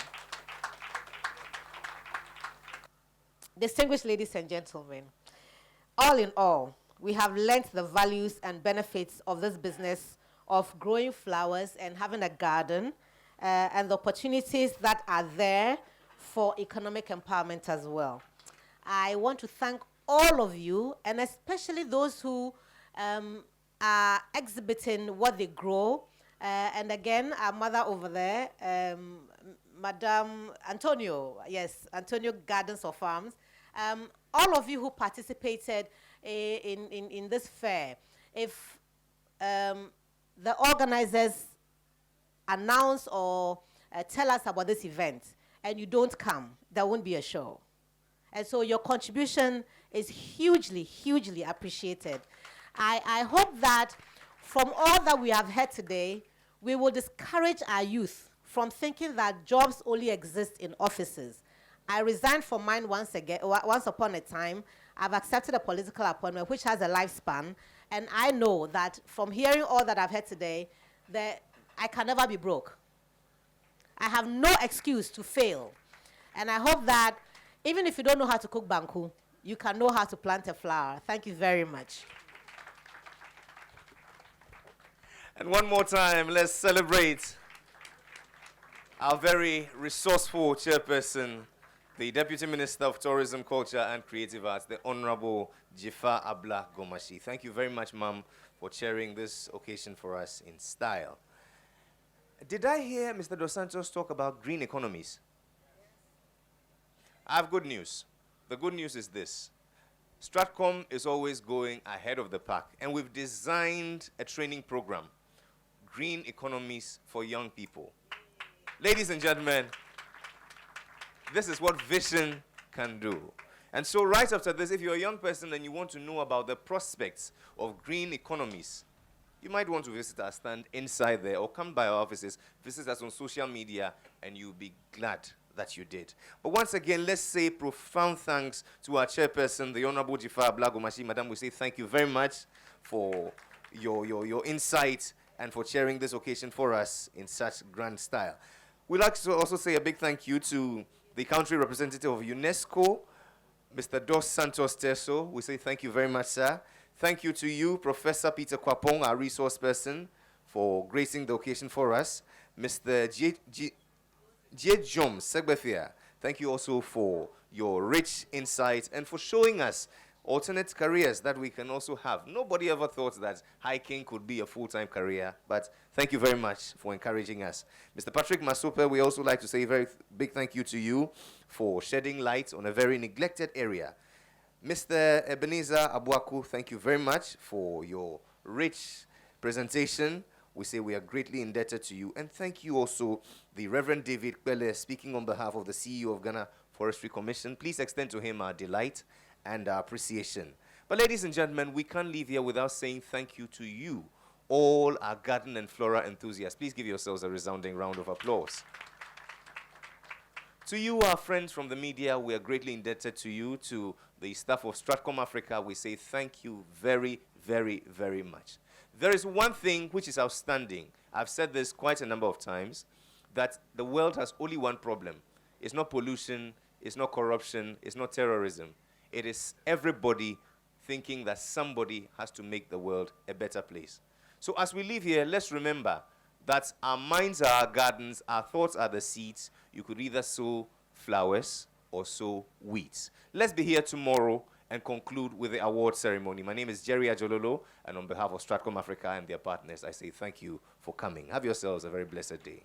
Distinguished ladies and gentlemen, all in all, we have learnt the values and benefits of this business of growing flowers and having a garden, and the opportunities that are there for economic empowerment as well. I want to thank all of you, and especially those who are exhibiting what they grow. And again, our mother over there, Madam Antonio, yes, Antonio Gardens or Farms. All of you who participated in this fair, if the organizers announce or tell us about this event and you don't come, there won't be a show. And so your contribution is hugely, hugely appreciated. I hope that from all that we have heard today, we will discourage our youth from thinking that jobs only exist in offices. I resigned from mine once upon a time. I've accepted a political appointment which has a lifespan, and I know that from hearing all that I've heard today, that I can never be broke. I have no excuse to fail. And I hope that even if you don't know how to cook banku, you can know how to plant a flower. Thank you very much. And one more time, let's celebrate our very resourceful chairperson, the Deputy Minister of Tourism, Culture and Creative Arts, the Honorable Jifa Abla Gomashi. Thank you very much, ma'am, for chairing this occasion for us in style. Did I hear Mr. Dos Santos talk about green economies? I have good news. The good news is this. Stratcom is always going ahead of the pack, and we've designed a training program, Green Economies for Young People. Ladies and gentlemen, this is what vision can do. And so right after this, if you're a young person and you want to know about the prospects of green economies, you might want to visit our stand inside there or come by our offices, visit us on social media, and you'll be glad that you did. But once again, let's say profound thanks to our chairperson, the Honorable Jifa Blagomashi. Madam, we say thank you very much for your insight and for chairing this occasion for us in such grand style. We'd like to also say a big thank you to the country representative of UNESCO, Mr. Dos Santos Terso. We say thank you very much, sir. Thank you to you, Professor Peter Kwapong, our resource person, for gracing the occasion for us. Mr. Jom Segbethia, thank you also for your rich insight and for showing us alternate careers that we can also have. Nobody ever thought that hiking could be a full-time career, but thank you very much for encouraging us. Mr. Patrick Masope, we also like to say a very big thank you to you for shedding light on a very neglected area. Mr. Ebenezer Abuaku, thank you very much for your rich presentation. We say we are greatly indebted to you. And thank you also, the Reverend David Kwele, speaking on behalf of the CEO of Ghana Forestry Commission. Please extend to him our delight and our appreciation. But ladies and gentlemen, we can't leave here without saying thank you to you, all our garden and flora enthusiasts. Please give yourselves a resounding round of applause. To you, our friends from the media, we are greatly indebted to you. To the staff of Stratcom Africa, we say thank you very, very, very much. There is one thing which is outstanding. I've said this quite a number of times, that the world has only one problem. It's not pollution, it's not corruption, it's not terrorism. It is everybody thinking that somebody has to make the world a better place. So as we leave here, let's remember that our minds are our gardens, our thoughts are the seeds. You could either sow flowers or sow weeds. Let's be here tomorrow and conclude with the award ceremony. My name is Jerry Ajololo, and on behalf of Stratcom Africa and their partners, I say thank you for coming. Have yourselves a very blessed day.